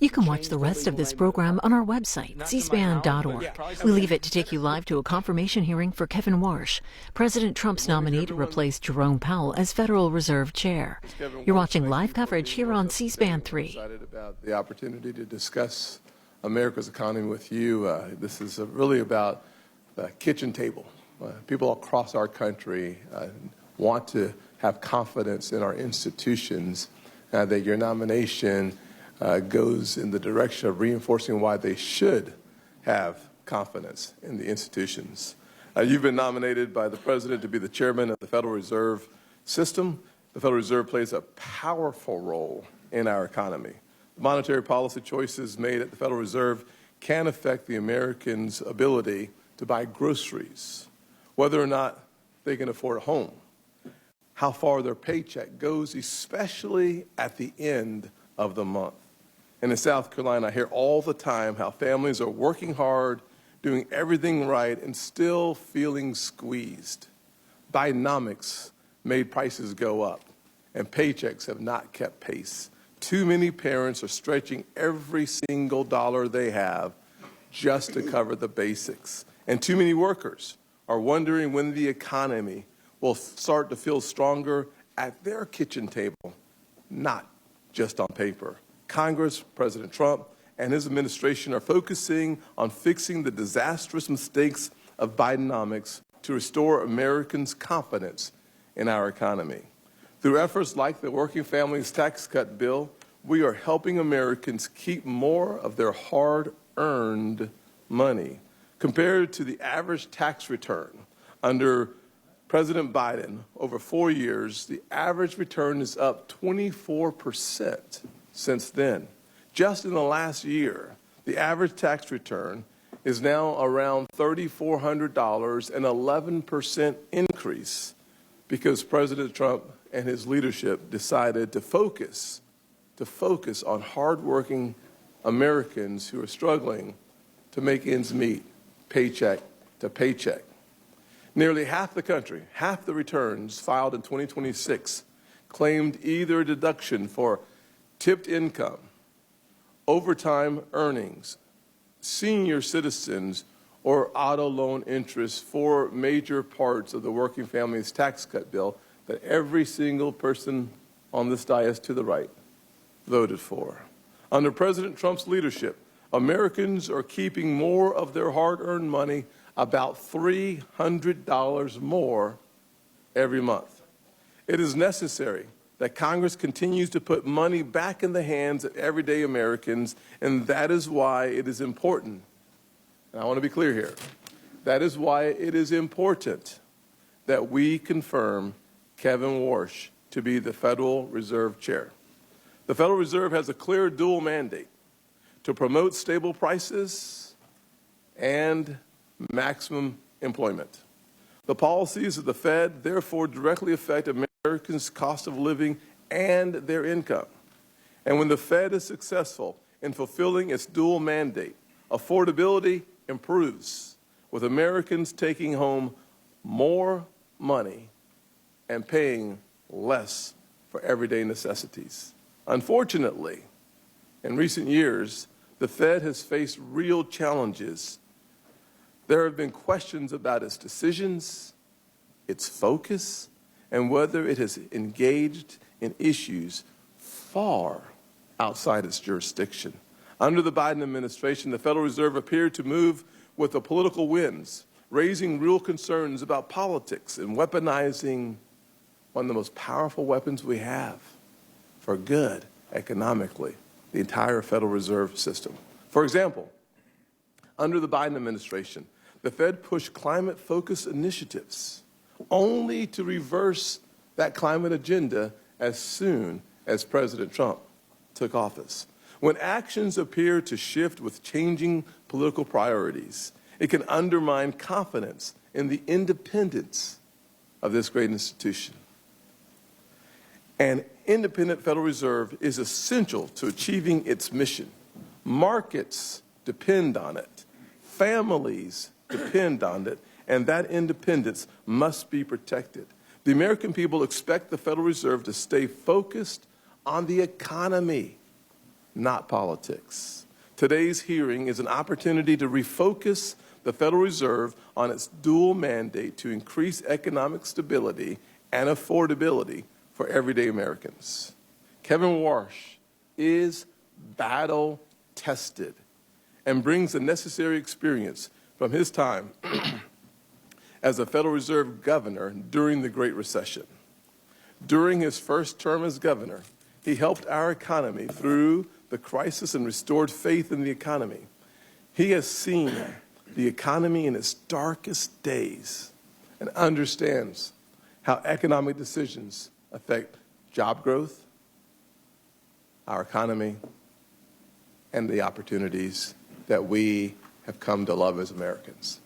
You can watch the rest of this program on our website, cspan.org. We leave it to take you live to a confirmation hearing for Kevin Warsh, President Trump's nominee to replace Jerome Powell as Federal Reserve Chair. You're watching live coverage here on C-SPAN 3. Excited about the opportunity to discuss America's economy with you. This is really about the kitchen table. People across our country want to have confidence in our institutions, that your nomination goes in the direction of reinforcing why they should have confidence in the institutions. You've been nominated by the President to be the chairman of the Federal Reserve System. The Federal Reserve plays a powerful role in our economy. Monetary policy choices made at the Federal Reserve can affect the Americans' ability to buy groceries, whether or not they can afford a home, how far their paycheck goes, especially at the end of the month. And in South Carolina, I hear all the time how families are working hard, doing everything right, and still feeling squeezed. Bidenomics made prices go up, and paychecks have not kept pace. Too many parents are stretching every single dollar they have just to cover the basics. And too many workers are wondering when the economy will start to feel stronger at their kitchen table, not just on paper. Congress, President Trump, and his administration are focusing on fixing the disastrous mistakes of Bidenomics to restore Americans' confidence in our economy. Through efforts like the Working Families Tax Cut bill, we are helping Americans keep more of their hard-earned money. Compared to the average tax return under President Biden over 4 years, the average return is up 24% since then. Just in the last year, the average tax return is now around $3,400, an 11% increase because President Trump and his leadership decided to focus on hardworking Americans who are struggling to make ends meet, paycheck to paycheck. Nearly half the country, half the returns filed in 2026 claimed either a deduction for tipped income, overtime earnings, senior citizens, or auto loan interest for major parts of the Working Families Tax Cut bill that every single person on this dais to the right voted for. Under President Trump's leadership, Americans are keeping more of their hard-earned money, about $300 more every month. It is necessary that Congress continues to put money back in the hands of everyday Americans, and that is why it is important, and I want to be clear here, that is why it is important that we confirm Kevin Warsh to be the Federal Reserve Chair. The Federal Reserve has a clear dual mandate to promote stable prices and maximum employment. The policies of the Fed therefore directly affect Americans' cost of living and their income. And when the Fed is successful in fulfilling its dual mandate, affordability improves, with Americans taking home more money and paying less for everyday necessities. Unfortunately, in recent years, the Fed has faced real challenges. There have been questions about its decisions, its focus, and whether it has engaged in issues far outside its jurisdiction. Under the Biden administration, the Federal Reserve appeared to move with the political winds, raising real concerns about politics and weaponizing one of the most powerful weapons we have for good economically, the entire Federal Reserve System. For example, under the Biden administration, the Fed pushed climate-focused initiatives only to reverse that climate agenda as soon as President Trump took office. When actions appear to shift with changing political priorities, it can undermine confidence in the independence of this great institution. An independent Federal Reserve is essential to achieving its mission. Markets depend on it. Families depend on it, and that independence must be protected. The American people expect the Federal Reserve to stay focused on the economy, not politics. Today's hearing is an opportunity to refocus the Federal Reserve on its dual mandate to increase economic stability and affordability for everyday Americans. Kevin Warsh is battle-tested and brings the necessary experience from his time as a Federal Reserve governor during the Great Recession. During his first term as governor, he helped our economy through the crisis and restored faith in the economy. He has seen the economy in its darkest days and understands how economic decisions affect job growth, our economy, and the opportunities that we have come to love as Americans.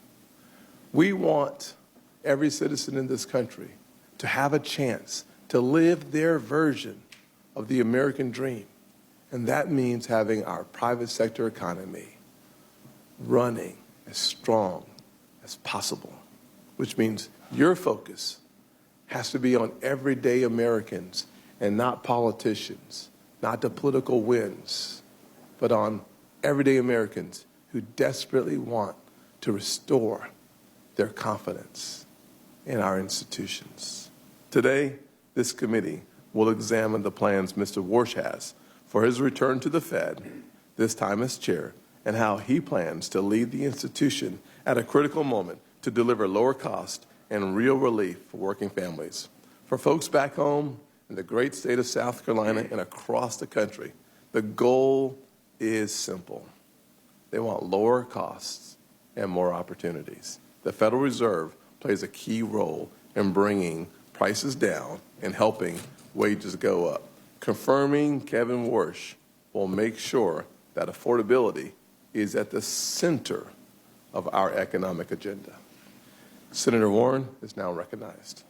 We want every citizen in this country to have a chance to live their version of the American dream. And that means having our private sector economy running as strong as possible, which means your focus has to be on everyday Americans and not politicians, not the political wins, but on everyday Americans who desperately want to restore their confidence in our institutions. Today, this committee will examine the plans Mr. Warsh has for his return to the Fed, this time as chair, and how he plans to lead the institution at a critical moment to deliver lower cost and real relief for working families. For folks back home in the great state of South Carolina and across the country, the goal is simple. They want lower costs and more opportunities. The Federal Reserve plays a key role in bringing prices down and helping wages go up. Confirming Kevin Warsh will make sure that affordability is at the center of our economic agenda. Senator Warren is now recognized.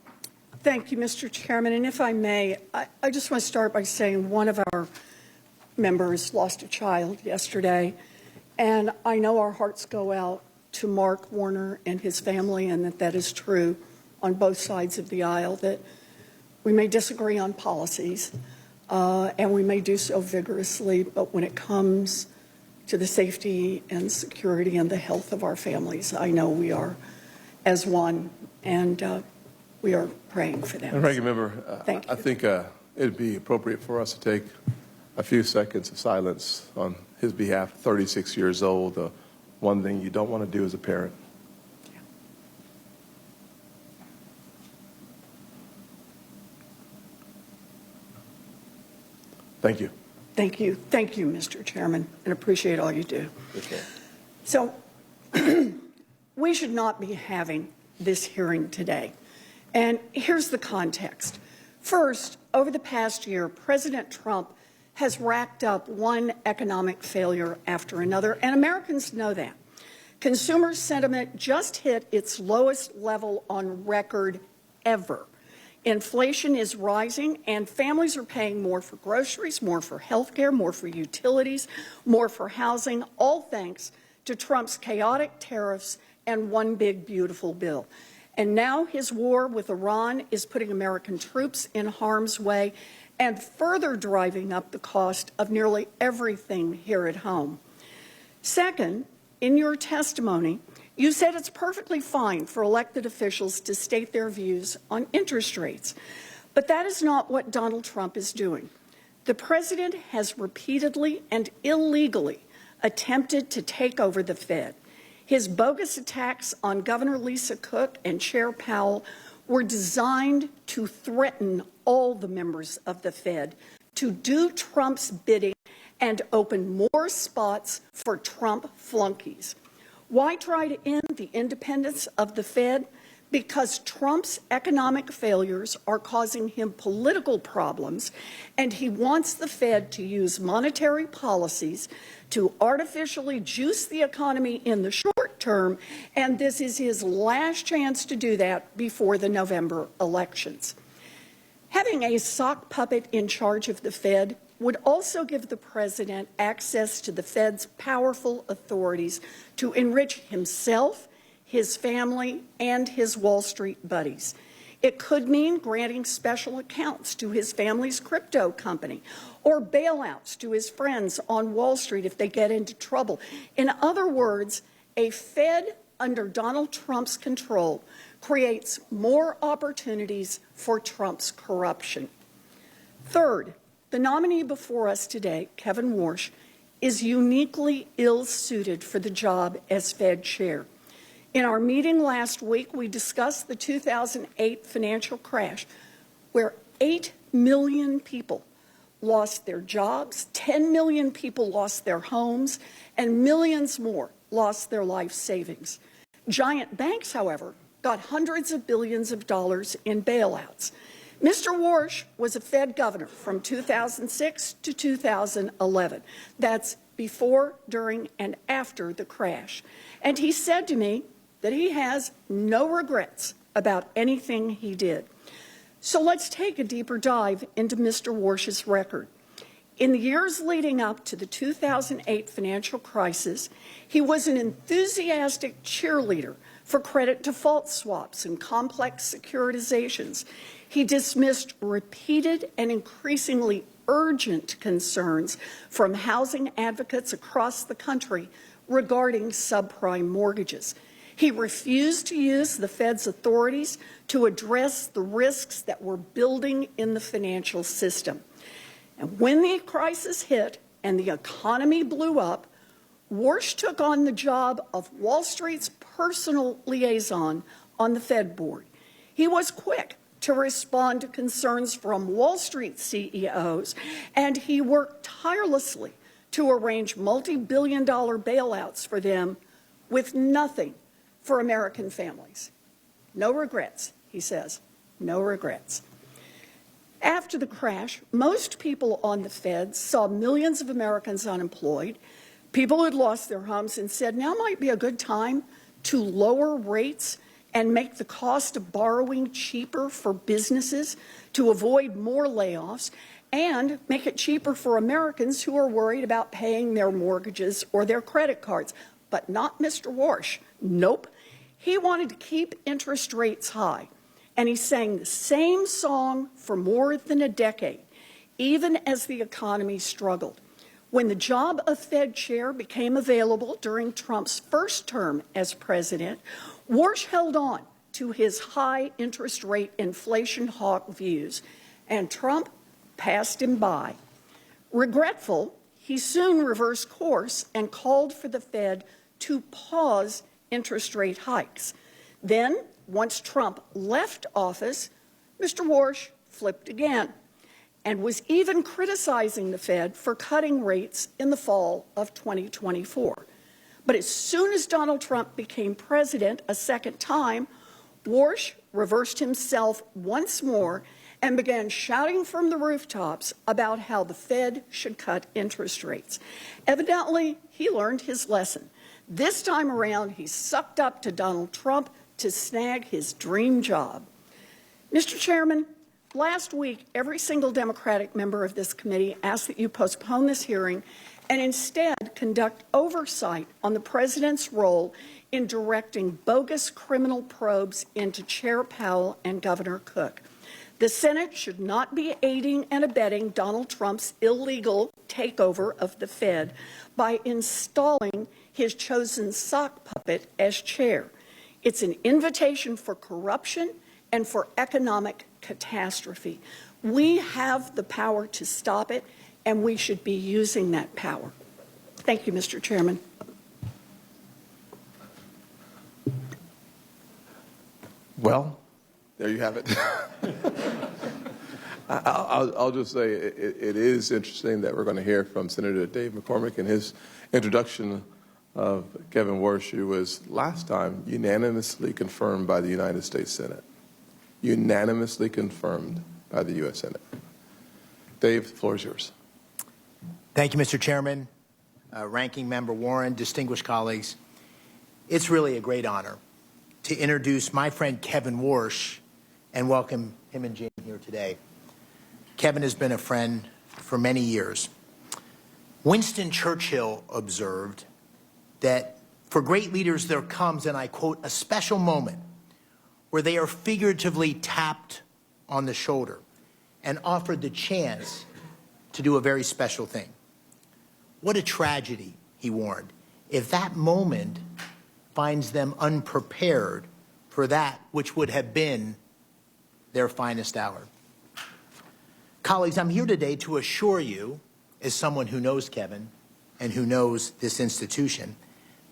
Thank you, Mr. Chairman. And if I may, I just want to start by saying one of our members lost a child yesterday, and I know our hearts go out to Mark Warner and his family, and that is true on both sides of the aisle, that we may disagree on policies, and we may do so vigorously, but when it comes to the safety and security and the health of our families, I know we are as one, and we are praying for them. And Ranking Member, I think it'd be appropriate for us to take a few seconds of silence on his behalf. 36 years old, the one thing you don't want to do as a parent. Yeah. Thank you. Thank you. Thank you, Mr. Chairman, and appreciate all you do. Okay. So we should not be having this hearing today. And here's the context. First, over the past year, President Trump has racked up one economic failure after another, and Americans know that. Consumer sentiment just hit its lowest level on record ever. Inflation is rising, and families are paying more for groceries, more for health care, more for utilities, more for housing, all thanks to Trump's chaotic tariffs and one big beautiful bill. And now his war with Iran is putting American troops in harm's way and further driving up the cost of nearly everything here at home. Second, in your testimony, you said it's perfectly fine for elected officials to state their views on interest rates. But that is not what Donald Trump is doing. The president has repeatedly and illegally attempted to take over the Fed. His bogus attacks on Governor Lisa Cook and Chair Powell were designed to threaten all the members of the Fed to do Trump's bidding and open more spots for Trump flunkies. Why try to end the independence of the Fed? Because Trump's economic failures are causing him political problems, and he wants the Fed to use monetary policies to artificially juice the economy in the short term, and this is his last chance to do that before the November elections. Having a sock puppet in charge of the Fed would also give the president access to the Fed's powerful authorities to enrich himself, his family, and his Wall Street buddies. It could mean granting special accounts to his family's crypto company or bailouts to his friends on Wall Street if they get into trouble. In other words, a Fed under Donald Trump's control creates more opportunities for Trump's corruption. Third, the nominee before us today, Kevin Warsh, is uniquely ill-suited for the job as Fed chair. In our meeting last week, we discussed the 2008 financial crash, where 8 million people lost their jobs, 10 million people lost their homes, and millions more lost their life savings. Giant banks, however, got hundreds of billions of dollars in bailouts. Mr. Warsh was a Fed governor from 2006 to 2011. That's before, during, and after the crash. And he said to me that he has no regrets about anything he did. So let's take a deeper dive into Mr. Warsh's record. In the years leading up to the 2008 financial crisis, he was an enthusiastic cheerleader for credit default swaps and complex securitizations. He dismissed repeated and increasingly urgent concerns from housing advocates across the country regarding subprime mortgages. He refused to use the Fed's authorities to address the risks that were building in the financial system. And when the crisis hit and the economy blew up, Warsh took on the job of Wall Street's personal liaison on the Fed board. He was quick to respond to concerns from Wall Street CEOs, and he worked tirelessly to arrange multi-billion-dollar bailouts for them with nothing for American families. No regrets, he says, no regrets. After the crash, most people on the Fed saw millions of Americans unemployed, people who had lost their homes, and said now might be a good time to lower rates and make the cost of borrowing cheaper for businesses to avoid more layoffs and make it cheaper for Americans who are worried about paying their mortgages or their credit cards. But not Mr. Warsh. Nope. He wanted to keep interest rates high, and he sang the same song for more than a decade, even as the economy struggled. When the job of Fed chair became available during Trump's first term as president, Warsh held on to his high interest rate inflation hawk views, and Trump passed him by. Regretful, he soon reversed course and called for the Fed to pause interest rate hikes. Then, once Trump left office, Mr. Warsh flipped again and was even criticizing the Fed for cutting rates in the fall of 2024. But as soon as Donald Trump became president a second time, Warsh reversed himself once more and began shouting from the rooftops about how the Fed should cut interest rates. Evidently, he learned his lesson. This time around, he sucked up to Donald Trump to snag his dream job. Mr. Chairman, last week, every single Democratic member of this committee asked that you postpone this hearing and instead conduct oversight on the president's role in directing bogus criminal probes into Chair Powell and Governor Cook. The Senate should not be aiding and abetting Donald Trump's illegal takeover of the Fed by installing his chosen sock puppet as chair. It's an invitation for corruption and for economic catastrophe. We have the power to stop it, and we should be using that power. Thank you, Mr. Chairman. Well, there you have it. I'll just say it is interesting that we're going to hear from Senator Dave McCormick in his introduction of Kevin Warsh, who was last time unanimously confirmed by the United States Senate. Unanimously confirmed by the U.S. Senate. Dave, the floor is yours. Thank you, Mr. Chairman, Ranking Member Warren, distinguished colleagues. It's really a great honor to introduce my friend Kevin Warsh and welcome him and Jane here today. Kevin has been a friend for many years. Winston Churchill observed that for great leaders there comes, and I quote, a special moment where they are figuratively tapped on the shoulder and offered the chance to do a very special thing. What a tragedy, he warned, if that moment finds them unprepared for that which would have been their finest hour. Colleagues, I'm here today to assure you, as someone who knows Kevin and who knows this institution,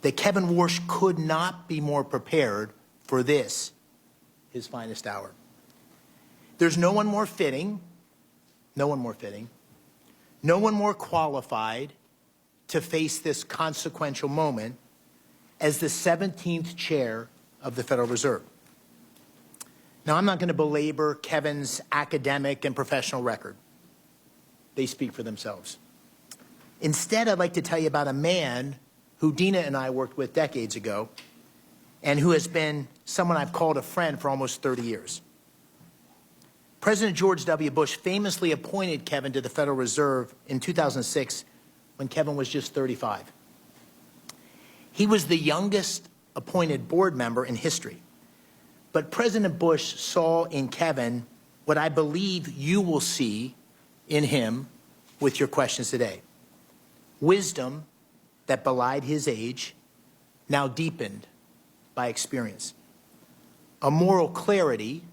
that Kevin Warsh could not be more prepared for this, his finest hour. There's no one more fitting, no one more qualified to face this consequential moment as the 17th chair of the Federal Reserve. Now, I'm not going to belabor Kevin's academic and professional record. They speak for themselves. Instead, I'd like to tell you about a man who Dina and I worked with decades ago and who has been someone I've called a friend for almost 30 years. President George W. Bush famously appointed Kevin to the Federal Reserve in 2006 when Kevin was just 35. He was the youngest appointed board member in history. But President Bush saw in Kevin what I believe you will see in him with your questions today. Wisdom that belied his age, now deepened by experience. A moral clarity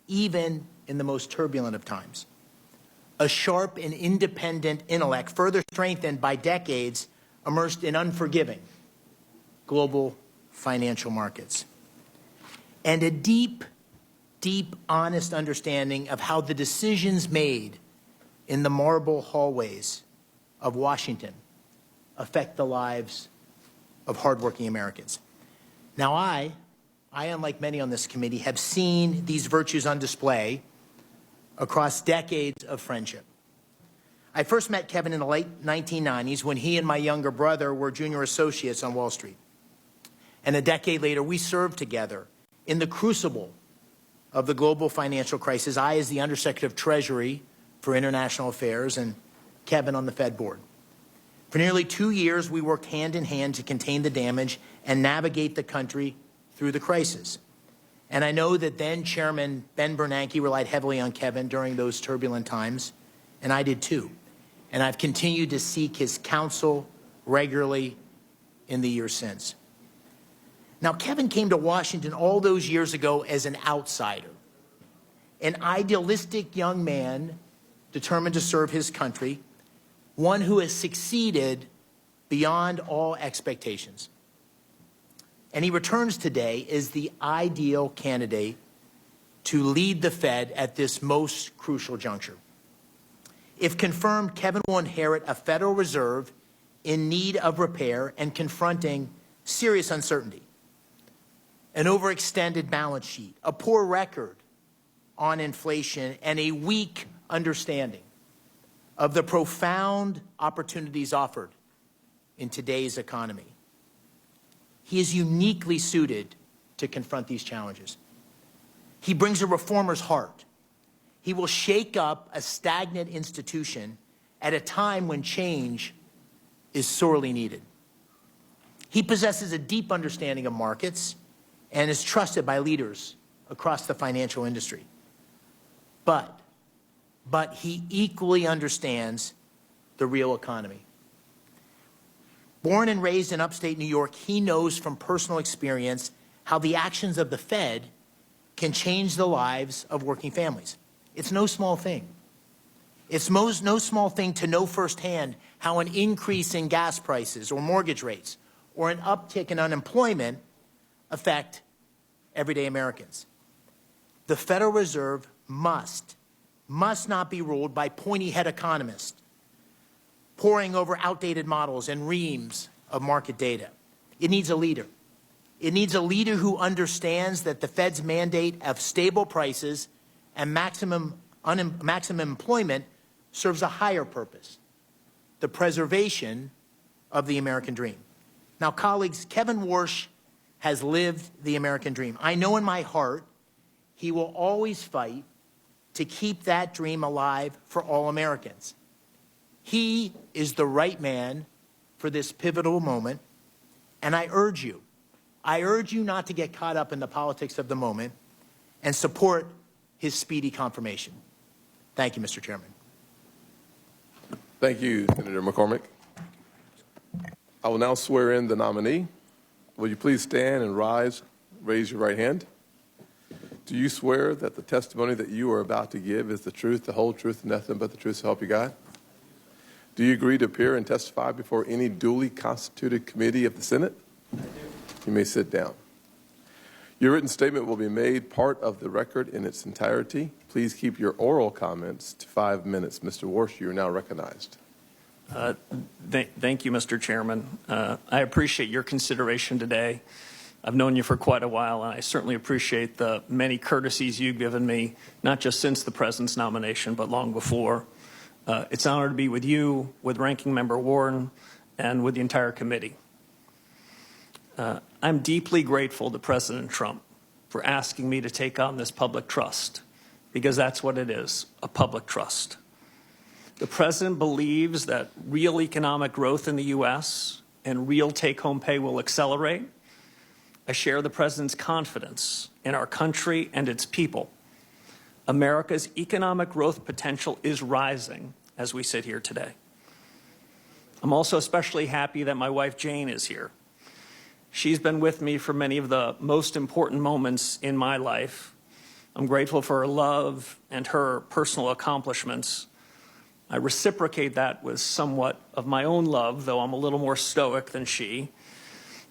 even in the most turbulent of times. A sharp and independent intellect, further strengthened by decades immersed in unforgiving global financial markets. And a deep, honest understanding of how the decisions made in the marble hallways of Washington affect the lives of hardworking Americans. Now, I, unlike many on this committee, have seen these virtues on display across decades of friendship. I first met Kevin in the late 1990s when he and my younger brother were junior associates on Wall Street. And a decade later, we served together in the crucible of the global financial crisis, I as the Undersecretary of Treasury for International Affairs and Kevin on the Fed board. For nearly 2 years, we worked hand in hand to contain the damage and navigate the country through the crisis. And I know that then Chairman Ben Bernanke relied heavily on Kevin during those turbulent times, and I did too. And I've continued to seek his counsel regularly in the years since. Now, Kevin came to Washington all those years ago as an outsider, an idealistic young man determined to serve his country, one who has succeeded beyond all expectations. And he returns today as the ideal candidate to lead the Fed at this most crucial juncture. If confirmed, Kevin will inherit a Federal Reserve in need of repair and confronting serious uncertainty. An overextended balance sheet, a poor record on inflation, and a weak understanding of the profound opportunities offered in today's economy. He is uniquely suited to confront these challenges. He brings a reformer's heart. He will shake up a stagnant institution at a time when change is sorely needed. He possesses a deep understanding of markets and is trusted by leaders across the financial industry. But he equally understands the real economy. Born and raised in upstate New York, he knows from personal experience how the actions of the Fed can change the lives of working families. It's no small thing. It's no small thing to know firsthand how an increase in gas prices or mortgage rates or an uptick in unemployment affect everyday Americans. The Federal Reserve must not be ruled by pointy-head economists poring over outdated models and reams of market data. It needs a leader. It needs a leader who understands that the Fed's mandate of stable prices and maximum employment serves a higher purpose, the preservation of the American dream. Now, colleagues, Kevin Warsh has lived the American dream. I know in my heart he will always fight to keep that dream alive for all Americans. He is the right man for this pivotal moment, and I urge you I urge you not to get caught up in the politics of the moment and support his speedy confirmation. Thank you, Mr. Chairman. Thank you, Senator McCormick. I will now swear in the nominee. Will you please stand and raise your right hand? Do you swear that the testimony that you are about to give is the truth, the whole truth, and nothing but the truth, so help you God? Do you agree to appear and testify before any duly constituted committee of the Senate? I do. You may sit down. Your written statement will be made part of the record in its entirety. Please keep your oral comments to 5 minutes. Mr. Warsh, you are now recognized. Thank you, Mr. Chairman. I appreciate your consideration today. I've known you for quite a while, and I certainly appreciate the many courtesies you've given me, not just since the President's nomination, but long before. It's an honor to be with you, with Ranking Member Warren, and with the entire committee. I'm deeply grateful to President Trump for asking me to take on this public trust, because that's what it is, a public trust. The President believes that real economic growth in the U.S. and real take-home pay will accelerate. I share the President's confidence in our country and its people. America's economic growth potential is rising as we sit here today. I'm also especially happy that my wife Jane is here. She's been with me for many of the most important moments in my life. I'm grateful for her love and her personal accomplishments. I reciprocate that with somewhat of my own love, though I'm a little more stoic than she.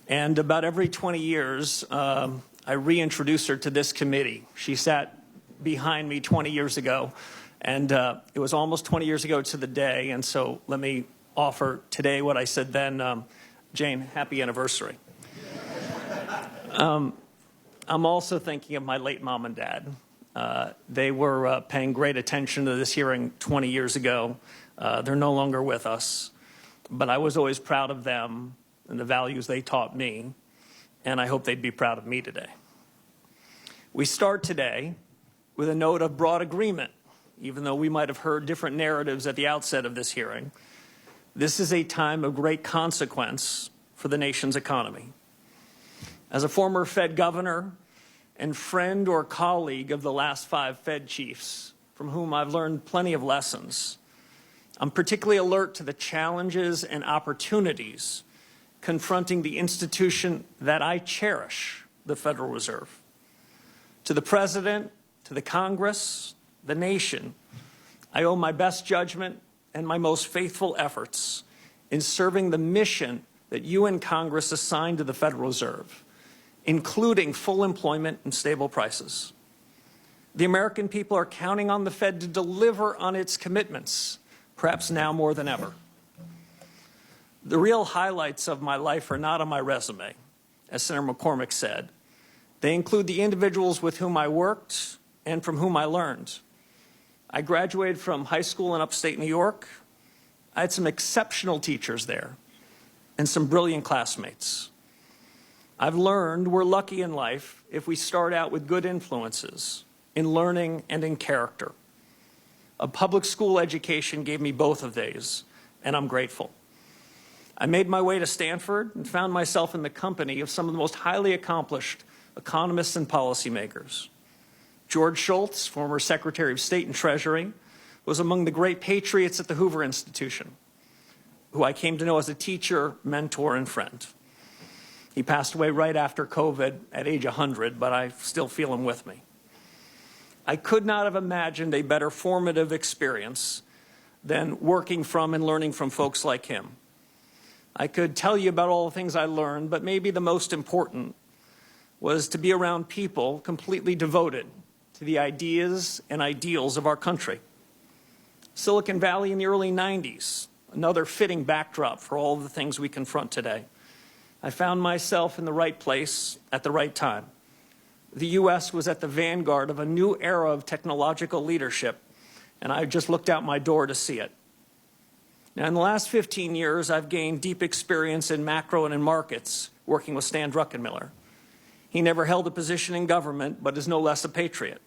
And about every 20 years, I reintroduce her to this committee. She sat behind me 20 years ago, and it was almost 20 years ago to the day. And so let me offer today what I said then. Jane, happy anniversary. I'm also thinking of my late mom and dad. They were paying great attention to this hearing 20 years ago. They're no longer with us, but I was always proud of them and the values they taught me, and I hope they'd be proud of me today. We start today with a note of broad agreement, even though we might have heard different narratives at the outset of this hearing. This is a time of great consequence for the nation's economy. As a former Fed governor and friend or colleague of the last 5 Fed chiefs, from whom I've learned plenty of lessons, I'm particularly alert to the challenges and opportunities confronting the institution that I cherish, the Federal Reserve. To the President, to the Congress, the nation, I owe my best judgment and my most faithful efforts in serving the mission that you and Congress assigned to the Federal Reserve, including full employment and stable prices. The American people are counting on the Fed to deliver on its commitments, perhaps now more than ever. The real highlights of my life are not on my resume, as Senator McCormick said. They include the individuals with whom I worked and from whom I learned. I graduated from high school in upstate New York. I had some exceptional teachers there and some brilliant classmates. I've learned we're lucky in life if we start out with good influences in learning and in character. A public school education gave me both of these, and I'm grateful. I made my way to Stanford and found myself in the company of some of the most highly accomplished economists and policymakers. George Shultz, former Secretary of State and Treasury, was among the great patriots at the Hoover Institution, who I came to know as a teacher, mentor, and friend. He passed away right after COVID at age 100, but I still feel him with me. I could not have imagined a better formative experience than working from and learning from folks like him. I could tell you about all the things I learned, but maybe the most important was to be around people completely devoted to the ideas and ideals of our country. Silicon Valley in the early 90s, another fitting backdrop for all of the things we confront today. I found myself in the right place at the right time. The U.S. was at the vanguard of a new era of technological leadership, and I just looked out my door to see it. Now, in the last 15 years, I've gained deep experience in macro and in markets, working with Stan Druckenmiller. He never held a position in government, but is no less a patriot.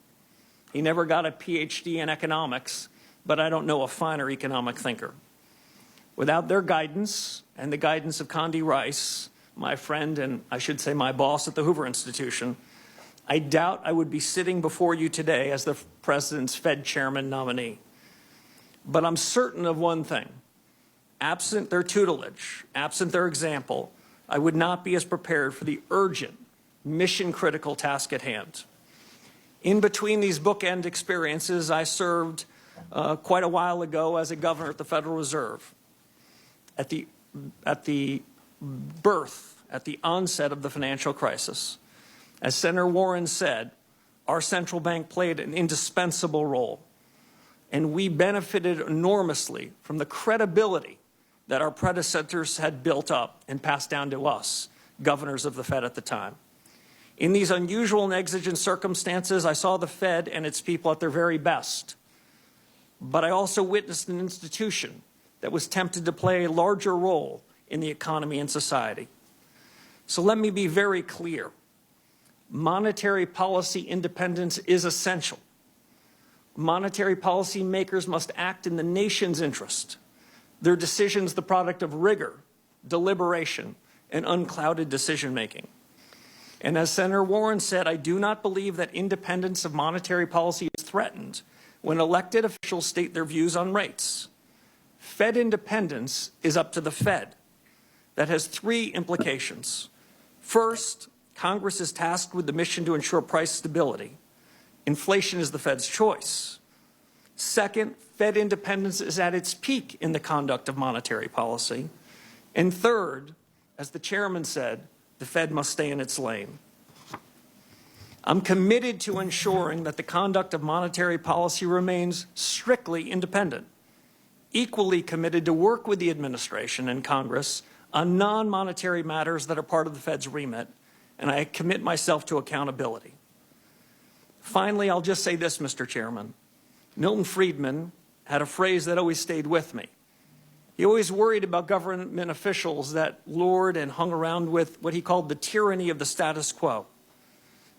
He never got a PhD in economics, but I don't know a finer economic thinker. Without their guidance and the guidance of Condi Rice, my friend, and I should say my boss at the Hoover Institution, I doubt I would be sitting before you today as the President's Fed Chairman nominee. But I'm certain of one thing. Absent their tutelage, absent their example, I would not be as prepared for the urgent, mission-critical task at hand. In between these bookend experiences, I served quite a while ago as a governor at the Federal Reserve. At the onset of the financial crisis, as Senator Warren said, our central bank played an indispensable role, and we benefited enormously from the credibility that our predecessors had built up and passed down to us, governors of the Fed at the time. In these unusual and exigent circumstances, I saw the Fed and its people at their very best. But I also witnessed an institution that was tempted to play a larger role in the economy and society. So let me be very clear. Monetary policy independence is essential. Monetary policy makers must act in the nation's interest. Their decisions the product of rigor, deliberation, and unclouded decision-making. And as Senator Warren said, I do not believe that independence of monetary policy is threatened when elected officials state their views on rates. Fed independence is up to the Fed. That has three implications. First, Congress is tasked with the mission to ensure price stability. Inflation is the Fed's choice. Second, Fed independence is at its peak in the conduct of monetary policy. And third, as the chairman said, the Fed must stay in its lane. I'm committed to ensuring that the conduct of monetary policy remains strictly independent, equally committed to work with the administration and Congress on non-monetary matters that are part of the Fed's remit, and I commit myself to accountability. Finally, I'll just say this, Mr. Chairman. Milton Friedman had a phrase that always stayed with me. He always worried about government officials that lured and hung around with what he called the tyranny of the status quo.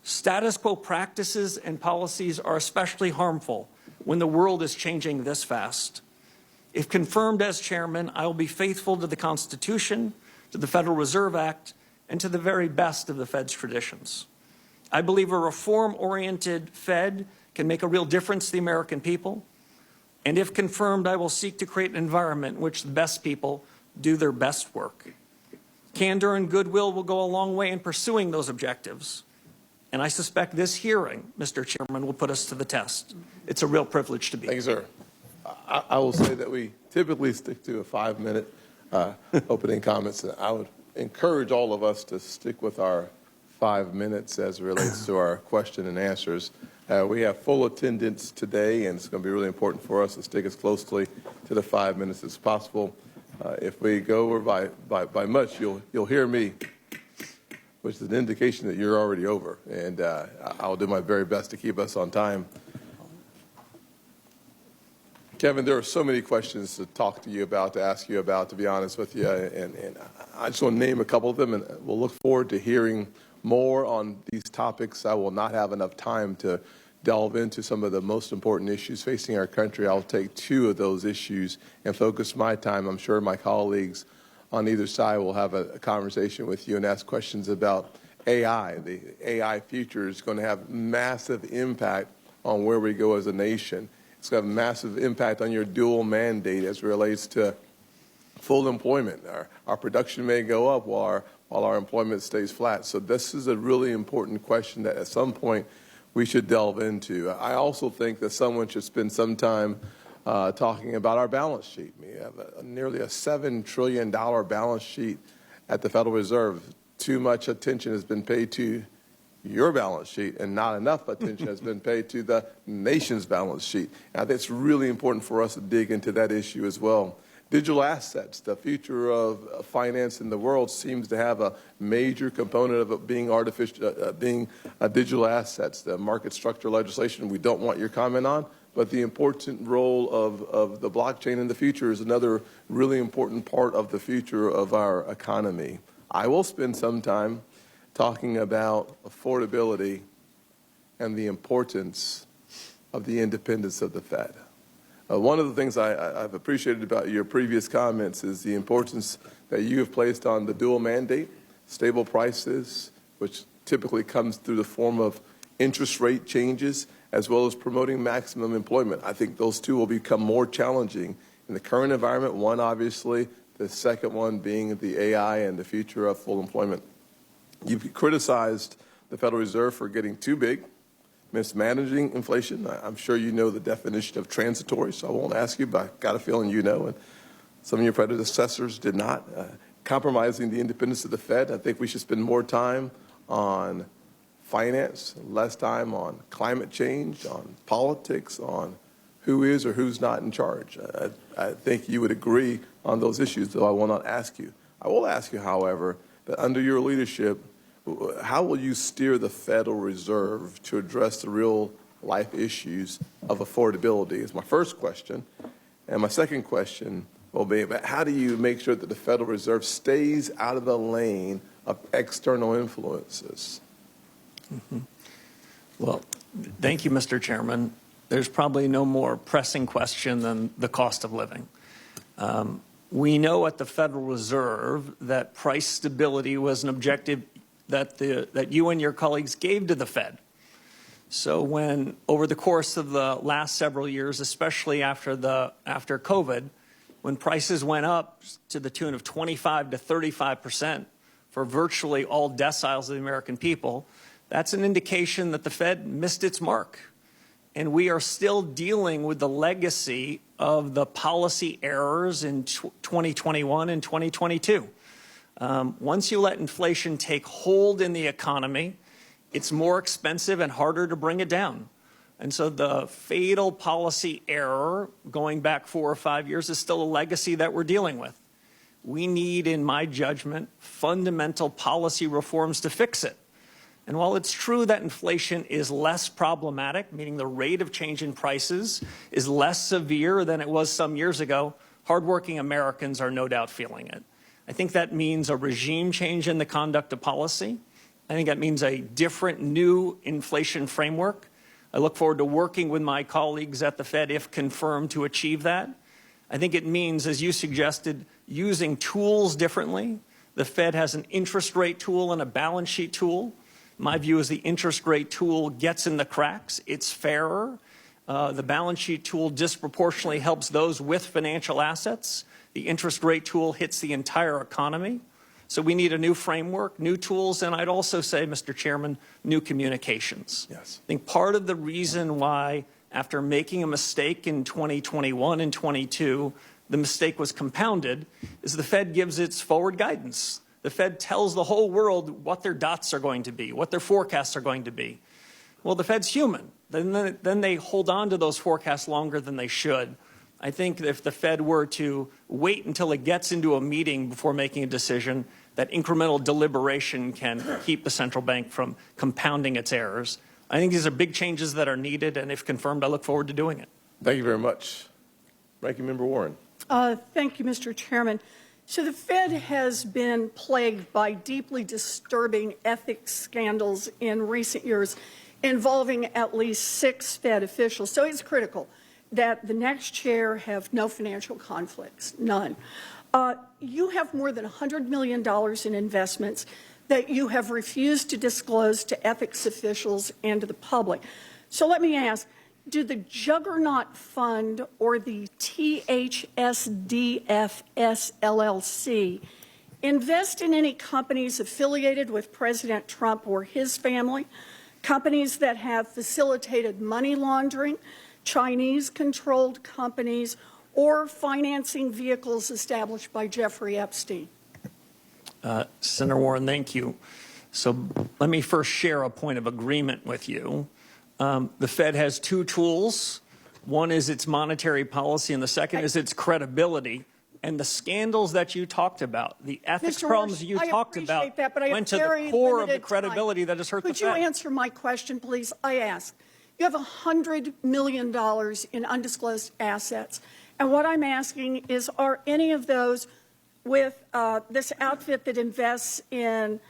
Status quo practices and policies are especially harmful when the world is changing this fast. If confirmed as chairman, I will be faithful to the Constitution, to the Federal Reserve Act, and to the very best of the Fed's traditions. I believe a reform-oriented Fed can make a real difference to the American people. And if confirmed, I will seek to create an environment in which the best people do their best work. Candor and goodwill will go a long way in pursuing those objectives. And I suspect this hearing, Mr. Chairman, will put us to the test. It's a real privilege to be here. Thank you, sir. I will say that we typically stick to a 5-minute opening comments. And I would encourage all of us to stick with our 5 minutes as it relates to our question and answers. We have full attendance today, and it's going to be really important for us to stick as closely to the 5 minutes as possible. If we go over by much, you'll hear me, which is an indication that you're already over, and I'll do my very best to keep us on time. Kevin, there are so many questions to talk to you about, to ask you about, to be honest with you, and I just want to name a couple of them, and we'll look forward to hearing more on these topics. I will not have enough time to delve into some of the most important issues facing our country. I'll take 2 of those issues and focus my time. I'm sure my colleagues on either side will have a conversation with you and ask questions about AI. The AI future is going to have massive impact on where we go as a nation. It's going to have a massive impact on your dual mandate as it relates to full employment. Our production may go up while our employment stays flat. So this is a really important question that at some point we should delve into. I also think that someone should spend some time talking about our balance sheet. We have nearly a $7 trillion balance sheet at the Federal Reserve. Too much attention has been paid to your balance sheet, and not enough attention has been paid to the nation's balance sheet. And I think it's really important for us to dig into that issue as well. Digital assets, the future of finance in the world seems to have a major component of it being digital assets. The market structure legislation we don't want your comment on, but the important role of the blockchain in the future is another really important part of the future of our economy. I will spend some time talking about affordability and the importance of the independence of the Fed. One of the things I've appreciated about your previous comments is the importance that you have placed on the dual mandate, stable prices, which typically comes through the form of interest rate changes, as well as promoting maximum employment. I think those two will become more challenging in the current environment. One, obviously, the second one being the AI and the future of full employment. You've criticized the Federal Reserve for getting too big, mismanaging inflation. I'm sure you know the definition of transitory, so I won't ask you, but I got a feeling you know, and some of your predecessors did not. Compromising the independence of the Fed. I think we should spend more time on finance, less time on climate change, on politics, on who is or who's not in charge. I think you would agree on those issues, though I will not ask you. I will ask you, however, that under your leadership, how will you steer the Federal Reserve to address the real life issues of affordability is my first question. And my second question will be about how do you make sure that the Federal Reserve stays out of the lane of external influences? Mm-hmm. Well, thank you, Mr. Chairman. There's probably no more pressing question than the cost of living. We know at the Federal Reserve that price stability was an objective that you and your colleagues gave to the Fed. So when, over the course of the last several years, especially after COVID, when prices went up to the tune of 25 to 35% for virtually all deciles of the American people, that's an indication that the Fed missed its mark. And we are still dealing with the legacy of the policy errors in 2021 and 2022. Once you let inflation take hold in the economy, it's more expensive and harder to bring it down. And so the fatal policy error going back 4 or 5 years is still a legacy that we're dealing with. We need, in my judgment, fundamental policy reforms to fix it. And while it's true that inflation is less problematic, meaning the rate of change in prices is less severe than it was some years ago, hardworking Americans are no doubt feeling it. I think that means a regime change in the conduct of policy. I think that means a different new inflation framework. I look forward to working with my colleagues at the Fed, if confirmed, to achieve that. I think it means, as you suggested, using tools differently. The Fed has an interest rate tool and a balance sheet tool. My view is the interest rate tool gets in the cracks. It's fairer. The balance sheet tool disproportionately helps those with financial assets. The interest rate tool hits the entire economy. So we need a new framework, new tools, and I'd also say, Mr. Chairman, new communications. Yes. I think part of the reason why, after making a mistake in 2021 and 22, the mistake was compounded, is the Fed gives its forward guidance. The Fed tells the whole world what their dots are going to be, what their forecasts are going to be. Well, the Fed's human. Then they hold on to those forecasts longer than they should. I think if the Fed were to wait until it gets into a meeting before making a decision, that incremental deliberation can keep the central bank from compounding its errors. I think these are big changes that are needed, and if confirmed, I look forward to doing it. Thank you very much. Ranking Member Warren. Thank you, Mr. Chairman. So the Fed has been plagued by deeply disturbing ethics scandals in recent years involving at least 6 Fed officials. So it's critical that the next chair have no financial conflicts, none. You have more than $100 million in investments that you have refused to disclose to ethics officials and to the public. So let me ask, do the Juggernaut Fund or the THSDFS LLC invest in any companies affiliated with President Trump or his family, companies that have facilitated money laundering, Chinese-controlled companies, or financing vehicles established by Jeffrey Epstein? Senator Warren, thank you. So let me first share a point of agreement with you. The Fed has 2 tools. One is its monetary policy, and the second is its credibility. And the scandals that you talked about, the ethics problems you talked about, went to the core of the credibility that has hurt the Fed. Could you answer my question, please? I ask. You have $100 million in undisclosed assets. And what I'm asking is, are any of those with this outfit that invests in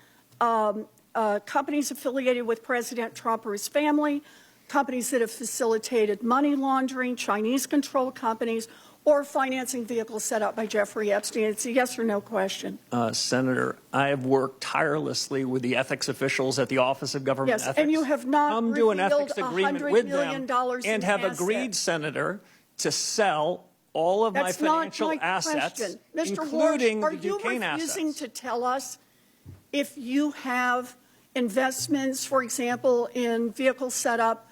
companies affiliated with President Trump or his family, companies that have facilitated money laundering, Chinese-controlled companies, or financing vehicles set up by Jeffrey Epstein? It's a yes or no question. Senator, I have worked tirelessly with the ethics officials at the Office of Government Yes, Ethics. and you have not come to an ethics revealed agreement $100 with million them and have agreed, Senator, to sell all of That's my financial not my assets, question. Mr. including Warsh, the are you Duquesne refusing assets. to tell us if you have investments, for example, in vehicles set up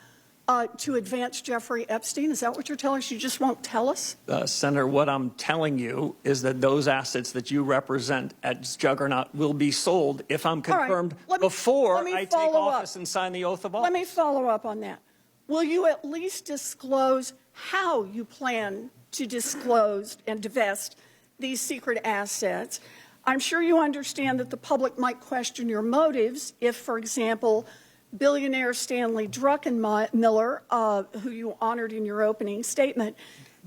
to advance Jeffrey Epstein? Is that what you're telling us? You just won't tell us? Senator, what I'm telling you is that those assets that you represent at Juggernaut will be sold if I'm confirmed before I take office and sign the oath of office. Let me follow up on that. Will you at least disclose how you plan to disclose and divest these secret assets? I'm sure you understand that the public might question your motives if, for example, billionaire Stanley Druckenmiller, who you honored in your opening statement,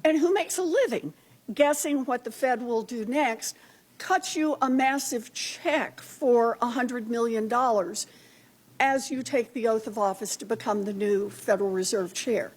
and who makes a living guessing what the Fed will do next, cuts you a massive check for $100 million as you take the oath of office to become the new Federal Reserve Chair.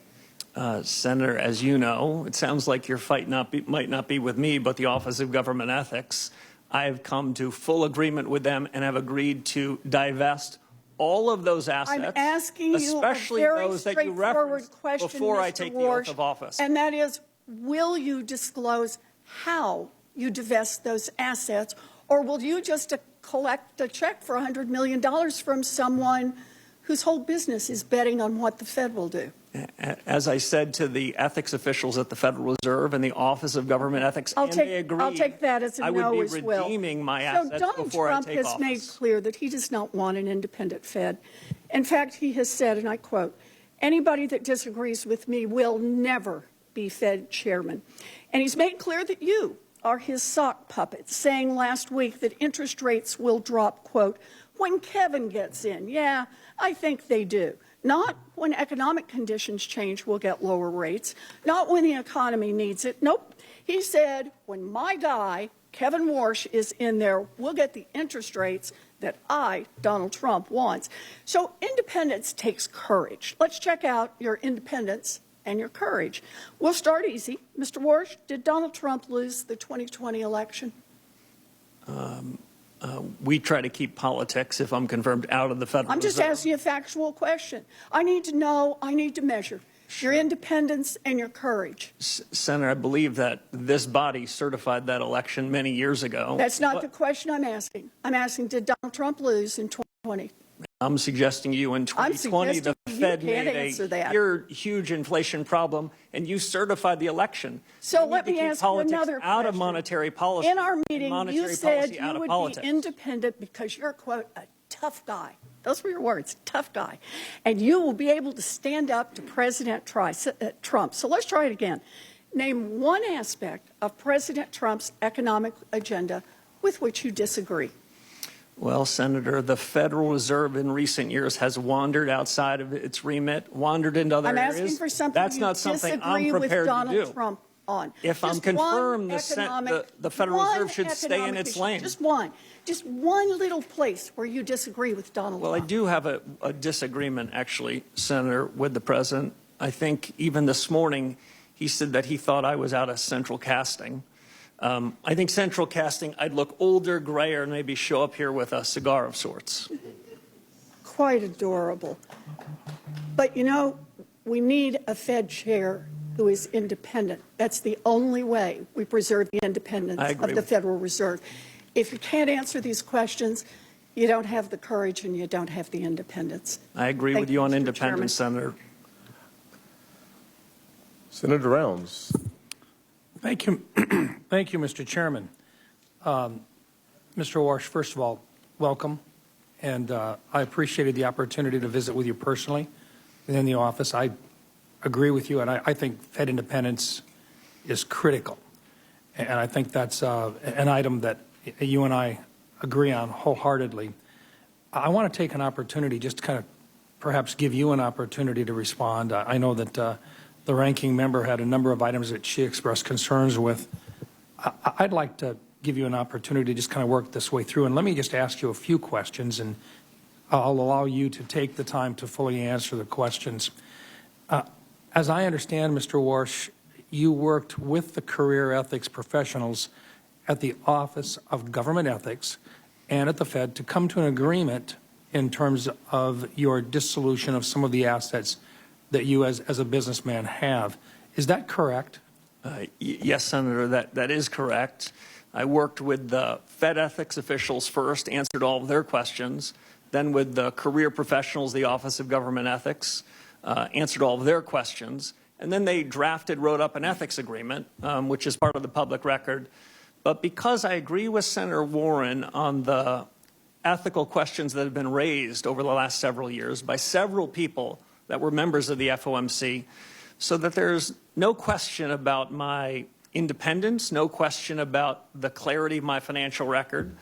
Senator, as you know, it sounds like your fight might not be with me, but the Office of Government Ethics. I have come to full agreement with them and have agreed to divest all of those assets, I'm asking you especially a very those that you straightforward referenced question, before Mr. I take Warsh, the oath of office. And that is, will you disclose how you divest those assets, or will you just collect a check for $100 million from someone whose whole business is betting on what the Fed will do? As I said to the ethics officials at the Federal Reserve and the Office of Government Ethics, they agreed, I'll take that as a I would no be as well. redeeming my So assets Donald before Trump I take has office. made clear that he does not want an independent Fed. In fact, he has said, and I quote, "Anybody that disagrees with me will never be Fed chairman." And he's made clear that you are his sock puppet, saying last week that interest rates will drop, quote, "when Kevin gets in." Yeah, I think they do. Not when economic conditions change, we'll get lower rates. Not when the economy needs it. Nope. He said, when my guy, Kevin Warsh, is in there, we'll get the interest rates that I, Donald Trump, wants. So independence takes courage. Let's check out your independence and your courage. We'll start easy. Mr. Warsh, did Donald Trump lose the 2020 election? We try to keep politics, if I'm confirmed, out of the Federal I'm just Reserve. asking you a factual question. I need to know, I need to measure your independence and your courage. Senator, I believe that this body certified that election many years ago. That's not the question I'm asking. I'm asking, did Donald Trump lose in 2020? I'm suggesting you in 2020 the Fed made a huge inflation problem, and you certified the election. So let me ask you another question. Out of monetary policy. In our meeting, you said you would politics. be independent because you're, quote, a tough guy. Those were your words, tough guy. And you will be able to stand up to President Trump. So let's try it again. Name one aspect of President Trump's economic agenda with which you disagree. Well, Senator, the Federal Reserve in recent years has wandered outside of its remit, wandered into other areas. I'm asking for something That's not something I'm disagree prepared with Donald to do. Trump on. If I'm confirmed, the Federal Reserve should stay in its lane. Just one little place where you disagree with Donald Trump. Well, I do have a disagreement, actually, Senator, with the President. I think even this morning he said that he thought I was out of central casting. I think central casting, I'd look older, grayer, and maybe show up here with a cigar of sorts. Quite adorable. But, you know, we need a Fed chair who is independent. That's the only way we preserve the independence of the Federal Reserve. If you can't answer these questions, you don't have the courage and you don't have the independence. I agree with you on independence, Senator. Senator Rounds. Thank you. Thank you, Mr. Chairman. Mr. Warsh, first of all, welcome. And I appreciated the opportunity to visit with you personally within the office. I agree with you, and I think Fed independence is critical. And I think that's an item that you and I agree on wholeheartedly. I want to take an opportunity just to kind of perhaps give you an opportunity to respond. I know that the ranking member had a number of items that she expressed concerns with. I'd like to give you an opportunity to just kind of work this way through. And let me just ask you a few questions, and I'll allow you to take the time to fully answer the questions. As I understand, Mr. Warsh, you worked with the career ethics professionals at the Office of Government Ethics and at the Fed to come to an agreement in terms of your dissolution of some of the assets that you as a businessman have. Is that correct? Yes, Senator, that is correct. I worked with the Fed ethics officials first, answered all of their questions, then with the career professionals, the Office of Government Ethics, answered all of their questions, and then they wrote up an ethics agreement, which is part of the public record. But because I agree with Senator Warren on the ethical questions that have been raised over the last several years by several people that were members of the FOMC, so that there's no question about my independence, no question about the clarity of my financial record,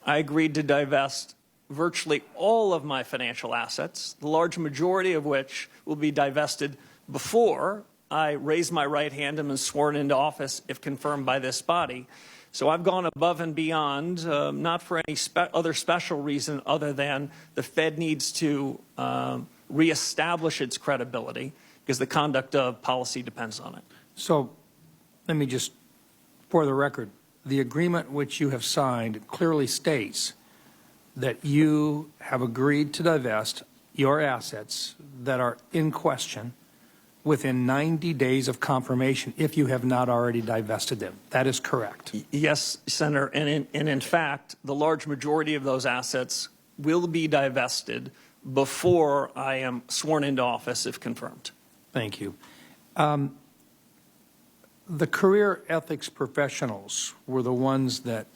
I agreed to divest virtually all of my financial assets, the large majority of which will be divested before I raise my right hand and am sworn into office if confirmed by this body. So I've gone above and beyond, not for any other special reason other than the Fed needs to reestablish its credibility because the conduct of policy depends on it. So let me just, for the record, the agreement which you have signed clearly states that you have agreed to divest your assets that are in question within 90 days of confirmation if you have not already divested them. That is correct. Yes, Senator, and in fact, the large majority of those assets will be divested before I am sworn into office if confirmed. Thank you. The career ethics professionals were the ones that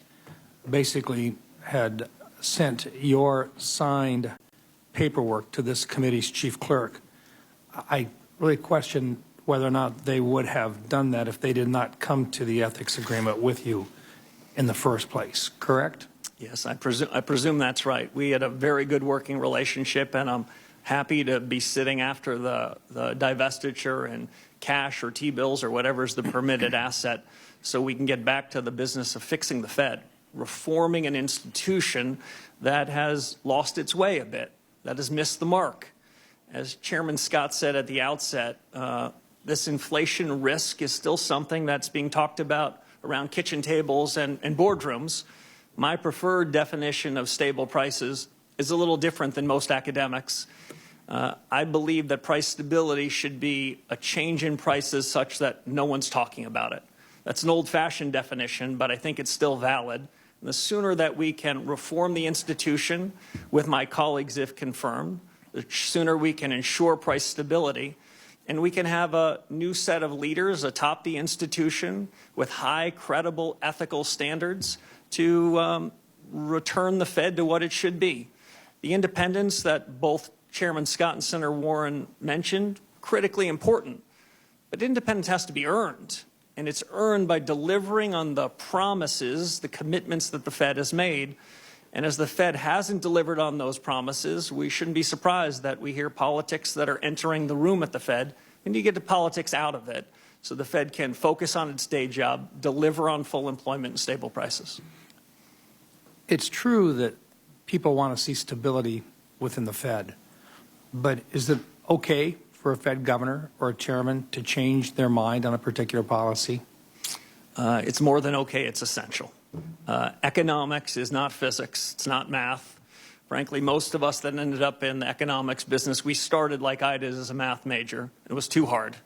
basically had sent your signed paperwork to this committee's chief clerk. I really question whether or not they would have done that if they did not come to the ethics agreement with you in the first place, correct? Yes, I presume that's right. We had a very good working relationship, and I'm happy to be sitting after the divestiture and cash or T-bills or whatever is the permitted asset so we can get back to the business of fixing the Fed, reforming an institution that has lost its way a bit, that has missed the mark. As Chairman Scott said at the outset, this inflation risk is still something that's being talked about around kitchen tables and boardrooms. My preferred definition of stable prices is a little different than most academics. I believe that price stability should be a change in prices such that no one's talking about it. That's an old-fashioned definition, but I think it's still valid. And the sooner that we can reform the institution with my colleagues if confirmed, the sooner we can ensure price stability, and we can have a new set of leaders atop the institution with high, credible, ethical standards to return the Fed to what it should be. The independence that both Chairman Scott and Senator Warren mentioned, critically important, but independence has to be earned, and it's earned by delivering on the promises, the commitments that the Fed has made. And as the Fed hasn't delivered on those promises, we shouldn't be surprised that we hear politics that are entering the room at the Fed. We need to get the politics out of it so the Fed can focus on its day job, deliver on full employment and stable prices. It's true that people want to see stability within the Fed, but is it okay for a Fed governor or a chairman to change their mind on a particular policy? It's more than okay, it's essential. Economics is not physics, it's not math. Frankly, most of us that ended up in the economics business, we started like I did as a math major. It was too hard.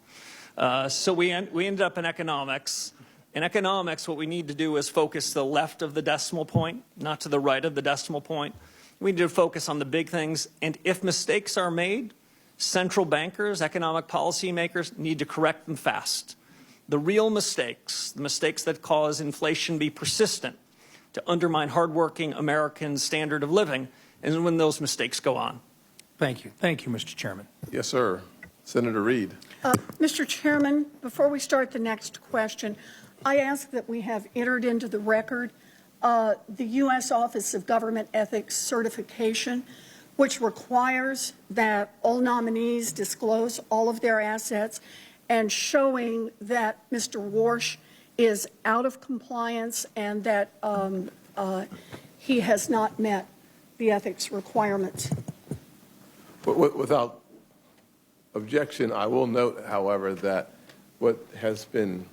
So we ended up in economics. In economics, what we need to do is focus to the left of the decimal point, not to the right of the decimal point. We need to focus on the big things, and if mistakes are made, central bankers, economic policymakers need to correct them fast. The real mistakes, the mistakes that cause inflation to be persistent, to undermine hardworking American standard of living, and when those mistakes go on. Thank you. Thank you, Mr. Chairman. Yes, sir. Senator Reid. Mr. Chairman, before we start the next question, I ask that we have entered into the record the U.S. Office of Government Ethics certification, which requires that all nominees disclose all of their assets, and showing that Mr. Warsh is out of compliance and that he has not met the ethics requirements. Without objection, I will note, however, that what has been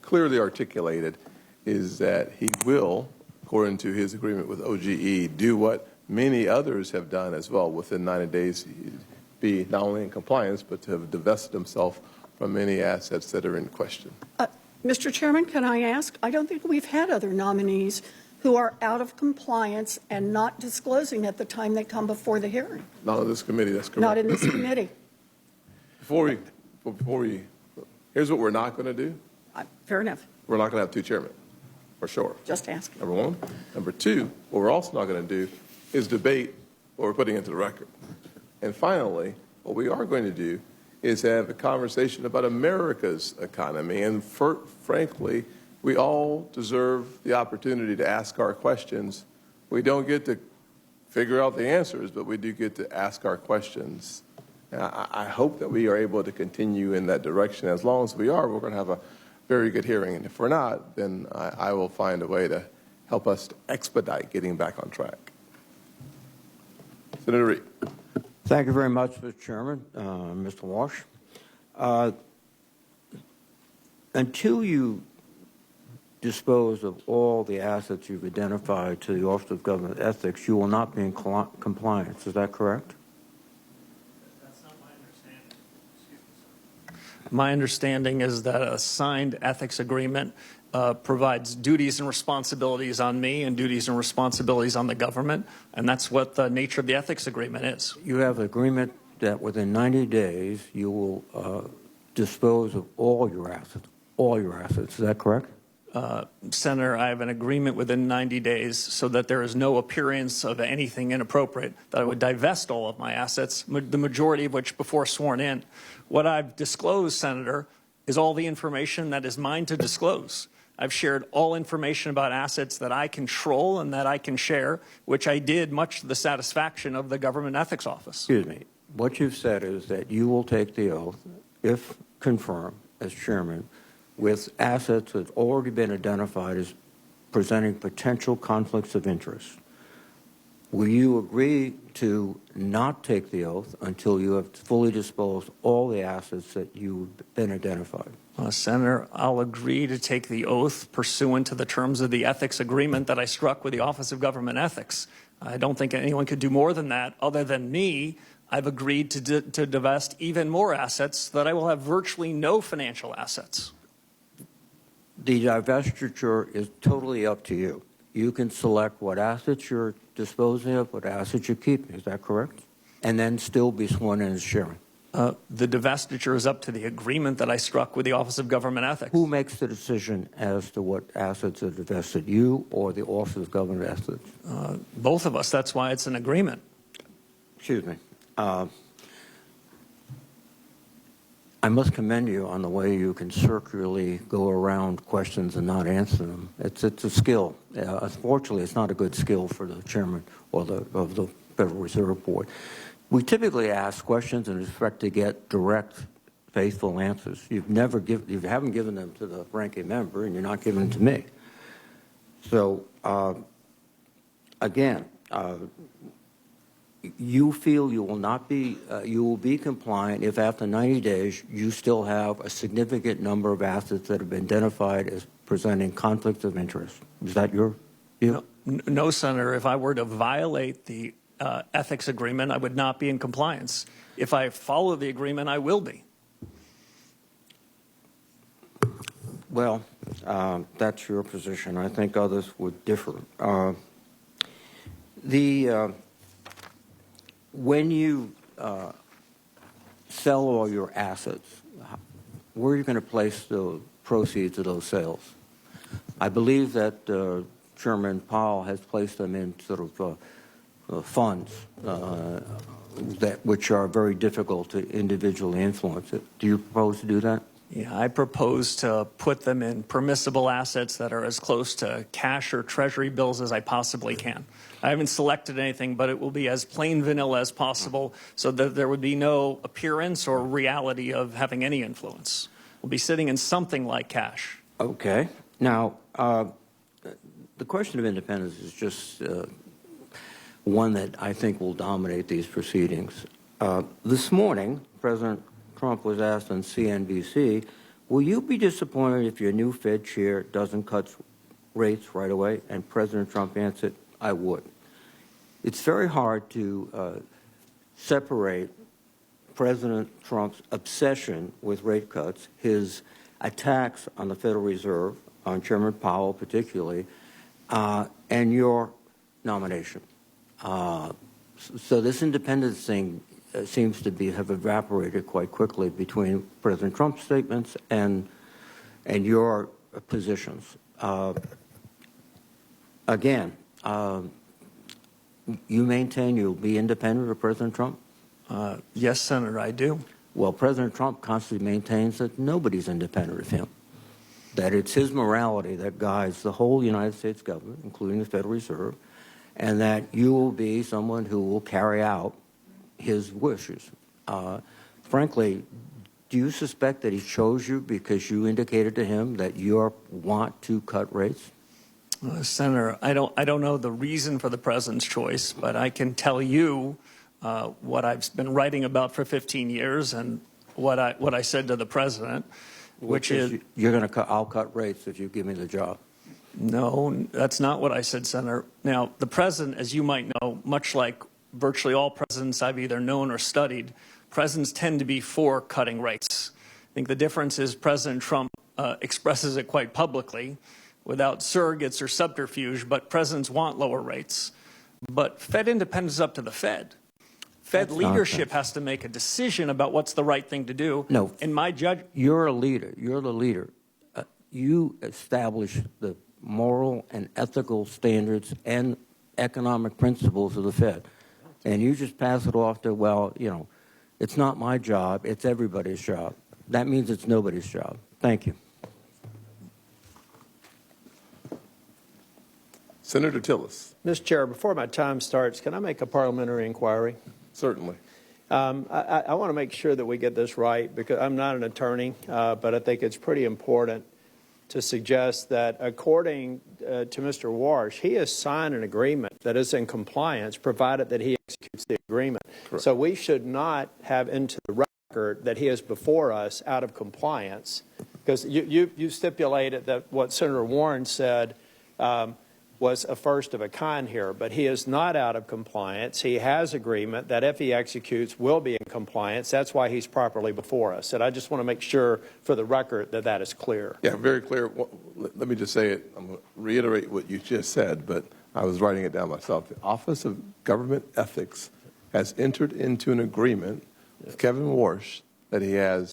clearly articulated is that he will, according to his agreement with OGE, do what many others have done as well within 90 days, be not only in compliance, but to have divested himself from any assets that are in question. Mr. Chairman, can I ask? I don't think we've had other nominees who are out of compliance and not disclosing at the time they come before the hearing. Not on this committee, that's correct. Not in this committee. Before we, here's what we're not going to do. Fair enough. We're not going to have two chairmen, for sure. Just asking. Number one. Number two, what we're also not going to do is debate what we're putting into the record. And finally, what we are going to do is have a conversation about America's economy. And frankly, we all deserve the opportunity to ask our questions. We don't get to figure out the answers, but we do get to ask our questions. And I hope that we are able to continue in that direction. As long as we are, we're going to have a very good hearing. And if we're not, then I will find a way to help us to expedite getting back on track. Senator Reid. Thank you very much, Mr. Chairman, Mr. Warsh. Until you dispose of all the assets you've identified to the Office of Government Ethics, you will not be in compliance. Is that correct? That's not my understanding. Excuse me, sir. My understanding is that a signed ethics agreement provides duties and responsibilities on me and duties and responsibilities on the government, and that's what the nature of the ethics agreement is. You have an agreement that within 90 days you will dispose of all your assets. All your assets. Is that correct? Senator, I have an agreement within 90 days so that there is no appearance of anything inappropriate, that I would divest all of my assets, the majority of which before sworn in. What I've disclosed, Senator, is all the information that is mine to disclose. I've shared all information about assets that I control and that I can share, which I did much to the satisfaction of the Government Ethics Office. Excuse me. What you've said is that you will take the oath, if confirmed as chairman, with assets that have already been identified as presenting potential conflicts of interest. Will you agree to not take the oath until you have fully disposed all the assets that you've been identified? Senator, I'll agree to take the oath pursuant to the terms of the ethics agreement that I struck with the Office of Government Ethics. I don't think anyone could do more than that other than me. I've agreed to divest even more assets so that I will have virtually no financial assets. The divestiture is totally up to you. You can select what assets you're disposing of, what assets you're keeping. Is that correct? And then still be sworn in as chairman. The divestiture is up to the agreement that I struck with the Office of Government Ethics. Who makes the decision as to what assets are divested, you or the Office of Government Ethics? Both of us. That's why it's an agreement. Excuse me. I must commend you on the way you can circularly go around questions and not answer them. It's a skill. Unfortunately, it's not a good skill for the chairman or of the Federal Reserve Board. We typically ask questions and expect to get direct, faithful answers. You haven't given them to the ranking member, and you're not giving them to me. So, again, you feel you will not be, you will be compliant if after 90 days you still have a significant number of assets that have been identified as presenting conflicts of interest. Is that your view? No, Senator. If I were to violate the ethics agreement, I would not be in compliance. If I follow the agreement, I will be. Well, that's your position. I think others would differ. When you sell all your assets, where are you going to place the proceeds of those sales? I believe that Chairman Powell has placed them in sort of funds which are very difficult to individually influence. Do you propose to do that? Yeah, I propose to put them in permissible assets that are as close to cash or treasury bills as I possibly can. I haven't selected anything, but it will be as plain vanilla as possible so that there would be no appearance or reality of having any influence. We'll be sitting in something like cash. Okay. Now, the question of independence is just one that I think will dominate these proceedings. This morning, President Trump was asked on CNBC will you be disappointed if your new Fed chair doesn't cut rates right away? And President Trump answered, I would. It's very hard to separate President Trump's obsession with rate cuts, his attacks on the Federal Reserve, on Chairman Powell particularly, and your nomination. So this independence thing seems to have evaporated quite quickly between President Trump's statements and your positions. Again, you maintain you'll be independent of President Trump? Yes, Senator, I do. Well, President Trump constantly maintains that nobody's independent of him, that it's his morality that guides the whole United States government, including the Federal Reserve, and that you will be someone who will carry out his wishes. Frankly, do you suspect that he chose you because you indicated to him that you want to cut rates? Senator, I don't know the reason for the president's choice, but I can tell you what I've been writing about for 15 years and what I said to the president, which is you're going to I'll cut rates if you give me the job. No, that's not what I said, Senator. Now, the president, as you might know, much like virtually all presidents I've either known or studied, presidents tend to be for cutting rates. I think the difference is President Trump expresses it quite publicly without surrogates or subterfuge, but presidents want lower rates. But Fed independence is up to the Fed. Fed leadership has to make a decision about what's the right thing to do. No. In my judgment, You're a leader. You're the leader. You establish the moral and ethical standards and economic principles of the Fed. And you just pass it off to, well, you know, it's not my job, it's everybody's job. That means it's nobody's job. Thank you. Senator Tillis. Mr. Chair, before my time starts, can I make a parliamentary inquiry? Certainly. I want to make sure that we get this right, because I'm not an attorney, but I think it's pretty important to suggest that according to Mr. Warsh, he has signed an agreement that is in compliance, provided that he executes the agreement. Correct. So we should not have into the record that he is before us out of compliance, because you stipulated that what Senator Warren said was a first of a kind here, but he is not out of compliance. He has agreement that if he executes, will be in compliance. That's why he's properly before us. And I just want to make sure for the record that that is clear. Yeah, very clear. Let me just say it. I'm going to reiterate what you just said, but I was writing it down myself. The Office of Government Ethics has entered into an agreement with Kevin Warsh that he has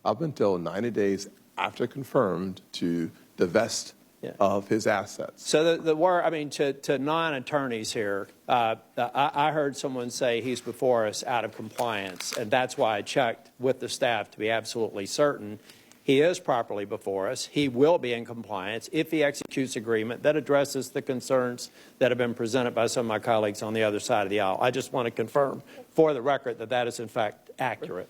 up until 90 days after confirmed to divest of his assets. So the word, I mean, to non-attorneys here, I heard someone say he's before us out of compliance, and that's why I checked with the staff to be absolutely certain. He is properly before us. He will be in compliance if he executes agreement that addresses the concerns that have been presented by some of my colleagues on the other side of the aisle. I just want to confirm for the record that that is in fact accurate.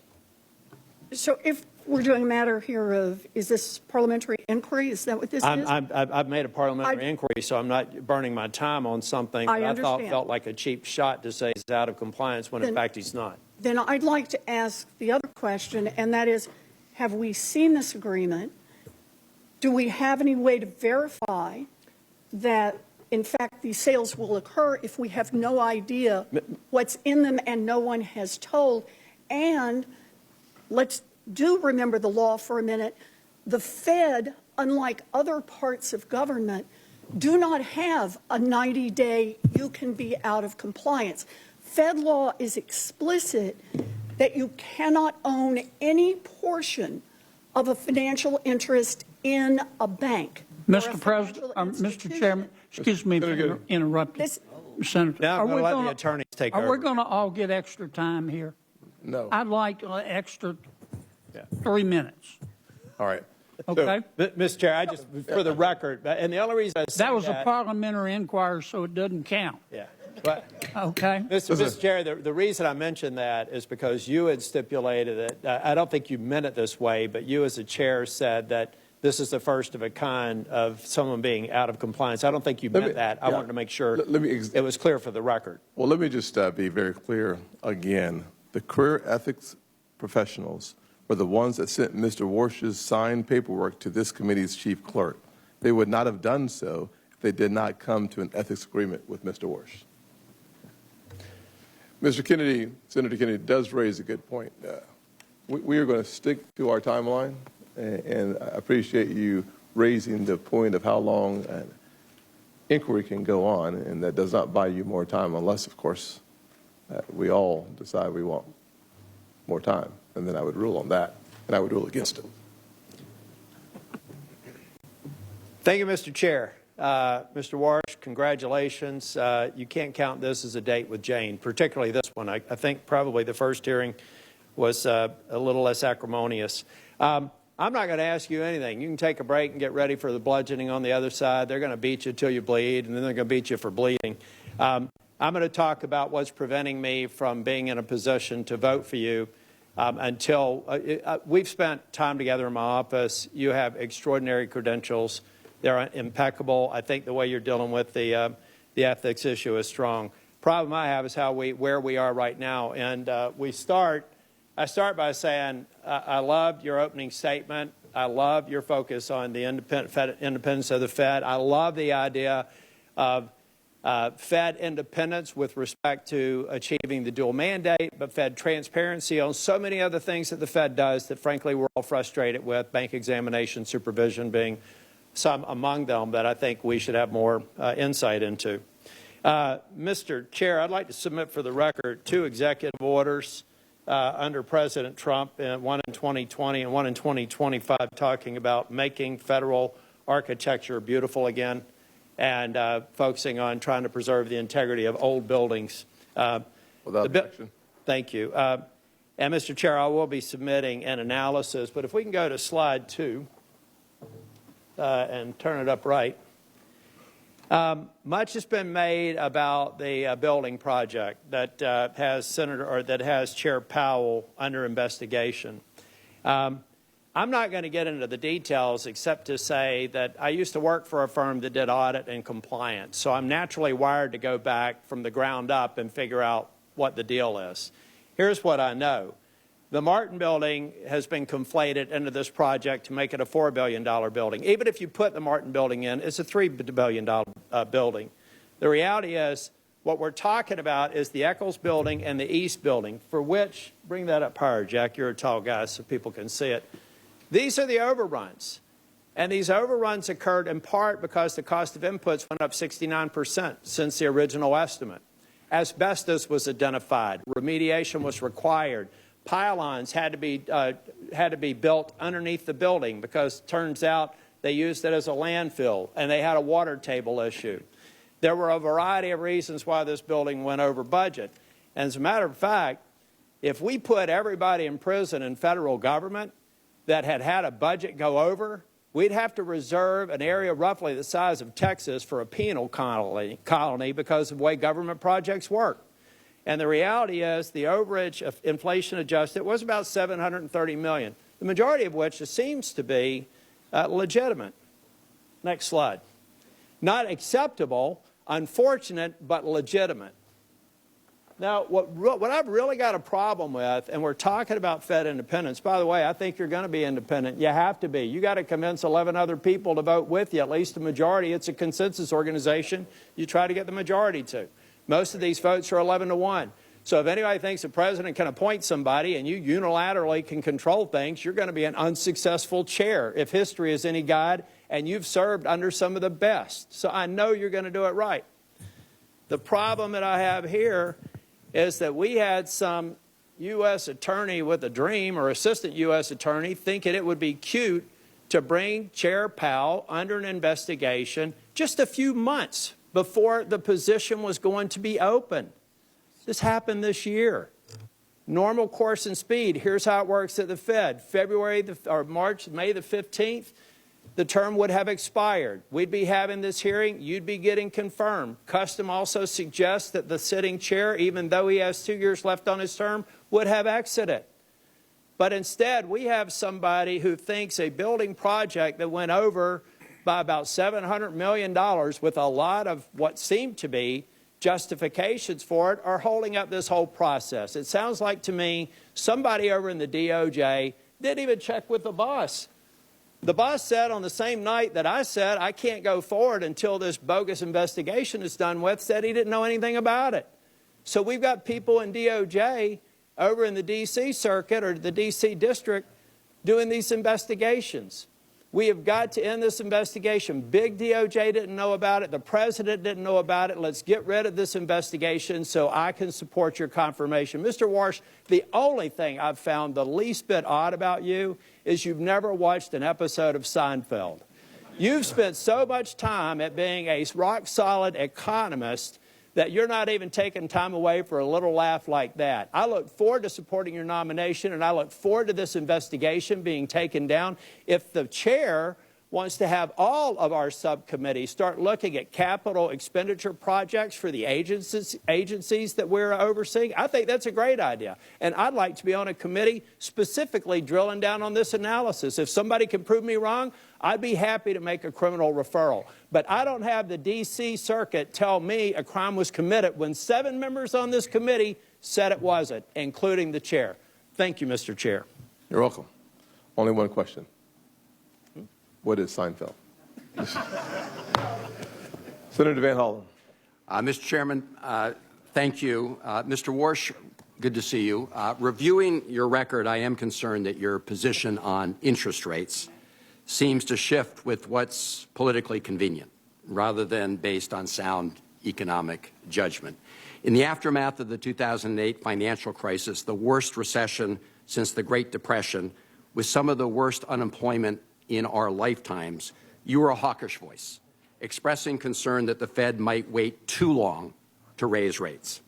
So if we're doing a matter here of, is this parliamentary inquiry? Is that what this is? I've made a parliamentary inquiry, so I'm not burning my time on something that I thought felt like a cheap shot to say he's out of compliance when in fact he's not. Then I'd like to ask the other question, and that is, have we seen this agreement? Do we have any way to verify that, in fact, these sales will occur if we have no idea what's in them and no one has told? And let's remember the law for a minute. The Fed, unlike other parts of government, do not have a 90-day you can be out of compliance. Fed law is explicit that you cannot own any portion of a financial interest in a bank. Mr. President, Mr. Chairman, excuse me for interrupting. Senator, Now I'm going to let the attorneys take over. Are we going to all get extra time here? No. I'd like extra 3 minutes. All right. Okay? Mr. Chair, I just, for the record, and the only reason I say That was a parliamentary inquiry, so it doesn't count. Yeah. But, Okay? Mr. Chair, the reason I mentioned that is because you had stipulated it. I don't think you meant it this way, but you as a chair said that this is the first of a kind of someone being out of compliance. I don't think you meant that. I wanted to make sure it was clear for the record. Well, let me just be very clear again. The career ethics professionals were the ones that sent Mr. Warsh's signed paperwork to this committee's chief clerk. They would not have done so if they did not come to an ethics agreement with Mr. Warsh. Mr. Kennedy, Senator Kennedy does raise a good point. We are going to stick to our timeline, and I appreciate you raising the point of how long an inquiry can go on, and that does not buy you more time unless, of course, we all decide we want more time, and then I would rule on that, and I would rule against it. Thank you, Mr. Chair. Mr. Warsh, congratulations. You can't count this as a date with Jane, particularly this one. I think probably the first hearing was a little less acrimonious. I'm not going to ask you anything. You can take a break and get ready for the bludgeoning on the other side. They're going to beat you till you bleed, and then they're going to beat you for bleeding. I'm going to talk about what's preventing me from being in a position to vote for you until we've spent time together in my office. You have extraordinary credentials. They're impeccable. I think the way you're dealing with the ethics issue is strong. Problem I have is where we are right now, and I start by saying I loved your opening statement. I love your focus on the independence of the Fed. I love the idea of Fed independence with respect to achieving the dual mandate, but Fed transparency on so many other things that the Fed does that, frankly, we're all frustrated with, bank examination, supervision being some among them that I think we should have more insight into. Mr. Chair, I'd like to submit for the record 2 executive orders under President Trump, one in 2020 and one in 2025, talking about making federal architecture beautiful again and focusing on trying to preserve the integrity of old buildings. Without objection. Thank you. And, Mr. Chair, I will be submitting an analysis, but if we can go to slide 2 and turn it up right. Much has been made about the building project that has Chair Powell under investigation. I'm not going to get into the details except to say that I used to work for a firm that did audit and compliance, so I'm naturally wired to go back from the ground up and figure out what the deal is. Here's what I know. The Martin building has been conflated into this project to make it a $4 billion building. Even if you put the Martin building in, it's a $3 billion building. The reality is what we're talking about is the Eccles building and the East building, for which, bring that up higher, Jack, you're a tall guy so people can see it. These are the overruns. And these overruns occurred in part because the cost of inputs went up 69% since the original estimate. Asbestos was identified. Remediation was required. Pylons had to be built underneath the building because it turns out they used it as a landfill and they had a water table issue. There were a variety of reasons why this building went over budget. And as a matter of fact, if we put everybody in prison in federal government that had a budget go over, we'd have to reserve an area roughly the size of Texas for a penal colony because of the way government projects work. And the reality is the overage of inflation adjusted was about $730 million, the majority of which seems to be legitimate. Next slide. Not acceptable, unfortunate, but legitimate. Now, what I've really got a problem with, and we're talking about Fed independence. By the way, I think you're going to be independent. You have to be. You got to convince 11 other people to vote with you, at least a majority. It's a consensus organization. You try to get the majority to. Most of these votes are 11-1. So if anybody thinks the president can appoint somebody and you unilaterally can control things, you're going to be an unsuccessful chair if history is any guide, and you've served under some of the best. So I know you're going to do it right. The problem that I have here is that we had some U.S. attorney with a dream or assistant U.S. attorney thinking it would be cute to bring Chair Powell under an investigation just a few months before the position was going to be open. This happened this year. Normal course and speed. Here's how it works at the Fed. May the 15th, the term would have expired. We'd be having this hearing. You'd be getting confirmed. Custom also suggests that the sitting chair, even though he has 2 years left on his term, would have exited. But instead, we have somebody who thinks a building project that went over by about $700 million with a lot of what seemed to be justifications for it are holding up this whole process. It sounds like to me somebody over in the DOJ Didn't even check with the boss. The boss said on the same night that I said I can't go forward until this bogus investigation is done with, said he didn't know anything about it. So we've got people in DOJ over in the D.C. circuit or the D.C. district doing these investigations. We have got to end this investigation. Big DOJ didn't know about it. The president didn't know about it. Let's get rid of this investigation so I can support your confirmation. Mr. Warsh, the only thing I've found the least bit odd about you is you've never watched an episode of Seinfeld. You've spent so much time at being a rock-solid economist that you're not even taking time away for a little laugh like that. I look forward to supporting your nomination, and I look forward to this investigation being taken down. If the chair wants to have all of our subcommittees start looking at capital expenditure projects for the agencies that we're overseeing, I think that's a great idea. And I'd like to be on a committee specifically drilling down on this analysis. If somebody can prove me wrong, I'd be happy to make a criminal referral. But I don't have the D.C. Circuit tell me a crime was committed when 7 members on this committee said it wasn't, including the chair. Thank you, Mr. Chair. You're welcome. Only one question. What is Seinfeld? Senator Van Hollen. Mr. Chairman, thank you. Mr. Warsh, good to see you. Reviewing your record, I am concerned that your position on interest rates seems to shift with what's politically convenient rather than based on sound economic judgment. In the aftermath of the 2008 financial crisis, the worst recession since the Great Depression, with some of the worst unemployment in our lifetimes, you were a hawkish voice, expressing concern that the Fed might wait too long to raise rates.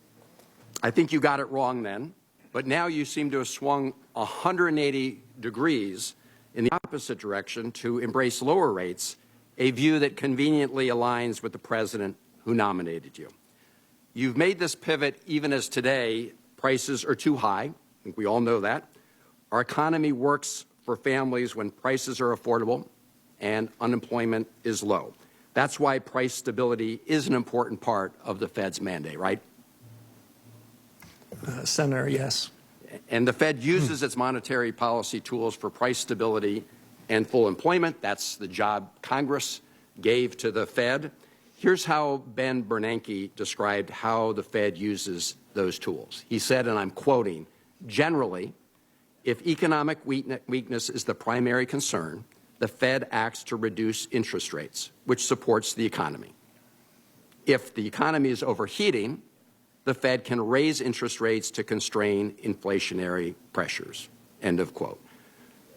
I think you got it wrong then, but now you seem to have swung 180 degrees in the opposite direction to embrace lower rates, a view that conveniently aligns with the president who nominated you. You've made this pivot even as today prices are too high. I think we all know that. Our economy works for families when prices are affordable and unemployment is low. That's why price stability is an important part of the Fed's mandate, right? Senator, yes. And the Fed uses its monetary policy tools for price stability and full employment. That's the job Congress gave to the Fed. Here's how Ben Bernanke described how the Fed uses those tools. He said, and I'm quoting, "Generally, if economic weakness is the primary concern, the Fed acts to reduce interest rates, which supports the economy. If the economy is overheating, the Fed can raise interest rates to constrain inflationary pressures," end of quote.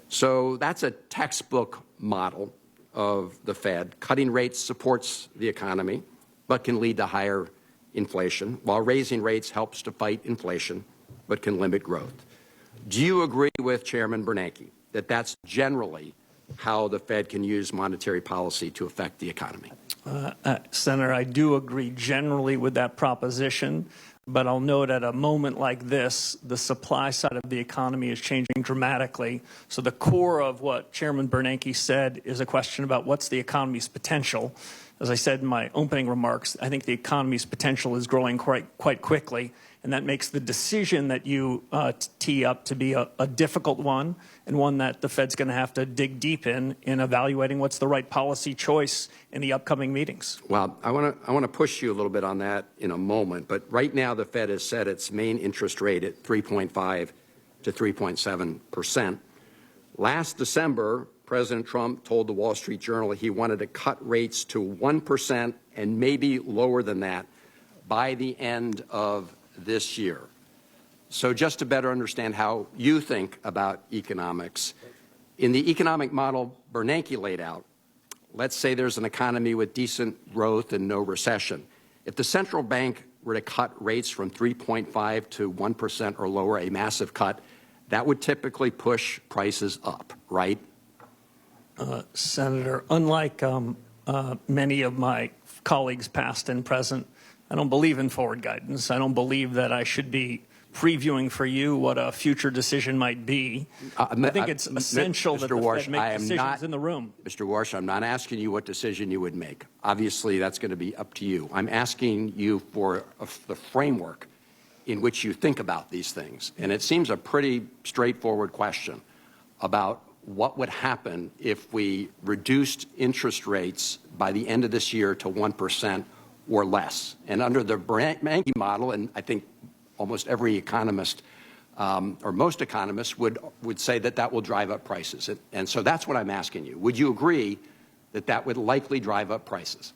So that's a textbook model of the Fed. Cutting rates supports the economy, but can lead to higher inflation, while raising rates helps to fight inflation, but can limit growth. Do you agree with Chairman Bernanke that that's generally how the Fed can use monetary policy to affect the economy? Senator, I do agree generally with that proposition, but I'll note at a moment like this, the supply side of the economy is changing dramatically. So the core of what Chairman Bernanke said is a question about what's the economy's potential. As I said in my opening remarks, I think the economy's potential is growing quite quickly, and that makes the decision that you tee up to be a difficult one, and one that the Fed's going to have to dig deep in evaluating what's the right policy choice in the upcoming meetings. Well, I want to push you a little bit on that in a moment, but right now the Fed has set its main interest rate at 3.5 to 3.7%. Last December, President Trump told the Wall Street Journal he wanted to cut rates to 1% and maybe lower than that by the end of this year. So just to better understand how you think about economics, in the economic model Bernanke laid out, let's say there's an economy with decent growth and no recession. If the central bank were to cut rates from 3.5 to 1% or lower, a massive cut, that would typically push prices up, right? Senator, unlike many of my colleagues, past and present, I don't believe in forward guidance. I don't believe that I should be previewing for you what a future decision might be. I think it's essential that the Fed make decisions in the room. Mr. Warsh, I'm not asking you what decision you would make. Obviously, that's going to be up to you. I'm asking you for the framework in which you think about these things. And it seems a pretty straightforward question. about what would happen if we reduced interest rates by the end of this year to 1% or less. And under the Bernanke model, and I think almost every economist or most economists would say that that will drive up prices. And so that's what I'm asking you. Would you agree that that would likely drive up prices?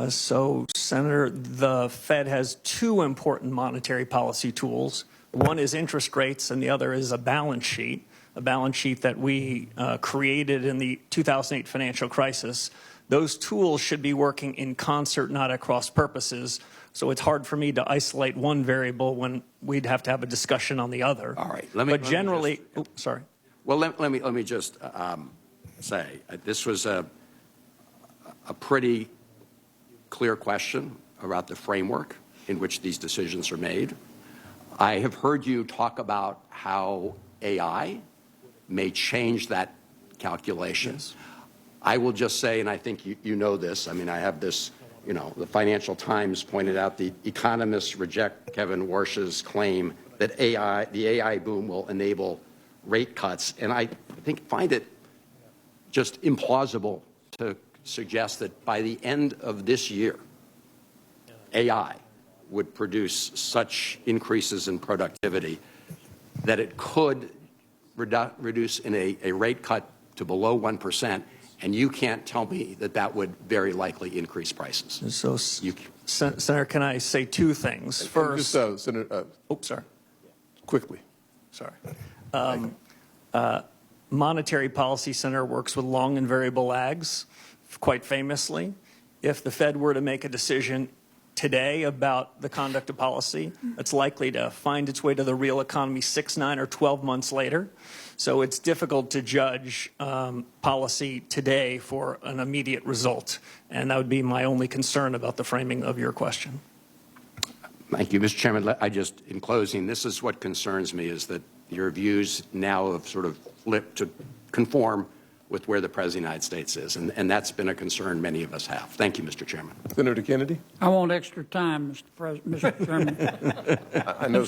So, Senator, the Fed has two important monetary policy tools. One is interest rates, and the other is a balance sheet that we created in the 2008 financial crisis. Those tools should be working in concert, not at cross purposes. So it's hard for me to isolate one variable when we'd have to have a discussion on the other. All right. Sorry. Well, let me just say this was a pretty clear question about the framework in which these decisions are made. I have heard you talk about how AI may change that calculation. Yes. I will just say, and I think you know this, I mean, I have this, you know, the Financial Times pointed out the economists reject Kevin Warsh's claim that the AI boom will enable rate cuts. And I find it just implausible to suggest that by the end of this year, AI would produce such increases in productivity that it could reduce in a rate cut to below 1%, and you can't tell me that that would very likely increase prices. So, Senator, can I say two things? First, Senator, sorry. Quickly. Sorry. Monetary Policy Center works with long and variable lags. Quite famously, if the Fed were to make a decision today about the conduct of policy, it's likely to find its way to the real economy 6, 9, or 12 months later. So it's difficult to judge policy today for an immediate result. And that would be my only concern about the framing of your question. Thank you, Mr. Chairman. In closing, this is what concerns me, is that your views now have sort of flipped to conform with where the President of the United States is, and that's been a concern many of us have. Thank you, Mr. Chairman. Senator Kennedy? I want extra time, Mr. Chairman. I know,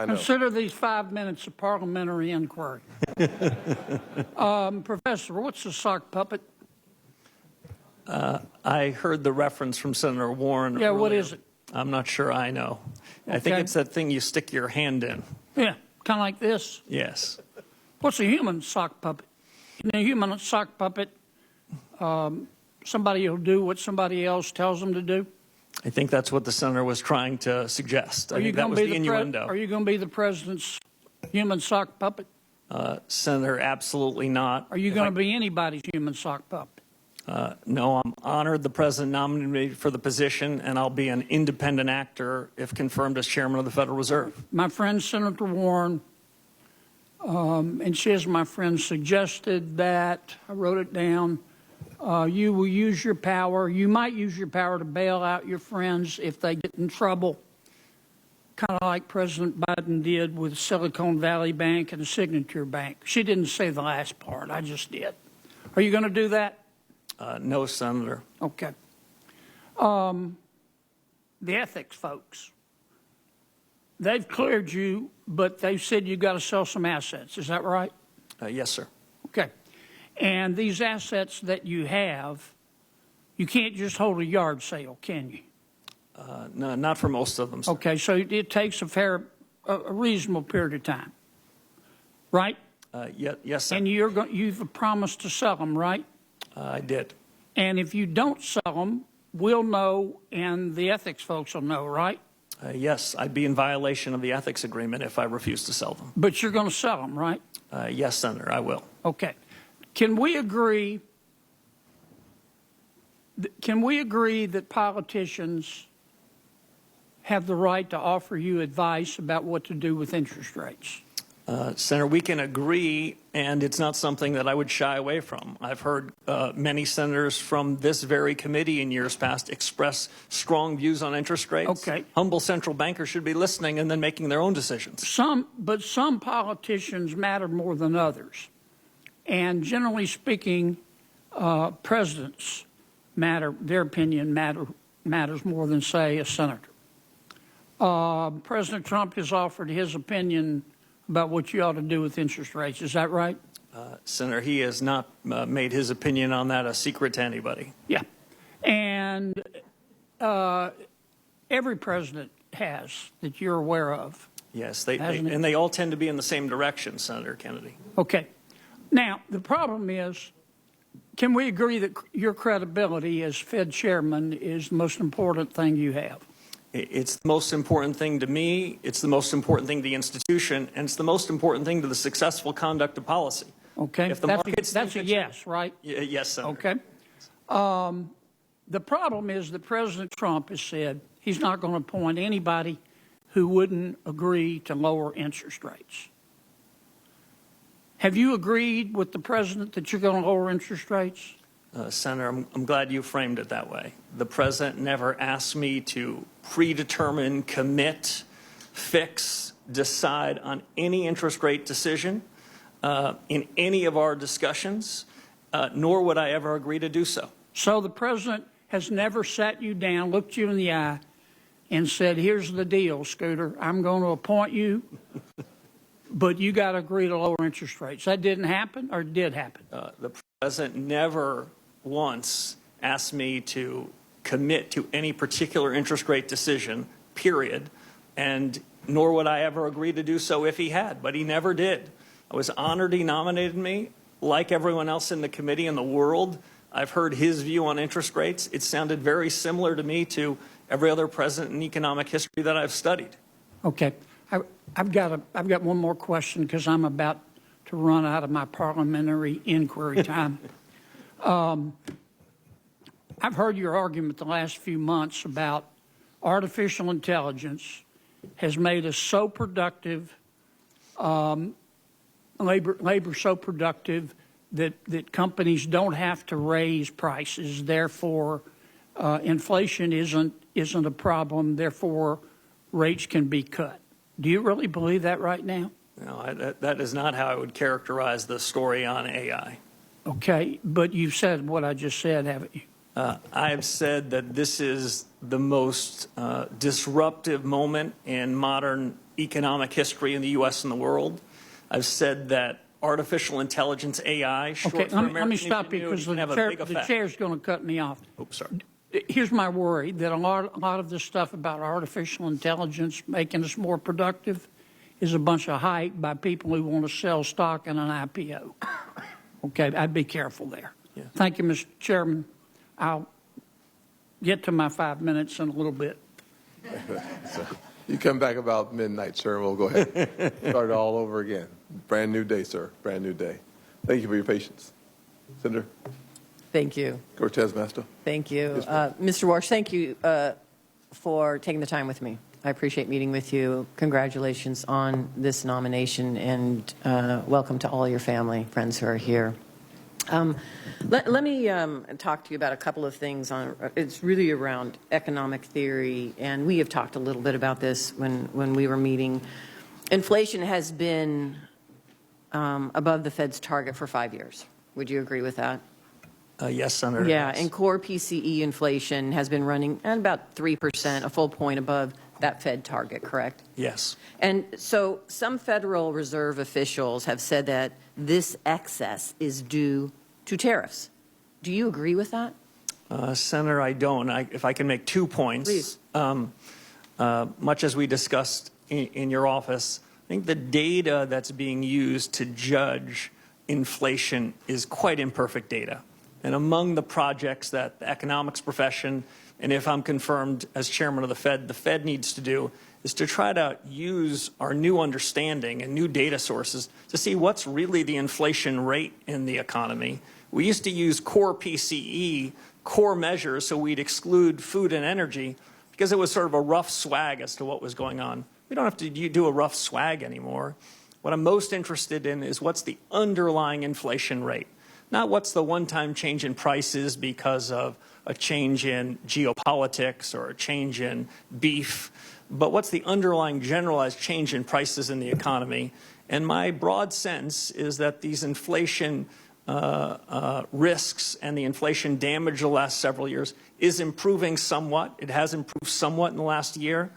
Consider these 5 minutes of parliamentary inquiry. Professor, what's a sock puppet? I heard the reference from Senator Warren. Yeah, earlier. what is it? I'm not sure I know. Okay. I think it's that thing you stick your hand in. Yeah, kind of like this. Yes. What's a human sock puppet? In a human sock puppet, somebody will do what somebody else tells them to do? I think that's what the senator was trying to suggest. I think that was the innuendo. Are you going to be the president's human sock puppet? Senator, absolutely not. Are you going to be anybody's human sock puppet? No, I'm honored the president nominated me for the position, and I'll be an independent actor if confirmed as chairman of the Federal Reserve. My friend Senator Warren, and she, as my friend, suggested that, I wrote it down, you will use your power, you might use your power to bail out your friends if they get in trouble, kind of like President Biden did with Silicon Valley Bank and Signature Bank. She didn't say the last part, I just did. Are you going to do that? No, Senator. Okay. The ethics folks, they've cleared you, but they've said you've got to sell some assets. Is that right? Yes, sir. Okay. And these assets that you have, you can't just hold a yard sale, can you? No, not for most of them, sir. Okay, so it takes a reasonable period of time, right? Yes, sir. And you've promised to sell them, right? I did. And if you don't sell them, we'll know, and the ethics folks will know, right? Yes, I'd be in violation of the ethics agreement if I refuse to sell them. But you're going to sell them, right? Yes, Senator, I will. Okay. Can we agree that politicians have the right to offer you advice about what to do with interest rates? Senator, we can agree, and it's not something that I would shy away from. I've heard many senators from this very committee in years past express strong views on interest rates. Okay. Humble central bankers should be listening and then making their own decisions. But some politicians matter more than others. And generally speaking, presidents matter, their opinion matters more than, say, a senator. President Trump has offered his opinion about what you ought to do with interest rates. Is that right? Senator, he has not made his opinion on that a secret to anybody. Yeah. And every president has that you're aware of. Yes, and they all tend to be in the same direction, Senator Kennedy. Okay. Now, the problem is, can we agree that your credibility as Fed chairman is the most important thing you have? It's the most important thing to me, it's the most important thing to the institution, and it's the most important thing to the successful conduct of policy. Okay, If the that's a yes, right? Yes, Senator. Okay. The problem is that President Trump has said he's not going to appoint anybody who wouldn't agree to lower interest rates. Have you agreed with the president that you're going to lower interest rates? Senator, I'm glad you framed it that way. The president never asked me to predetermine, commit, fix, decide on any interest rate decision in any of our discussions, nor would I ever agree to do so. So the president has never sat you down, looked you in the eye, and said, here's the deal, Scooter, I'm going to appoint you, but you got to agree to lower interest rates. That didn't happen, or did happen? The president never once asked me to commit to any particular interest rate decision, period, and nor would I ever agree to do so if he had, but he never did. I was honored he nominated me. Like everyone else in the committee in the world, I've heard his view on interest rates. It sounded very similar to me to every other president in economic history that I've studied. Okay. I've got one more question because I'm about to run out of my parliamentary inquiry time. I've heard your argument the last few months about artificial intelligence has made us so productive, labor so productive that companies don't have to raise prices. Therefore, inflation isn't a problem. Therefore, rates can be cut. Do you really believe that right now? No, that is not how I would characterize the story on AI. Okay, but you've said what I just said, haven't you? I have said that this is the most disruptive moment in modern economic history in the U.S. and the world. I've said that artificial intelligence, AI, okay, let me stop you because the chair's going to cut me off. Oops, sorry. Here's my worry, that a lot of this stuff about artificial intelligence making us more productive is a bunch of hype by people who want to sell stock in an IPO. Okay, I'd be careful there. Yeah. Thank you, Mr. Chairman. I'll get to my 5 minutes in a little bit. So you come back about midnight, sir. We'll go ahead and start all over again. Brand new day, sir. Brand new day. Thank you for your patience. Senator. Thank you. Cortez Masto. Thank you. Yes, Mr. Warsh, thank you for taking the time with me. I appreciate meeting with you. Congratulations on this nomination, and welcome to all your family, friends who are here. Let me talk to you about a couple of things. It's really around economic theory, and we have talked a little bit about this when we were meeting. Inflation has been above the Fed's target for 5 years. Would you agree with that? Yes, Senator. Yeah, yes. And core PCE inflation has been running at about 3%, a full point above that Fed target, correct? Yes. And so some Federal Reserve officials have said that this excess is due to tariffs. Do you agree with that? Senator, I don't. If I can make 2 points. Please. Much as we discussed in your office, I think the data that's being used to judge inflation is quite imperfect data. And among the projects that the economics profession, and if I'm confirmed as chairman of the Fed needs to do, is to try to use our new understanding and new data sources to see what's really the inflation rate in the economy. We used to use core PCE, core measures, so we'd exclude food and energy because it was sort of a rough swag as to what was going on. We don't have to do a rough swag anymore. What I'm most interested in is what's the underlying inflation rate. Not what's the one-time change in prices because of a change in geopolitics or a change in beef, but what's the underlying generalized change in prices in the economy. And my broad sense is that these inflation risks and the inflation damage the last several years is improving somewhat. It has improved somewhat in the last year.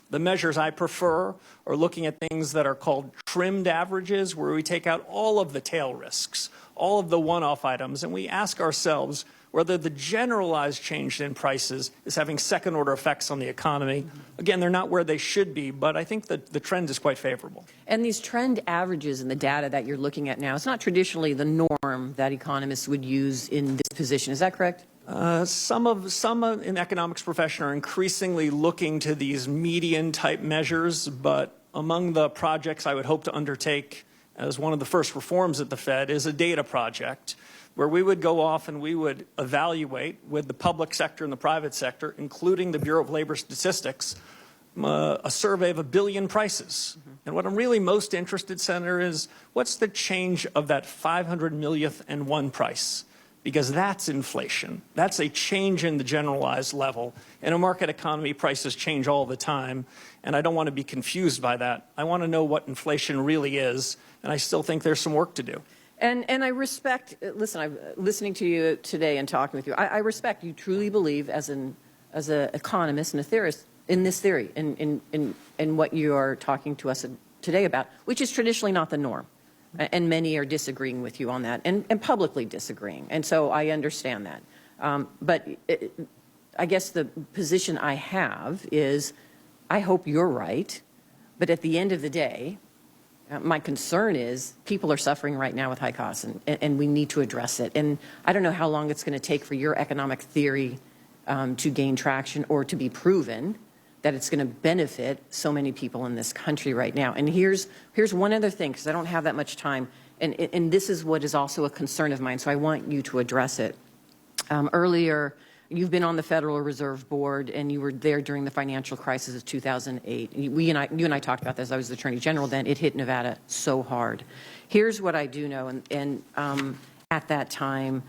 The measures I prefer are looking at things that are called trimmed averages, where we take out all of the tail risks, all of the one-off items, and we ask ourselves whether the generalized change in prices is having second-order effects on the economy. Again, they're not where they should be, but I think that the trend is quite favorable. And these trend averages and the data that you're looking at now, it's not traditionally the norm that economists would use in this position. Is that correct? Some in the economics profession are increasingly looking to these median-type measures, but among the projects I would hope to undertake as one of the first reforms at the Fed is a data project, where we would go off and we would evaluate with the public sector and the private sector, including the Bureau of Labor Statistics, a survey of 1 billion prices. And what I'm really most interested, Senator, is what's the change of that 500 millionth and one price? Because that's inflation. That's a change in the generalized level. In a market economy, prices change all the time, and I don't want to be confused by that. I want to know what inflation really is, and I still think there's some work to do. And I respect, listen, I'm listening to you today and talking with you. I respect you truly believe as an economist and a theorist in this theory, in what you are talking to us today about, which is traditionally not the norm. And many are disagreeing with you on that and publicly disagreeing. And so I understand that. But I guess the position I have is I hope you're right. But at the end of the day, my concern is people are suffering right now with high costs, and we need to address it. And I don't know how long it's going to take for your economic theory to gain traction or to be proven that it's going to benefit so many people in this country right now. And here's one other thing, because I don't have that much time, and this is what is also a concern of mine, so I want you to address it. Earlier, you've been on the Federal Reserve Board, and you were there during the financial crisis of 2008. You and I talked about this. I was the Attorney General then. It hit Nevada so hard. Here's what I do know, and at that time,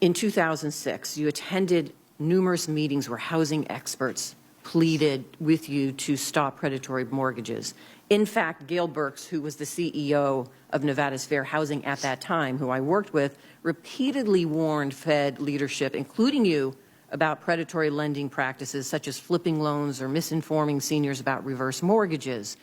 in 2006, you attended numerous meetings where housing experts pleaded with you to stop predatory mortgages. In fact, Gail Burks, who was the CEO of Nevada's Fair Housing at that time, who I worked with, repeatedly warned Fed leadership, including you, about predatory lending practices such as flipping loans or misinforming seniors about reverse mortgages.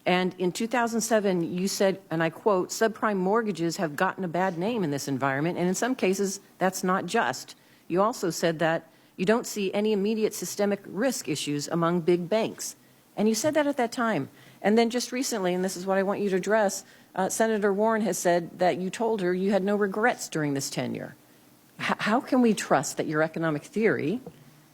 And in 2007, you said, and I quote, "Subprime mortgages have gotten a bad name in this environment, and in some cases, that's not just." You also said that you don't see any immediate systemic risk issues among big banks. And you said that at that time. And then just recently, and this is what I want you to address, Senator Warren has said that you told her you had no regrets during this tenure. How can we trust that your economic theory,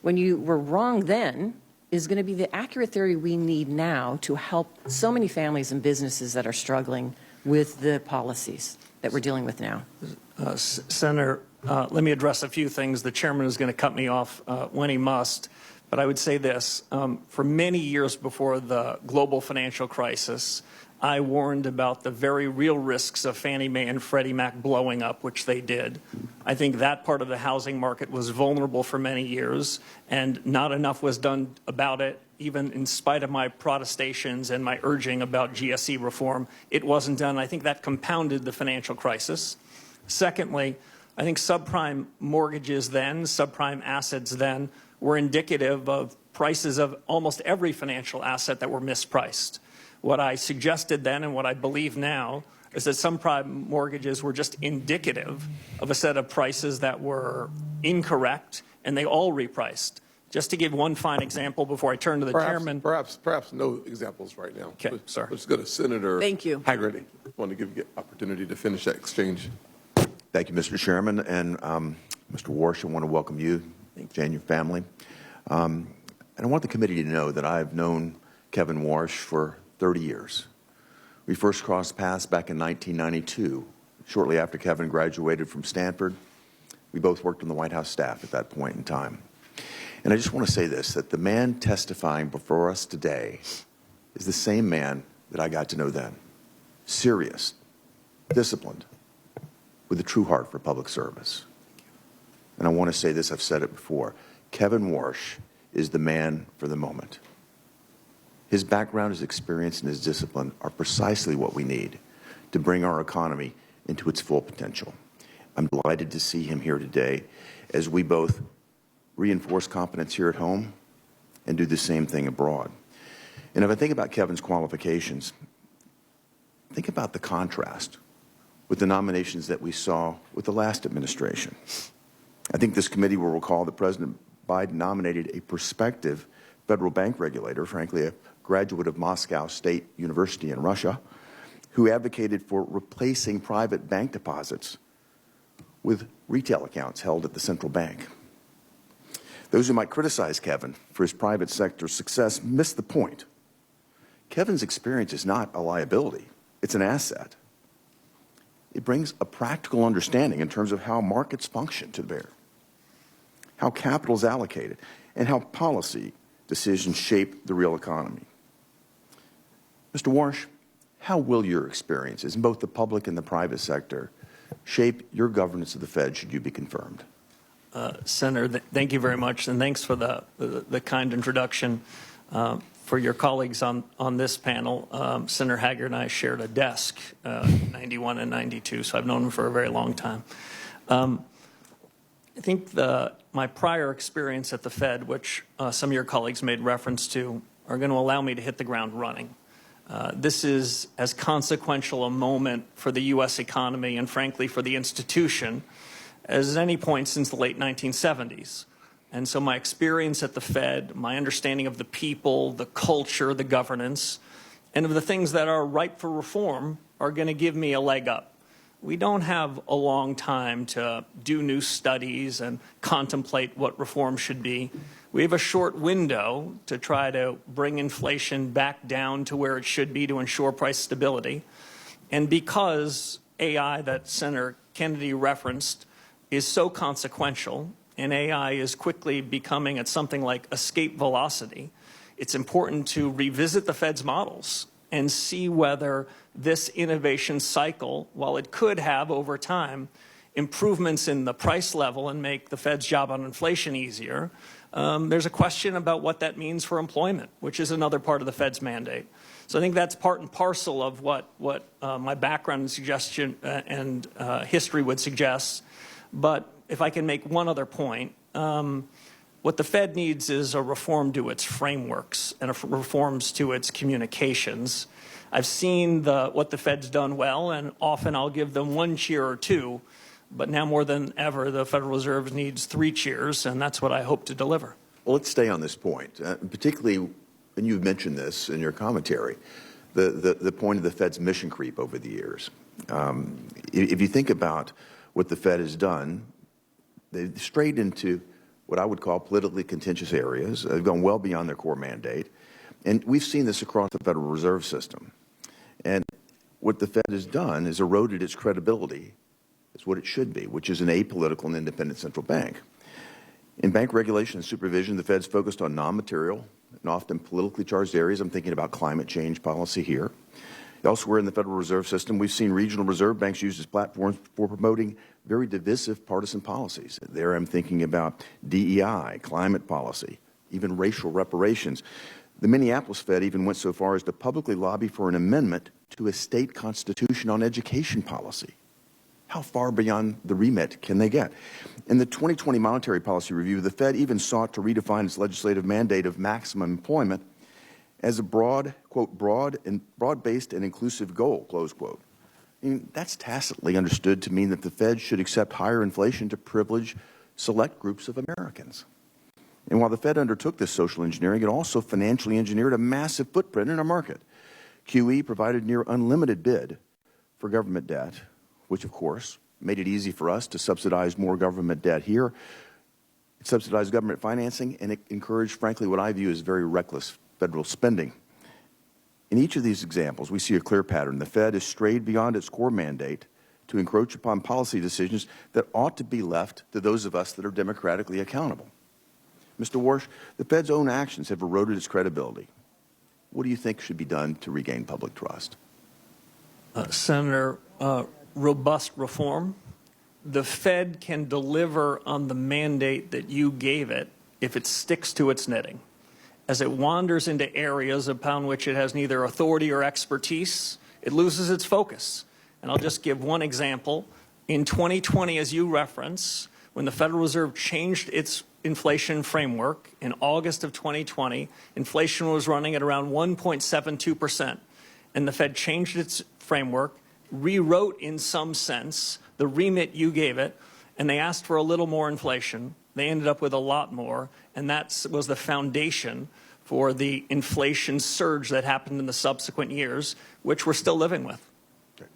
when you were wrong then, is going to be the accurate theory we need now to help so many families and businesses that are struggling with the policies that we're dealing with now? Senator, let me address a few things. The chairman is going to cut me off when he must. But I would say this. For many years before the global financial crisis, I warned about the very real risks of Fannie Mae and Freddie Mac blowing up, which they did. I think that part of the housing market was vulnerable for many years, and not enough was done about it, even in spite of my protestations and my urging about GSE reform. It wasn't done. I think that compounded the financial crisis. Secondly, I think subprime mortgages then, subprime assets then, were indicative of prices of almost every financial asset that were mispriced. What I suggested then and what I believe now is that subprime mortgages were just indicative of a set of prices that were incorrect, and they all repriced. Just to give one fine example before I turn to the chairman. Perhaps no examples right now. Okay, sorry. Let's go to Senator Thank you. Haggerty. I want to give you an opportunity to finish that exchange. Thank you, Mr. Chairman. And Mr. Warsh, I want to welcome you, Jane, your family. And I want the committee to know that I've known Kevin Warsh for 30 years. We first crossed paths back in 1992, shortly after Kevin graduated from Stanford. We both worked on the White House staff at that point in time. And I just want to say this, that the man testifying before us today is the same man that I got to know then. Serious, disciplined, with a true heart for public service. And I want to say this, I've said it before, Kevin Warsh is the man for the moment. His background, his experience, and his discipline are precisely what we need to bring our economy into its full potential. I'm delighted to see him here today as we both reinforce competence here at home and do the same thing abroad. And if I think about Kevin's qualifications, think about the contrast with the nominations that we saw with the last administration. I think this committee will recall that President Biden nominated a prospective federal bank regulator, frankly, a graduate of Moscow State University in Russia, who advocated for replacing private bank deposits with retail accounts held at the central bank. Those who might criticize Kevin for his private sector success miss the point. Kevin's experience is not a liability, it's an asset. It brings a practical understanding in terms of how markets function to bear, how capital is allocated, and how policy decisions shape the real economy. Mr. Warsh, how will your experiences in both the public and the private sector shape your governance of the Fed should you be confirmed? Senator, thank you very much, and thanks for the kind introduction. For your colleagues on this panel, Senator Haggard and I shared a desk in 91 and 92, so I've known him for a very long time. I think my prior experience at the Fed, which some of your colleagues made reference to, are going to allow me to hit the ground running. This is as consequential a moment for the U.S. economy and, frankly, for the institution as any point since the late 1970s. And so my experience at the Fed, my understanding of the people, the culture, the governance, and of the things that are ripe for reform are going to give me a leg up. We don't have a long time to do new studies and contemplate what reform should be. We have a short window to try to bring inflation back down to where it should be to ensure price stability. And because AI that Senator Kennedy referenced is so consequential, and AI is quickly becoming at something like escape velocity, it's important to revisit the Fed's models and see whether this innovation cycle, while it could have over time improvements in the price level and make the Fed's job on inflation easier, there's a question about what that means for employment, which is another part of the Fed's mandate. So I think that's part and parcel of what my background and suggestion and history would suggest. But if I can make one other point, what the Fed needs is a reform to its frameworks and reforms to its communications. I've seen what the Fed's done well, and often I'll give them one cheer or two, but now more than ever, the Federal Reserve needs 3 cheers, and that's what I hope to deliver. Well, let's stay on this point, particularly, and you've mentioned this in your commentary, the point of the Fed's mission creep over the years. If you think about what the Fed has done, they've strayed into what I would call politically contentious areas. They've gone well beyond their core mandate. And we've seen this across the Federal Reserve System. And what the Fed has done is eroded its credibility as what it should be, which is an apolitical and independent central bank. In bank regulation and supervision, the Fed's focused on non-material and often politically charged areas. I'm thinking about climate change policy here. Elsewhere in the Federal Reserve System, we've seen regional reserve banks used as platforms for promoting very divisive partisan policies. There I'm thinking about DEI, climate policy, even racial reparations. The Minneapolis Fed even went so far as to publicly lobby for an amendment to a state constitution on education policy. How far beyond the remit can they get? In the 2020 Monetary Policy Review, the Fed even sought to redefine its legislative mandate of maximum employment as a broad, quote, broad-based and inclusive goal, close quote. I mean, that's tacitly understood to mean that the Fed should accept higher inflation to privilege select groups of Americans. And while the Fed undertook this social engineering, it also financially engineered a massive footprint in our market. QE provided near unlimited bid for government debt, which, of course, made it easy for us to subsidize more government debt here. It subsidized government financing, and it encouraged, frankly, what I view as very reckless federal spending. In each of these examples, we see a clear pattern. The Fed has strayed beyond its core mandate to encroach upon policy decisions that ought to be left to those of us that are democratically accountable. Mr. Warsh, the Fed's own actions have eroded its credibility. What do you think should be done to regain public trust? Senator, robust reform. The Fed can deliver on the mandate that you gave it if it sticks to its knitting. As it wanders into areas upon which it has neither authority or expertise, it loses its focus. And I'll just give one example. In 2020, as you reference, when the Federal Reserve changed its inflation framework in August of 2020, inflation was running at around 1.72%. And the Fed changed its framework, rewrote in some sense the remit you gave it, and they asked for a little more inflation. They ended up with a lot more, and that was the foundation for the inflation surge that happened in the subsequent years, which we're still living with. Okay.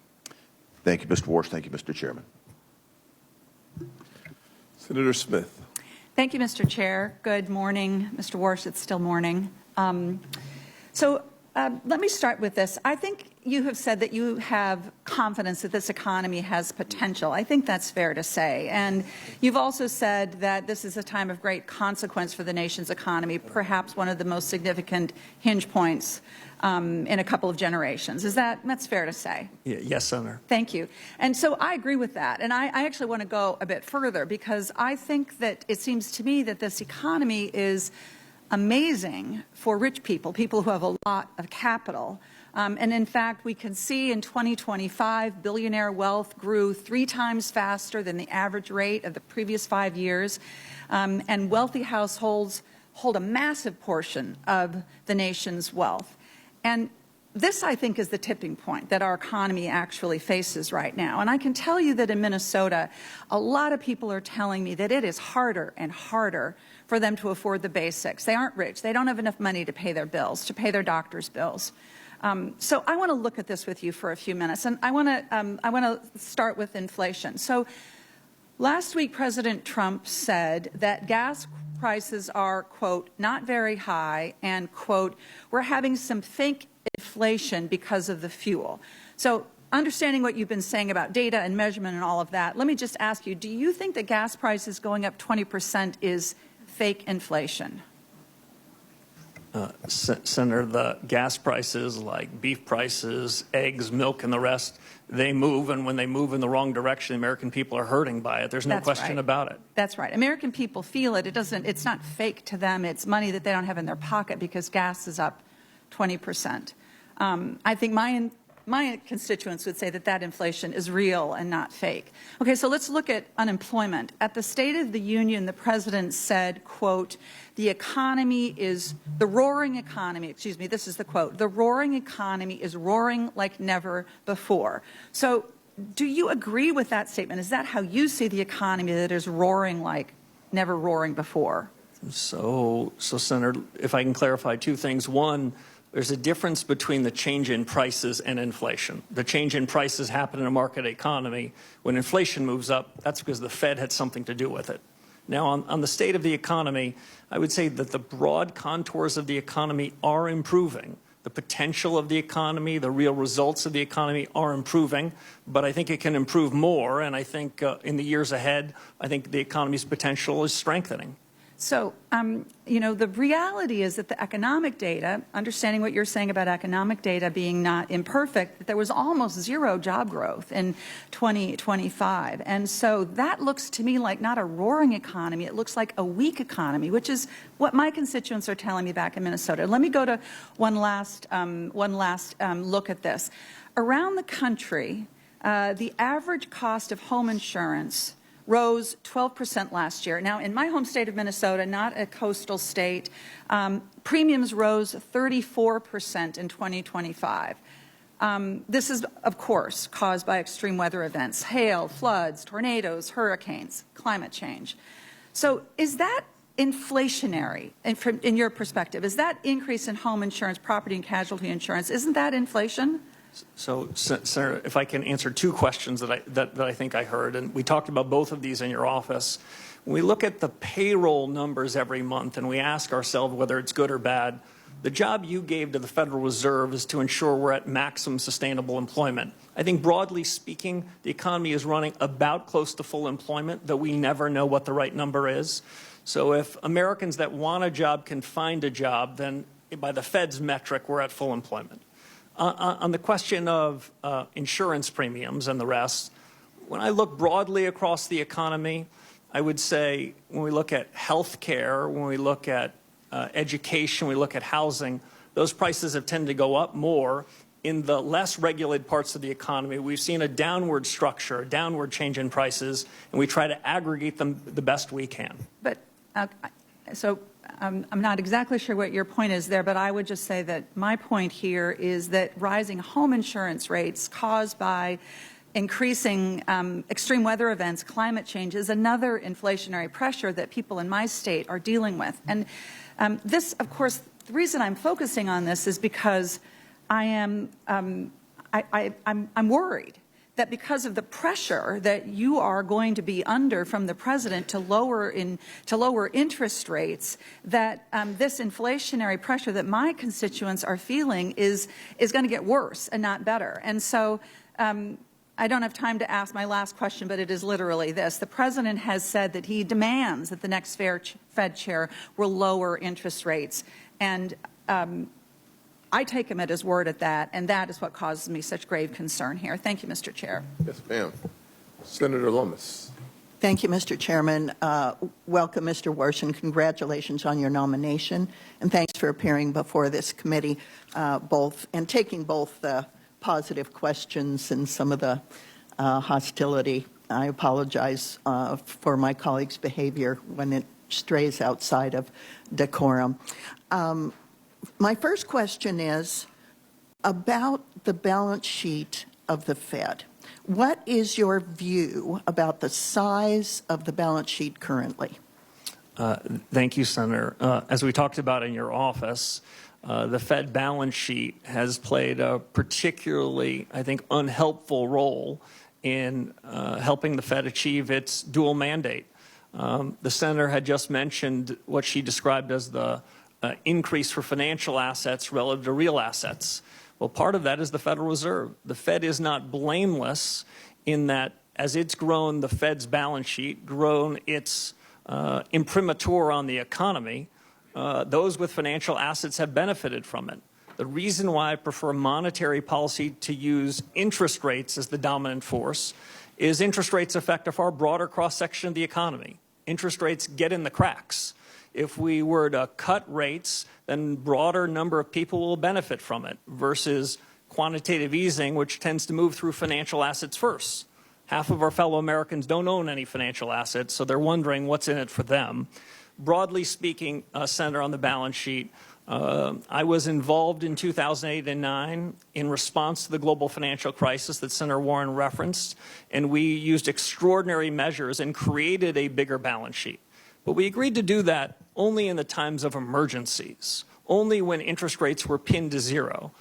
Thank you, Mr. Warsh. Thank you, Mr. Chairman. Senator Smith. Thank you, Mr. Chair. Good morning, Mr. Warsh. It's still morning. Let me start with this. I think you have said that you have confidence that this economy has potential. I think that's fair to say. And you've also said that this is a time of great consequence for the nation's economy, perhaps one of the most significant hinge points in a couple of generations. That's fair to say? Yes, Senator. Thank you. And so I agree with that. And I actually want to go a bit further because I think that it seems to me that this economy is amazing for rich people, people who have a lot of capital. And in fact, we can see in 2025, billionaire wealth grew 3 times faster than the average rate of the previous 5 years. And wealthy households hold a massive portion of the nation's wealth. And this, I think, is the tipping point that our economy actually faces right now. And I can tell you that in Minnesota, a lot of people are telling me that it is harder and harder for them to afford the basics. They aren't rich. They don't have enough money to pay their bills, to pay their doctor's bills. So I want to look at this with you for a few minutes, and I want to start with inflation. So last week, President Trump said that gas prices are, quote, not very high, and, quote, we're having some fake inflation because of the fuel. So understanding what you've been saying about data and measurement and all of that, let me just ask you, do you think that gas prices going up 20% is fake inflation? Senator, the gas prices like beef prices, eggs, milk, and the rest, they move, and when they move in the wrong direction, American people are hurting by it. There's no question about it. That's right. American people feel it. It's not fake to them. It's money that they don't have in their pocket because gas is up 20%. I think my constituents would say that that inflation is real and not fake. Okay, so let's look at unemployment. At the State of the Union, the president said, quote, the roaring economy, excuse me, this is the quote, the roaring economy is roaring like never before. So do you agree with that statement? Is that how you see the economy, that is roaring like never roaring before? So Senator, if I can clarify 2 things. One, there's a difference between the change in prices and inflation. The change in prices happen in a market economy. When inflation moves up, that's because the Fed had something to do with it. Now, on the state of the economy, I would say that the broad contours of the economy are improving. The potential of the economy, the real results of the economy are improving, but I think it can improve more, and I think in the years ahead, I think the economy's potential is strengthening. So, the reality is that the economic data, understanding what you're saying about economic data being not imperfect, that there was almost 0 job growth in 2025. And so that looks to me like not a roaring economy. It looks like a weak economy, which is what my constituents are telling me back in Minnesota. Let me go to one last look at this. Around the country, the average cost of home insurance rose 12% last year. Now, in my home state of Minnesota, not a coastal state, premiums rose 34% in 2025. This is, of course, caused by extreme weather events, hail, floods, tornadoes, hurricanes, climate change. So is that inflationary, in your perspective? Is that increase in home insurance, property and casualty insurance, isn't that inflation? So, Senator, if I can answer 2 questions that I think I heard, and we talked about both of these in your office. When we look at the payroll numbers every month and we ask ourselves whether it's good or bad, the job you gave to the Federal Reserve is to ensure we're at maximum sustainable employment. I think broadly speaking, the economy is running about close to full employment, though we never know what the right number is. So if Americans that want a job can find a job, then by the Fed's metric, we're at full employment. On the question of insurance premiums and the rest, when I look broadly across the economy, I would say when we look at health care, when we look at education, we look at housing, those prices have tended to go up more. In the less regulated parts of the economy, we've seen a downward structure, a downward change in prices, and we try to aggregate them the best we can. But I'm not exactly sure what your point is there, but I would just say that my point here is that rising home insurance rates caused by increasing extreme weather events, climate change, is another inflationary pressure that people in my state are dealing with. And this, of course, the reason I'm focusing on this is because I'm worried that because of the pressure that you are going to be under from the president to lower interest rates, that this inflationary pressure that my constituents are feeling is going to get worse and not better. And so I don't have time to ask my last question, but it is literally this. The president has said that he demands that the next Fed chair will lower interest rates. And I take him at his word at that, and that is what causes me such grave concern here. Thank you, Mr. Chair. Yes, ma'am. Senator Lomas. Thank you, Mr. Chairman. Welcome, Mr. Warsh, and congratulations on your nomination. And thanks for appearing before this committee, and taking both the positive questions and some of the hostility. I apologize for my colleague's behavior when it strays outside of decorum. My first question is about the balance sheet of the Fed. What is your view about the size of the balance sheet currently? Thank you, Senator. As we talked about in your office, the Fed balance sheet has played a particularly, I think, unhelpful role in helping the Fed achieve its dual mandate. The Senator had just mentioned what she described as the increase for financial assets relative to real assets. Well, part of that is the Federal Reserve. The Fed is not blameless in that as it's grown the Fed's balance sheet, grown its imprimatur on the economy, those with financial assets have benefited from it. The reason why I prefer monetary policy to use interest rates as the dominant force is interest rates affect a far broader cross-section of the economy. Interest rates get in the cracks. If we were to cut rates, then broader number of people will benefit from it versus quantitative easing, which tends to move through financial assets first. Half of our fellow Americans don't own any financial assets, so they're wondering what's in it for them. Broadly speaking, Senator, on the balance sheet, I was involved in 2008 and 2009 in response to the global financial crisis that Senator Warren referenced, and we used extraordinary measures and created a bigger balance sheet. But we agreed to do that only in the times of emergencies, only when interest rates were pinned to zero.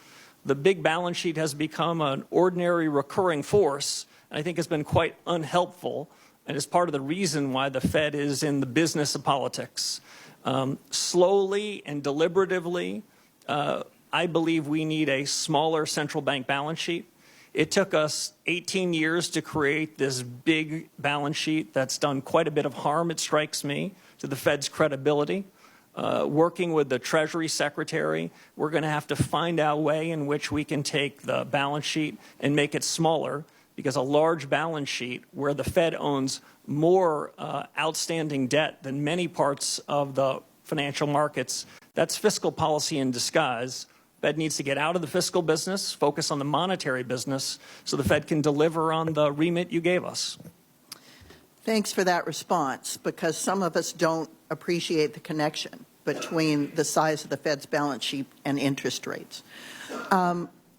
The big balance sheet has become an ordinary recurring force, and I think has been quite unhelpful, and is part of the reason why the Fed is in the business of politics. Slowly and deliberatively, I believe we need a smaller central bank balance sheet. It took us 18 years to create this big balance sheet that's done quite a bit of harm, it strikes me, to the Fed's credibility. Working with the Treasury Secretary, we're going to have to find out a way in which we can take the balance sheet and make it smaller, because a large balance sheet where the Fed owns more outstanding debt than many parts of the financial markets, that's fiscal policy in disguise. Fed needs to get out of the fiscal business, focus on the monetary business, so the Fed can deliver on the remit you gave us. Thanks for that response, because some of us don't appreciate the connection between the size of the Fed's balance sheet and interest rates.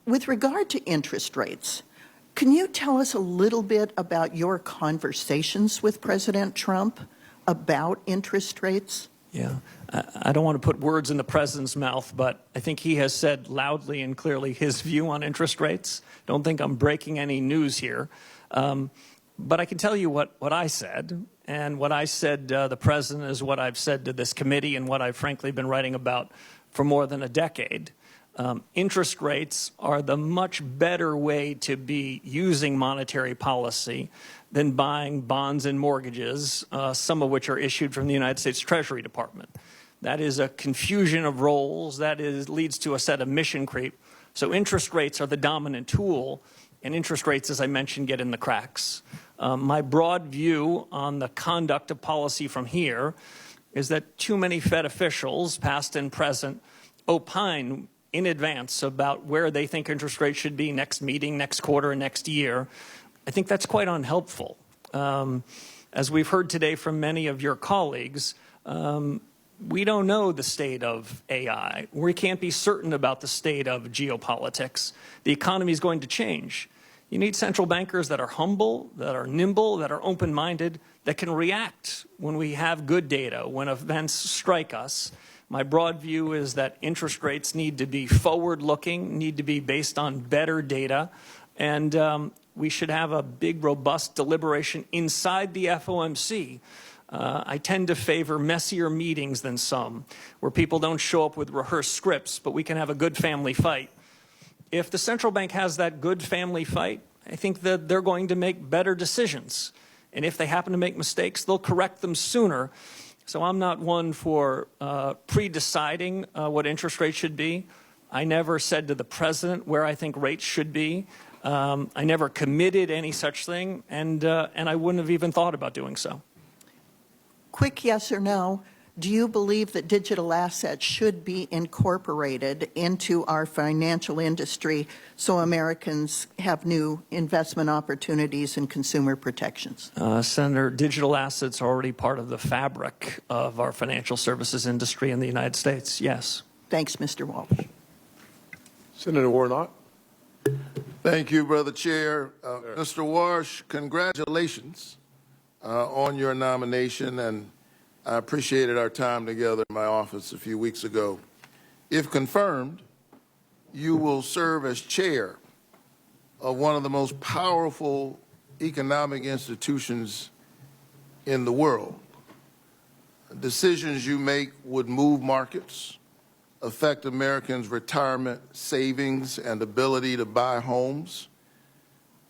With regard to interest rates, can you tell us a little bit about your conversations with President Trump about interest rates? Yeah, I don't want to put words in the president's mouth, but I think he has said loudly and clearly his view on interest rates. Don't think I'm breaking any news here. But I can tell you what I said, and what I said to the president is what I've said to this committee and what I've frankly been writing about for more than a decade. Interest rates are the much better way to be using monetary policy than buying bonds and mortgages, some of which are issued from the United States Treasury Department. That is a confusion of roles. That leads to a set of mission creep. So interest rates are the dominant tool, and interest rates, as I mentioned, get in the cracks. My broad view on the conduct of policy from here is that too many Fed officials, past and present, opine in advance about where they think interest rates should be next meeting, next quarter, and next year. I think that's quite unhelpful. As we've heard today from many of your colleagues, We don't know the state of AI. We can't be certain about the state of geopolitics. The economy is going to change. You need central bankers that are humble, that are nimble, that are open-minded, that can react when we have good data, when events strike us. My broad view is that interest rates need to be forward-looking, need to be based on better data, and we should have a big, robust deliberation inside the FOMC. I tend to favor messier meetings than some, where people don't show up with rehearsed scripts, but we can have a good family fight. If the central bank has that good family fight, I think that they're going to make better decisions. And if they happen to make mistakes, they'll correct them sooner. So I'm not one for pre-deciding what interest rates should be. I never said to the president where I think rates should be. I never committed any such thing, and I wouldn't have even thought about doing so. Quick yes or no. Do you believe that digital assets should be incorporated into our financial industry so Americans have new investment opportunities and consumer protections? Senator, digital assets are already part of the fabric of our financial services industry in the United States. Yes. Thanks, Mr. Walsh. Senator Warnock. Thank you, Brother Chair. Mr. Warsh, congratulations on your nomination, and I appreciated our time together in my office a few weeks ago. If confirmed, you will serve as chair of one of the most powerful economic institutions in the world. Decisions you make would move markets, affect Americans' retirement savings and ability to buy homes.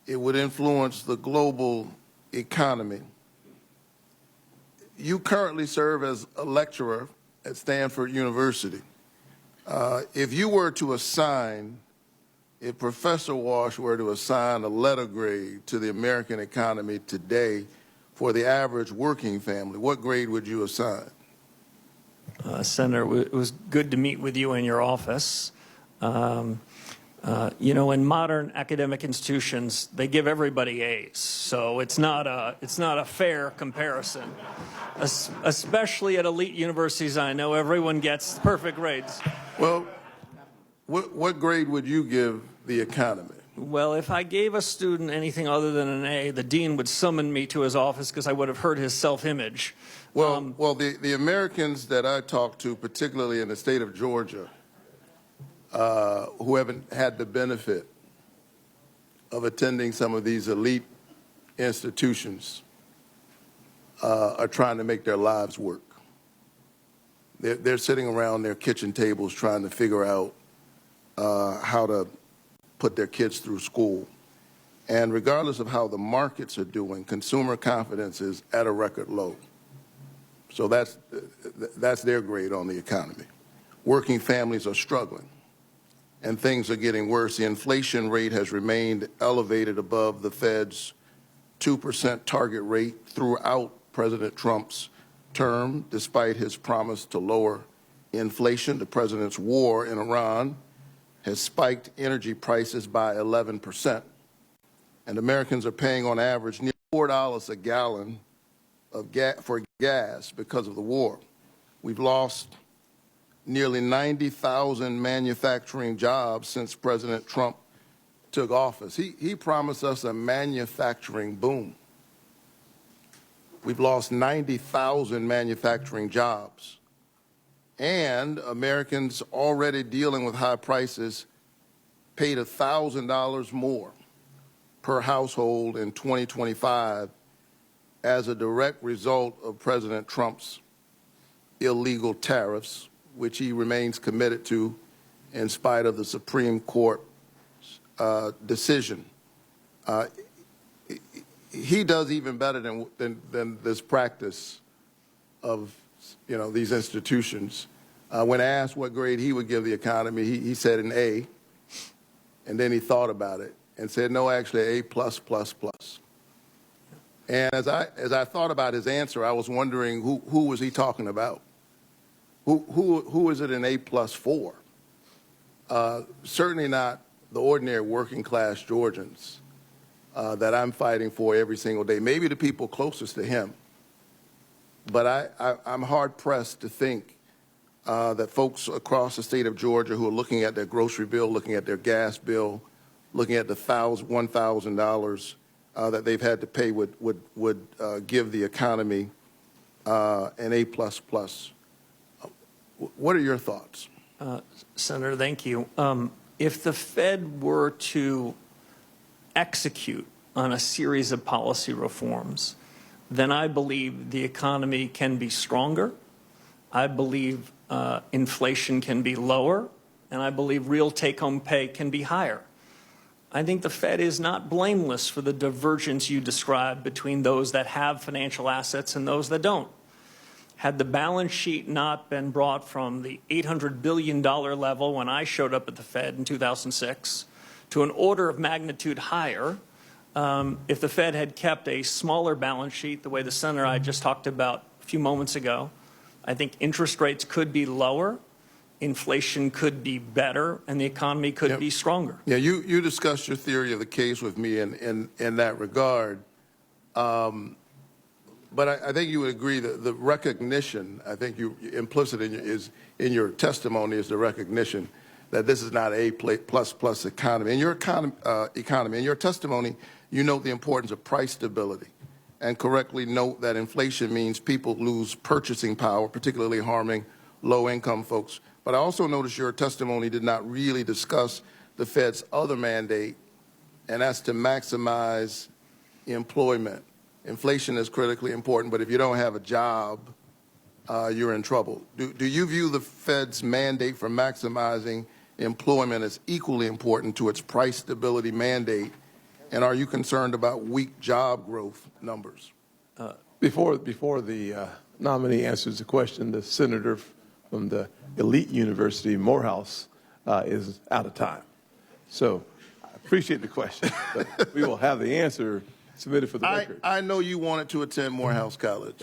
It would influence the global economy. You currently serve as a lecturer at Stanford University. If you were to assign, if Professor Warsh were to assign a letter grade to the American economy today for the average working family, what grade would you assign? Senator, it was good to meet with you in your office. You know, in modern academic institutions, they give everybody A's, so it's not a fair comparison. Especially at elite universities, I know everyone gets perfect grades. Well, what grade would you give the economy? Well, if I gave a student anything other than an A, the dean would summon me to his office because I would have hurt his self-image. Well, the Americans that I talk to, particularly in the state of Georgia, who haven't had the benefit of attending some of these elite institutions, are trying to make their lives work. They're sitting around their kitchen tables trying to figure out how to put their kids through school. And regardless of how the markets are doing, consumer confidence is at a record low. So that's their grade on the economy. Working families are struggling, and things are getting worse. The inflation rate has remained elevated above the Fed's 2% target rate throughout President Trump's term, despite his promise to lower inflation. The president's war in Iran has spiked energy prices by 11%, and Americans are paying on average nearly $4 a gallon for gas because of the war. We've lost nearly 90,000 manufacturing jobs since President Trump took office. He promised us a manufacturing boom. We've lost 90,000 manufacturing jobs. And Americans already dealing with high prices paid $1,000 more per household in 2025 as a direct result of President Trump's illegal tariffs, which he remains committed to in spite of the Supreme Court decision. He does even better than this practice of, these institutions. When asked what grade he would give the economy, he said an A, and then he thought about it and said, no, actually A+++. And as I thought about his answer, I was wondering who was he talking about? Who is it an A+ for? Certainly not the ordinary working class Georgians that I'm fighting for every single day. Maybe the people closest to him, but I'm hard-pressed to think that folks across the state of Georgia who are looking at their grocery bill, looking at their gas bill, looking at the $1,000 that they've had to pay would give the economy an A++. What are your thoughts? Senator, thank you. If the Fed were to execute on a series of policy reforms, then I believe the economy can be stronger. I believe inflation can be lower, and I believe real take-home pay can be higher. I think the Fed is not blameless for the divergence you described between those that have financial assets and those that don't. Had the balance sheet not been brought from the $800 billion level when I showed up at the Fed in 2006 to an order of magnitude higher, if the Fed had kept a smaller balance sheet, the way the Senator I just talked about a few moments ago, I think interest rates could be lower, inflation could be better, and the economy could be stronger. Yeah, you discussed your theory of the case with me in that regard. But I think you would agree that the recognition, I think implicit in your testimony is the recognition that this is not a A++ economy. In your economy, in your testimony, you note the importance of price stability and correctly note that inflation means people lose purchasing power, particularly harming low-income folks. But I also noticed your testimony did not really discuss the Fed's other mandate, and that's to maximize employment. Inflation is critically important, but if you don't have a job, you're in trouble. Do you view the Fed's mandate for maximizing employment as equally important to its price stability mandate, and are you concerned about weak job growth numbers? Before the nominee answers the question, the senator from the elite university, Morehouse, is out of time. So I appreciate the question, but we will have the answer submitted for the record. I know you wanted to attend Morehouse College.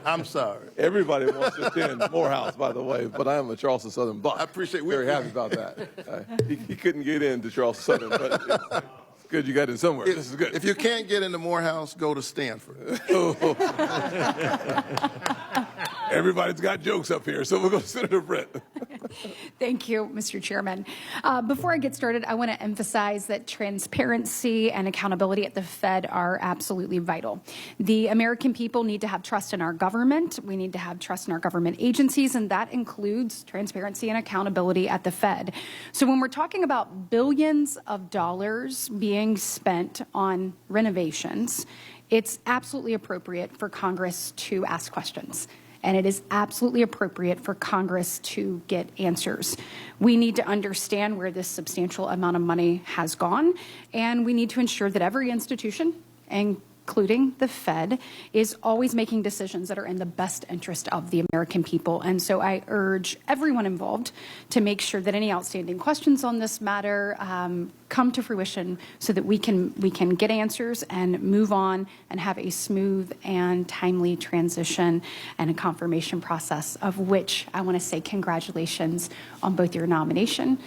I'm sorry. Everybody wants to attend Morehouse, by the way, but I am a Charleston Southern Buck. I appreciate. Very happy about that. He couldn't get into Charleston Southern, but it's good you got in somewhere. This is good. If you can't get into Morehouse, go to Stanford. Everybody's got jokes up here, so we'll go to Senator Brett. Thank you, Mr. Chairman. Before I get started, I want to emphasize that transparency and accountability at the Fed are absolutely vital. The American people need to have trust in our government. We need to have trust in our government agencies, and that includes transparency and accountability at the Fed. So when we're talking about billions of dollars being spent on renovations, it's absolutely appropriate for Congress to ask questions. And it is absolutely appropriate for Congress to get answers. We need to understand where this substantial amount of money has gone, and we need to ensure that every institution, including the Fed, is always making decisions that are in the best interest of the American people. And so I urge everyone involved to make sure that any outstanding questions on this matter come to fruition so that we can get answers and move on and have a smooth and timely transition and a confirmation process, of which I want to say congratulations on both your nomination,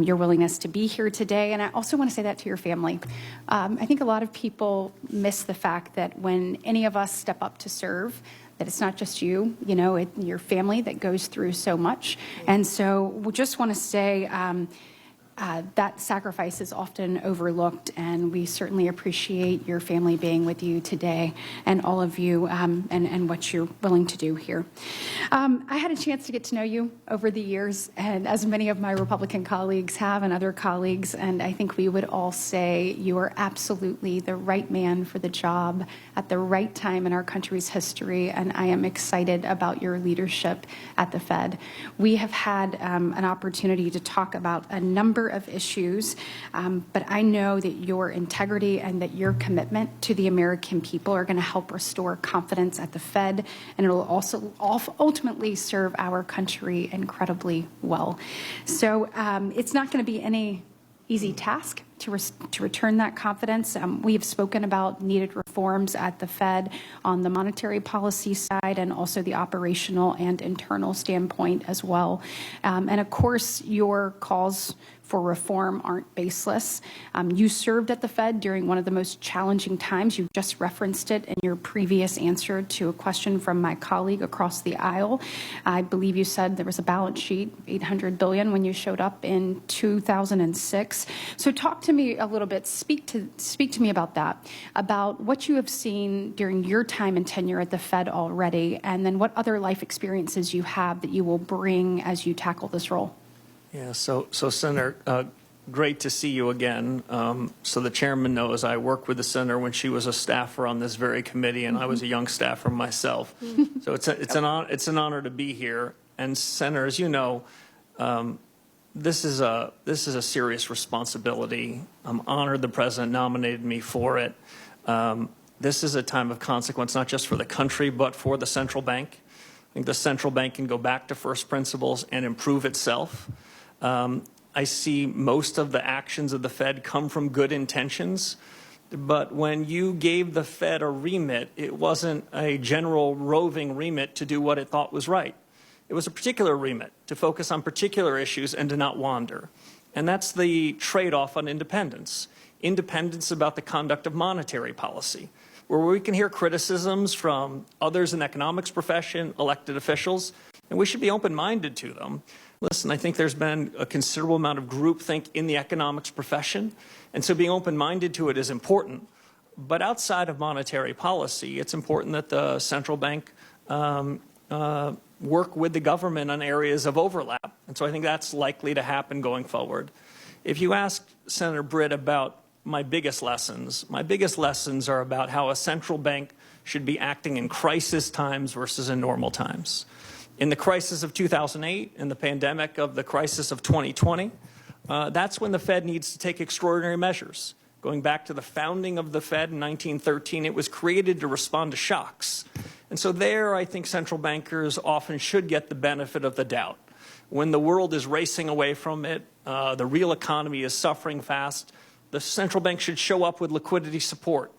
your willingness to be here today, and I also want to say that to your family. I think a lot of people miss the fact that when any of us step up to serve, that it's not just you, your family that goes through so much. And so we just want to say that sacrifice is often overlooked, and we certainly appreciate your family being with you today and all of you and what you're willing to do here. I had a chance to get to know you over the years, and as many of my Republican colleagues have and other colleagues, and I think we would all say you are absolutely the right man for the job at the right time in our country's history, and I am excited about your leadership at the Fed. We have had an opportunity to talk about a number of issues, but I know that your integrity and that your commitment to the American people are going to help restore confidence at the Fed, and it will also ultimately serve our country incredibly well. So it's not going to be any easy task, to return that confidence. We have spoken about needed reforms at the Fed on the monetary policy side and also the operational and internal standpoint as well. And of course, your calls for reform aren't baseless. You served at the Fed during one of the most challenging times. You just referenced it in your previous answer to a question from my colleague across the aisle. I believe you said there was a balance sheet, $800 billion, when you showed up in 2006. So talk to me a little bit, speak to me about that, about what you have seen during your time and tenure at the Fed already, and then what other life experiences you have that you will bring as you tackle this role. Yeah, so Senator, great to see you again. So the chairman knows I worked with the senator when she was a staffer on this very committee, and I was a young staffer myself. So it's an honor to be here. And Senator, as you know, this is a serious responsibility. I'm honored the president nominated me for it. This is a time of consequence, not just for the country, but for the central bank. I think the central bank can go back to first principles and improve itself. I see most of the actions of the Fed come from good intentions, but when you gave the Fed a remit, it wasn't a general roving remit to do what it thought was right. It was a particular remit to focus on particular issues and to not wander. And that's the trade-off on independence. Independence about the conduct of monetary policy, where we can hear criticisms from others in the economics profession, elected officials, and we should be open-minded to them. Listen, I think there's been a considerable amount of groupthink in the economics profession, and so being open-minded to it is important. But outside of monetary policy, it's important that the central bank work with the government on areas of overlap. And so I think that's likely to happen going forward. If you ask Senator Britt about my biggest lessons are about how a central bank should be acting in crisis times versus in normal times. In the crisis of 2008, in the pandemic of the crisis of 2020, that's when the Fed needs to take extraordinary measures. Going back to the founding of the Fed in 1913, it was created to respond to shocks. And so there, I think central bankers often should get the benefit of the doubt. When the world is racing away from it, the real economy is suffering fast, the central bank should show up with liquidity support.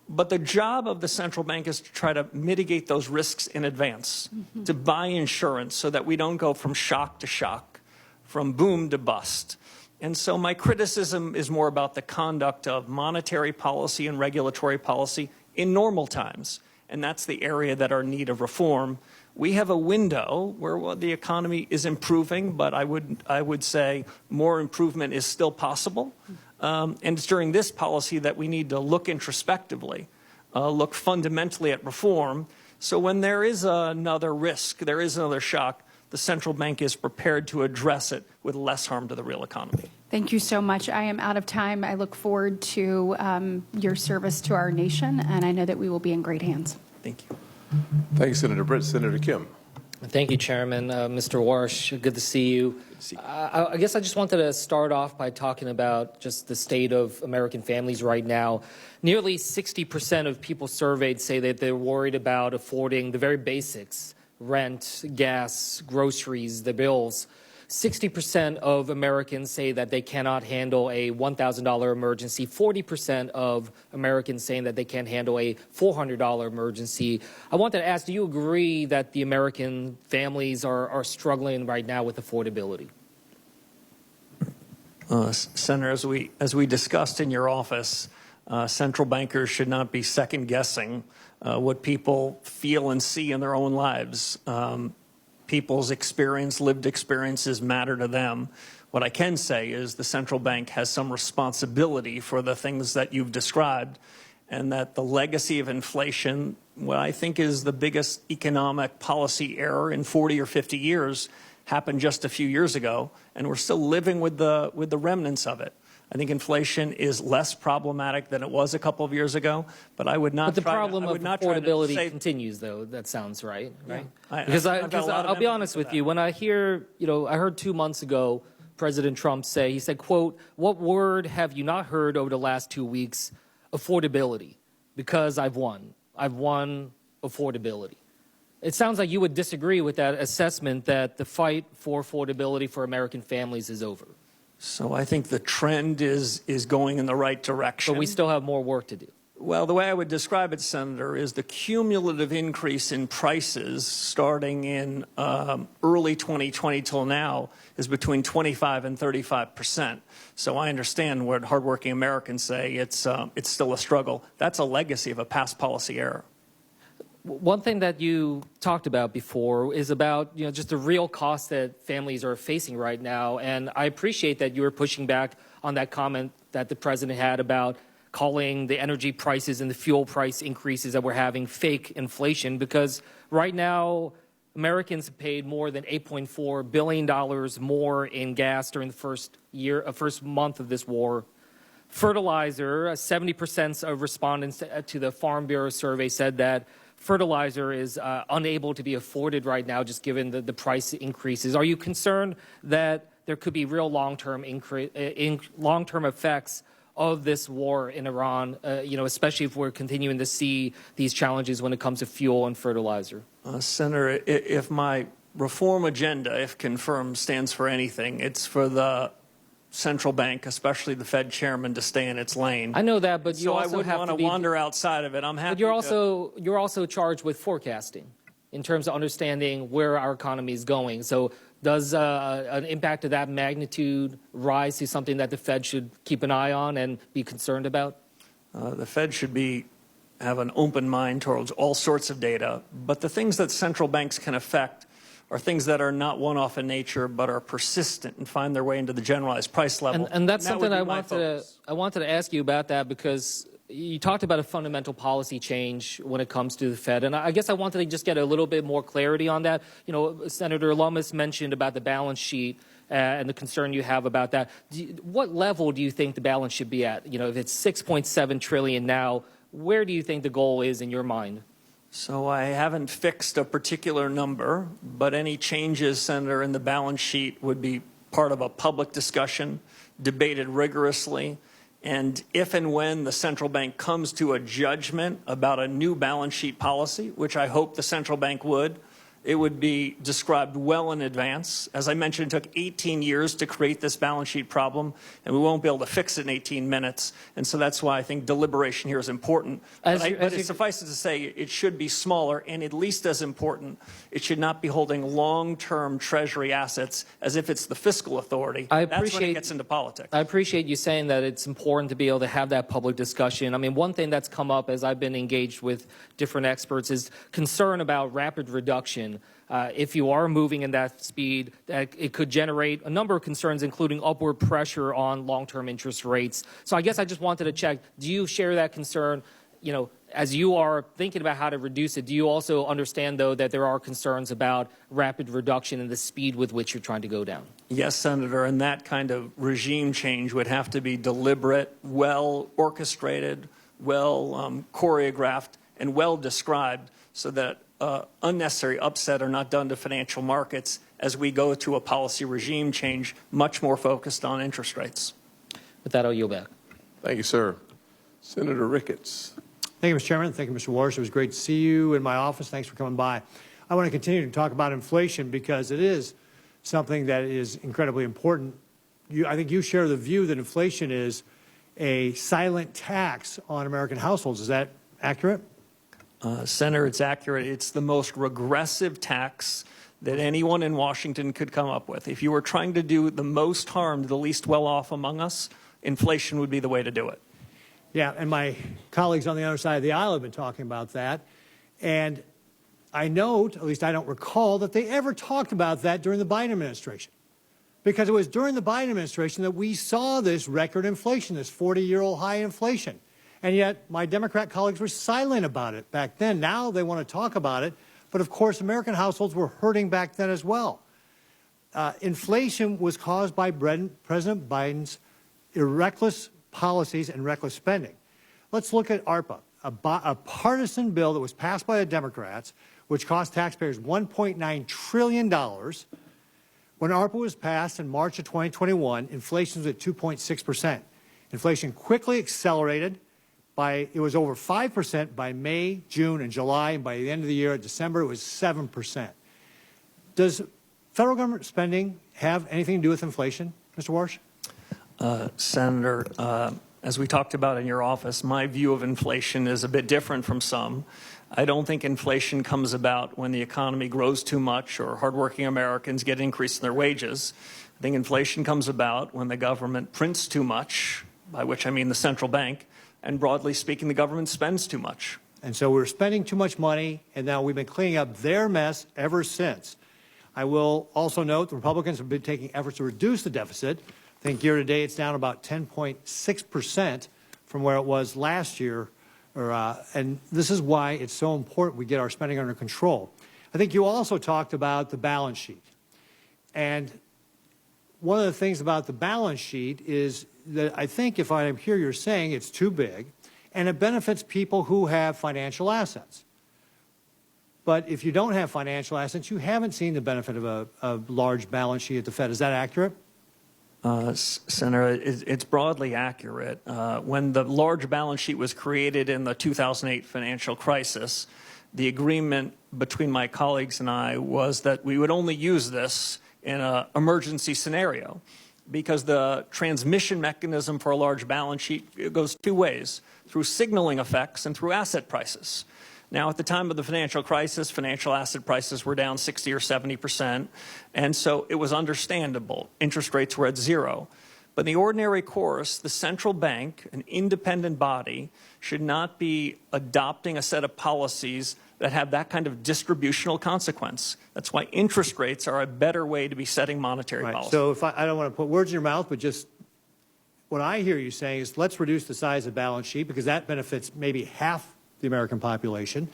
But the job of the central bank is to try to mitigate those risks in advance, to buy insurance so that we don't go from shock to shock, from boom to bust. And so my criticism is more about the conduct of monetary policy and regulatory policy in normal times. And that's the area that are in need of reform. We have a window where the economy is improving, but I would say more improvement is still possible. And it's during this policy that we need to look introspectively, look fundamentally at reform. So when there is another risk, there is another shock, the central bank is prepared to address it with less harm to the real economy. Thank you so much. I am out of time. I look forward to your service to our nation, and I know that we will be in great hands. Thank you. Thank you, Senator Britt. Senator Kim. Thank you, Chairman. Mr. Warsh, good to see you. Good to see you. I guess I just wanted to start off by talking about just the state of American families right now. Nearly 60% of people surveyed say that they're worried about affording the very basics, rent, gas, groceries, the bills. 60% of Americans say that they cannot handle a $1,000 emergency. 40% of Americans saying that they can't handle a $400 emergency. I wanted to ask, do you agree that the American families are struggling right now with affordability? Senator, as we discussed in your office, central bankers should not be second-guessing what people feel and see in their own lives. People's experience, lived experiences matter to them. What I can say is the central bank has some responsibility for the things that you've described, and that the legacy of inflation, what I think is the biggest economic policy error in 40 or 50 years, happened just a few years ago, and we're still living with the remnants of it. I think inflation is less problematic than it was a couple of years ago, but I would not. But the problem of affordability continues, though. That sounds right, right? Yeah. Because I'll be honest with you. When I hear, I heard 2 months ago President Trump say, he said, quote, "What word have you not heard over the last 2 weeks? Affordability, because I've won. I've won affordability." It sounds like you would disagree with that assessment that the fight for affordability for American families is over. So I think the trend is going in the right direction. But we still have more work to do. Well, the way I would describe it, Senator, is the cumulative increase in prices starting in early 2020 till now is between 25 and 35%. So I understand what hardworking Americans say. It's still a struggle. That's a legacy of a past policy error. One thing that you talked about before is about just the real costs that families are facing right now. And I appreciate that you were pushing back on that comment that the president had about calling the energy prices and the fuel price increases that we're having fake inflation, because right now Americans have paid more than $8.4 billion more in gas during the first month of this war. Fertilizer, 70% of respondents to the Farm Bureau survey said that fertilizer is unable to be afforded right now, just given the price increases. Are you concerned that there could be real long-term effects of this war in Iran, especially if we're continuing to see these challenges when it comes to fuel and fertilizer? Senator, if my reform agenda, if confirmed, stands for anything, it's for the central bank, especially the Fed chairman, to stay in its lane. I know that, but you so also I wouldn't want to wander outside of it. I'm happy. But you're also charged with forecasting in terms of understanding where our economy is going. So does an impact of that magnitude rise to something that the Fed should keep an eye on and be concerned about? The Fed should have an open mind towards all sorts of data, but the things that central banks can affect are things that are not one-off in nature, but are persistent and find their way into the generalized price level. And that's that something I wanted to ask you about that, because you talked about a fundamental policy change when it comes to the Fed, and I guess I wanted to just get a little bit more clarity on that. Senator Lummis mentioned about the balance sheet and the concern you have about that. What level do you think the balance should be at? If it's $6.7 trillion now, where do you think the goal is in your mind? So I haven't fixed a particular number, but any changes, Senator, in the balance sheet would be part of a public discussion, debated rigorously. And if and when the central bank comes to a judgment about a new balance sheet policy, which I hope the central bank would, it would be described well in advance. As I mentioned, it took 18 years to create this balance sheet problem, and we won't be able to fix it in 18 minutes. And so that's why I think deliberation here is important. But it suffices to say it should be smaller, and at least as important, it should not be holding long-term Treasury assets as if it's the fiscal authority. That's when it gets into politics. I appreciate you saying that it's important to be able to have that public discussion. I mean, one thing that's come up as I've been engaged with different experts is concern about rapid reduction. If you are moving in that speed, it could generate a number of concerns, including upward pressure on long-term interest rates. So I guess I just wanted to check, do you share that concern? As you are thinking about how to reduce it, do you also understand, though, that there are concerns about rapid reduction and the speed with which you're trying to go down? Yes, Senator, and that kind of regime change would have to be deliberate, well orchestrated, well choreographed, and well described so that unnecessary upset are not done to financial markets as we go to a policy regime change much more focused on interest rates. With that, I'll yield back. Thank you, sir. Senator Ricketts. Thank you, Mr. Chairman. Thank you, Mr. Warsh. It was great to see you in my office. Thanks for coming by. I want to continue to talk about inflation because it is something that is incredibly important. I think you share the view that inflation is a silent tax on American households. Is that accurate? Senator, it's accurate. It's the most regressive tax that anyone in Washington could come up with. If you were trying to do the most harm to the least well-off among us, inflation would be the way to do it. Yeah, and my colleagues on the other side of the aisle have been talking about that. And I note, at least I don't recall, that they ever talked about that during the Biden administration. Because it was during the Biden administration that we saw this record inflation, this 40-year-old high inflation. And yet my Democrat colleagues were silent about it back then. Now they want to talk about it. But of course, American households were hurting back then as well. Inflation was caused by President Biden's reckless policies and reckless spending. Let's look at ARPA, a partisan bill that was passed by the Democrats, which cost taxpayers $1.9 trillion. When ARPA was passed in March of 2021, inflation was at 2.6%. Inflation quickly accelerated. It was over 5% by May, June, and July, and by the end of the year, December, it was 7%. Does federal government spending have anything to do with inflation, Mr. Warsh? Senator, as we talked about in your office, my view of inflation is a bit different from some. I don't think inflation comes about when the economy grows too much or hardworking Americans get an increase in their wages. I think inflation comes about when the government prints too much, by which I mean the central bank, and broadly speaking, the government spends too much. And so we're spending too much money, and now we've been cleaning up their mess ever since. I will also note the Republicans have been taking efforts to reduce the deficit. I think year to date it's down about 10.6% from where it was last year. And this is why it's so important we get our spending under control. I think you also talked about the balance sheet. And one of the things about the balance sheet is that I think if I hear you're saying it's too big, and it benefits people who have financial assets. But if you don't have financial assets, you haven't seen the benefit of a large balance sheet at the Fed. Is that accurate? Senator, it's broadly accurate. When the large balance sheet was created in the 2008 financial crisis, the agreement between my colleagues and I was that we would only use this in an emergency scenario because the transmission mechanism for a large balance sheet goes two ways, through signaling effects and through asset prices. Now, at the time of the financial crisis, financial asset prices were down 60 or 70%, and so it was understandable. Interest rates were at zero. But in the ordinary course, the central bank, an independent body, should not be adopting a set of policies that have that kind of distributional consequence. That's why interest rates are a better way to be setting monetary policy. So if I don't want to put words in your mouth, but just what I hear you saying is let's reduce the size of the balance sheet because that benefits maybe half the American population.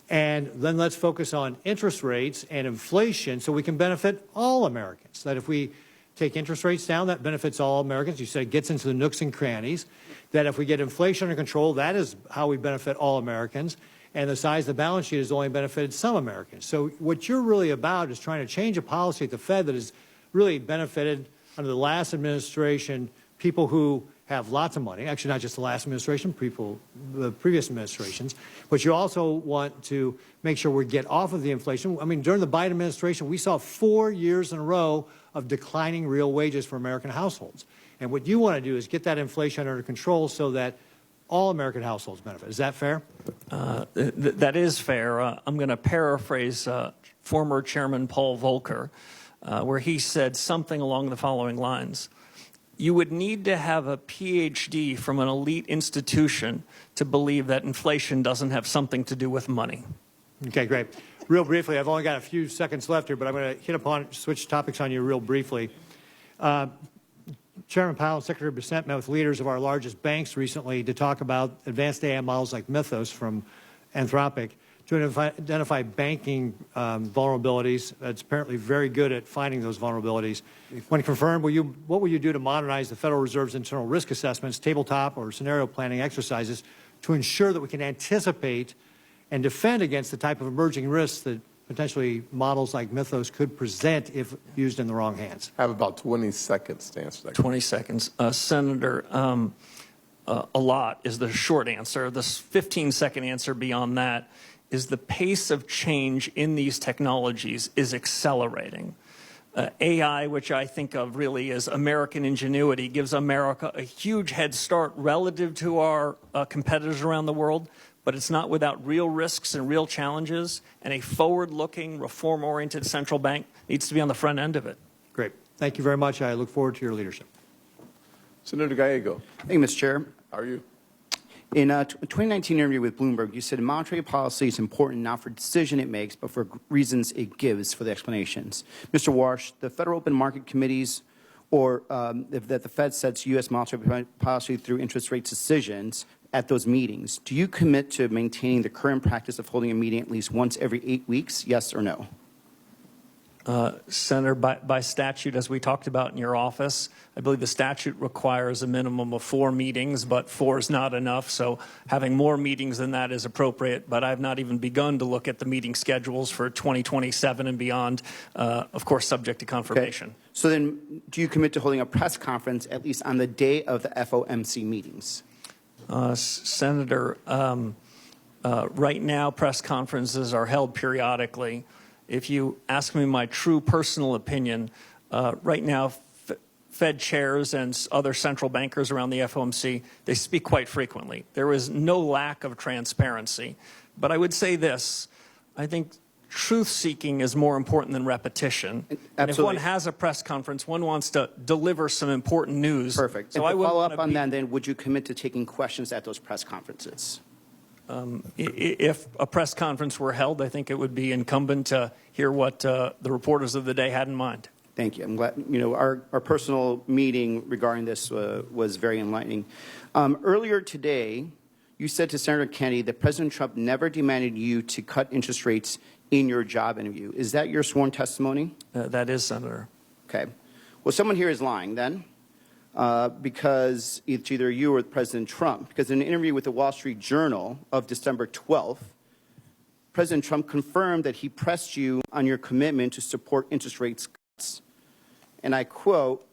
And then let's focus on interest rates and inflation so we can benefit all Americans. That if we take interest rates down, that benefits all Americans. You said it gets into the nooks and crannies. That if we get inflation under control, that is how we benefit all Americans. And the size of the balance sheet has only benefited some Americans. So what you're really about is trying to change a policy at the Fed that has really benefited under the last administration people who have lots of money, actually not just the last administration, the previous administrations, but you also want to make sure we get off of the inflation. I mean, during the Biden administration, we saw 4 years in a row of declining real wages for American households. And what you want to do is get that inflation under control so that all American households benefit. Is that fair? That is fair. I'm going to paraphrase former Chairman Paul Volcker, where he said something along the following lines. You would need to have a PhD from an elite institution to believe that inflation doesn't have something to do with money. Okay, great. Real briefly, I've only got a few seconds left here, but I'm going to switch topics on you real briefly. Chairman Powell and Secretary Bissett met with leaders of our largest banks recently to talk about advanced AI models like Mythos from Anthropic to identify banking vulnerabilities. It's apparently very good at finding those vulnerabilities. When confirmed, what will you do to modernize the Federal Reserve's internal risk assessments, tabletop or scenario planning exercises to ensure that we can anticipate and defend against the type of emerging risks that potentially models like Mythos could present if used in the wrong hands? I have about 20 seconds to answer that. 20 seconds. Senator, a lot is the short answer. The 15-second answer beyond that is the pace of change in these technologies is accelerating. AI, which I think of really as American ingenuity, gives America a huge head start relative to our competitors around the world, but it's not without real risks and real challenges, and a forward-looking, reform-oriented central bank needs to be on the front end of it. Great. Thank you very much. I look forward to your leadership. Senator Gallego. Thank you, Mr. Chair. How are you? In a 2019 interview with Bloomberg, you said monetary policy is important not for decision it makes, but for reasons it gives for the explanations. Mr. Warsh, the Federal Open Market Committees or that the Fed sets U.S. monetary policy through interest rate decisions at those meetings, do you commit to maintaining the current practice of holding a meeting at least once every 8 weeks, yes or no? Senator, by statute, as we talked about in your office, I believe the statute requires a minimum of 4 meetings, but 4 is not enough. So having more meetings than that is appropriate. But I've not even begun to look at the meeting schedules for 2027 and beyond, of course, subject to confirmation. Okay. So then do you commit to holding a press conference at least on the day of the FOMC meetings? Senator, right now press conferences are held periodically. If you ask me my true personal opinion, right now Fed chairs and other central bankers around the FOMC, they speak quite frequently. There is no lack of transparency. But I would say this, I think truth-seeking is more important than repetition. And if one has a press conference, one wants to deliver some important news. Perfect. So and I would follow up on that, then, would you commit to taking questions at those press conferences? If a press conference were held, I think it would be incumbent to hear what the reporters of the day had in mind. Thank you. I'm glad, you know, our personal meeting regarding this was very enlightening. Earlier today, you said to Senator Kennedy that President Trump never demanded you to cut interest rates in your job interview. Is that your sworn testimony? That is, Senator. Okay. Well, someone here is lying then, because it's either you or President Trump. Because in an interview with the Wall Street Journal of December 12th, President Trump confirmed that he pressed you on your commitment to support interest rates cuts. And I quote,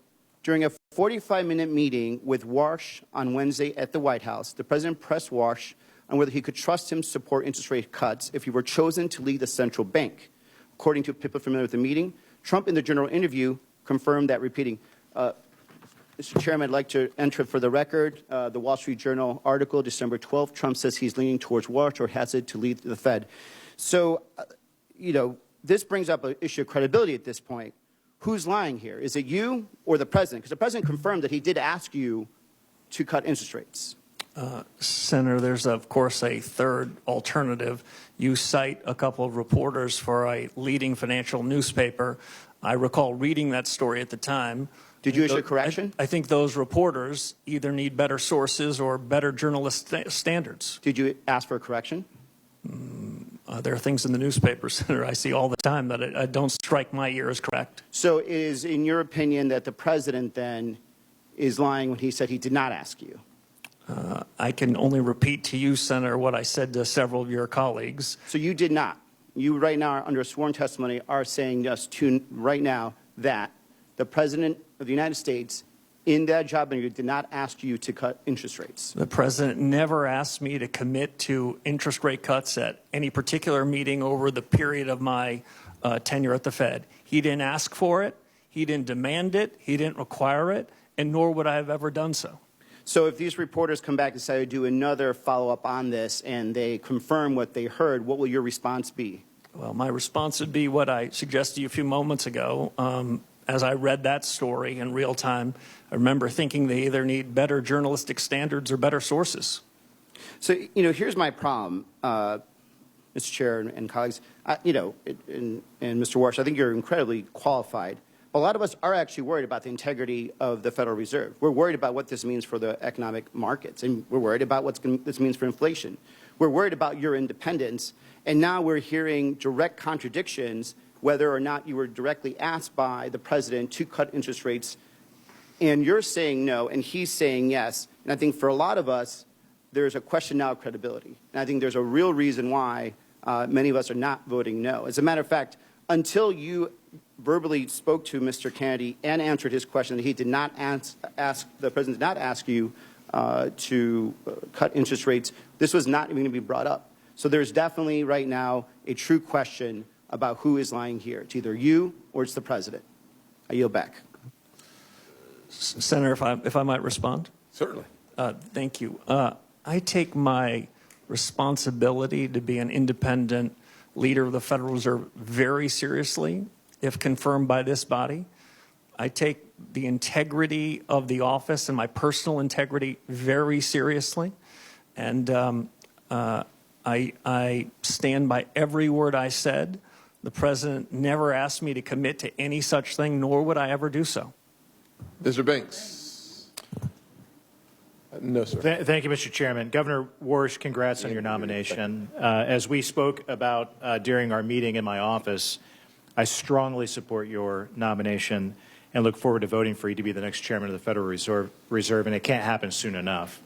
during a 45-minute meeting with Warsh on Wednesday at the White House, the president pressed Warsh on whether he could trust him to support interest rate cuts if he were chosen to lead the central bank. According to people familiar with the meeting, Trump in the general interview confirmed that, repeating, Mr. Chairman, I'd like to enter for the record the Wall Street Journal article, December 12th. Trump says he's leaning towards Warsh or has it to lead the Fed. So, you know, this brings up an issue of credibility at this point. Who's lying here? Is it you or the president? Because the president confirmed that he did ask you to cut interest rates. Senator, there's, of course, a third alternative. You cite a couple of reporters for a leading financial newspaper. I recall reading that story at the time. Did you issue a correction? I think those reporters either need better sources or better journalist standards. Did you ask for a correction? There are things in the newspaper, Senator, I see all the time that don't strike my ear as correct. So it is, in your opinion, that the president then is lying when he said he did not ask you? I can only repeat to you, Senator, what I said to several of your colleagues. So you did not? You right now, under sworn testimony, are saying just to right now that the president of the United States in that job interview did not ask you to cut interest rates? The president never asked me to commit to interest rate cuts at any particular meeting over the period of my tenure at the Fed. He didn't ask for it. He didn't demand it. He didn't require it. And nor would I have ever done so. So if these reporters come back and say to do another follow-up on this and they confirm what they heard, what will your response be? Well, my response would be what I suggested to you a few moments ago. As I read that story in real time, I remember thinking they either need better journalistic standards or better sources. So, you know, here's my problem, Mr. Chair and colleagues. You know, and Mr. Warsh, I think you're incredibly qualified. A lot of us are actually worried about the integrity of the Federal Reserve. We're worried about what this means for the economic markets, and we're worried about what this means for inflation. We're worried about your independence, and now we're hearing direct contradictions whether or not you were directly asked by the president to cut interest rates, and you're saying no, and he's saying yes. And I think for a lot of us, there's a question now of credibility. And I think there's a real reason why many of us are not voting no. As a matter of fact, until you verbally spoke to Mr. Kennedy and answered his question that he did not the president did not ask you to cut interest rates, this was not even going to be brought up. So there's definitely right now a true question about who is lying here. It's either you or it's the president. I yield back. Senator, if I might respond? Certainly. Thank you. I take my responsibility to be an independent leader of the Federal Reserve very seriously, if confirmed by this body. I take the integrity of the office and my personal integrity very seriously. And I stand by every word I said. The president never asked me to commit to any such thing, nor would I ever do so. Mr. Banks. No, sir. Thank you, Mr. Chairman. Governor Warsh, congrats on your nomination. As we spoke about during our meeting in my office, I strongly support your nomination and look forward to voting for you to be the next chairman of the Federal Reserve, and it can't happen soon enough.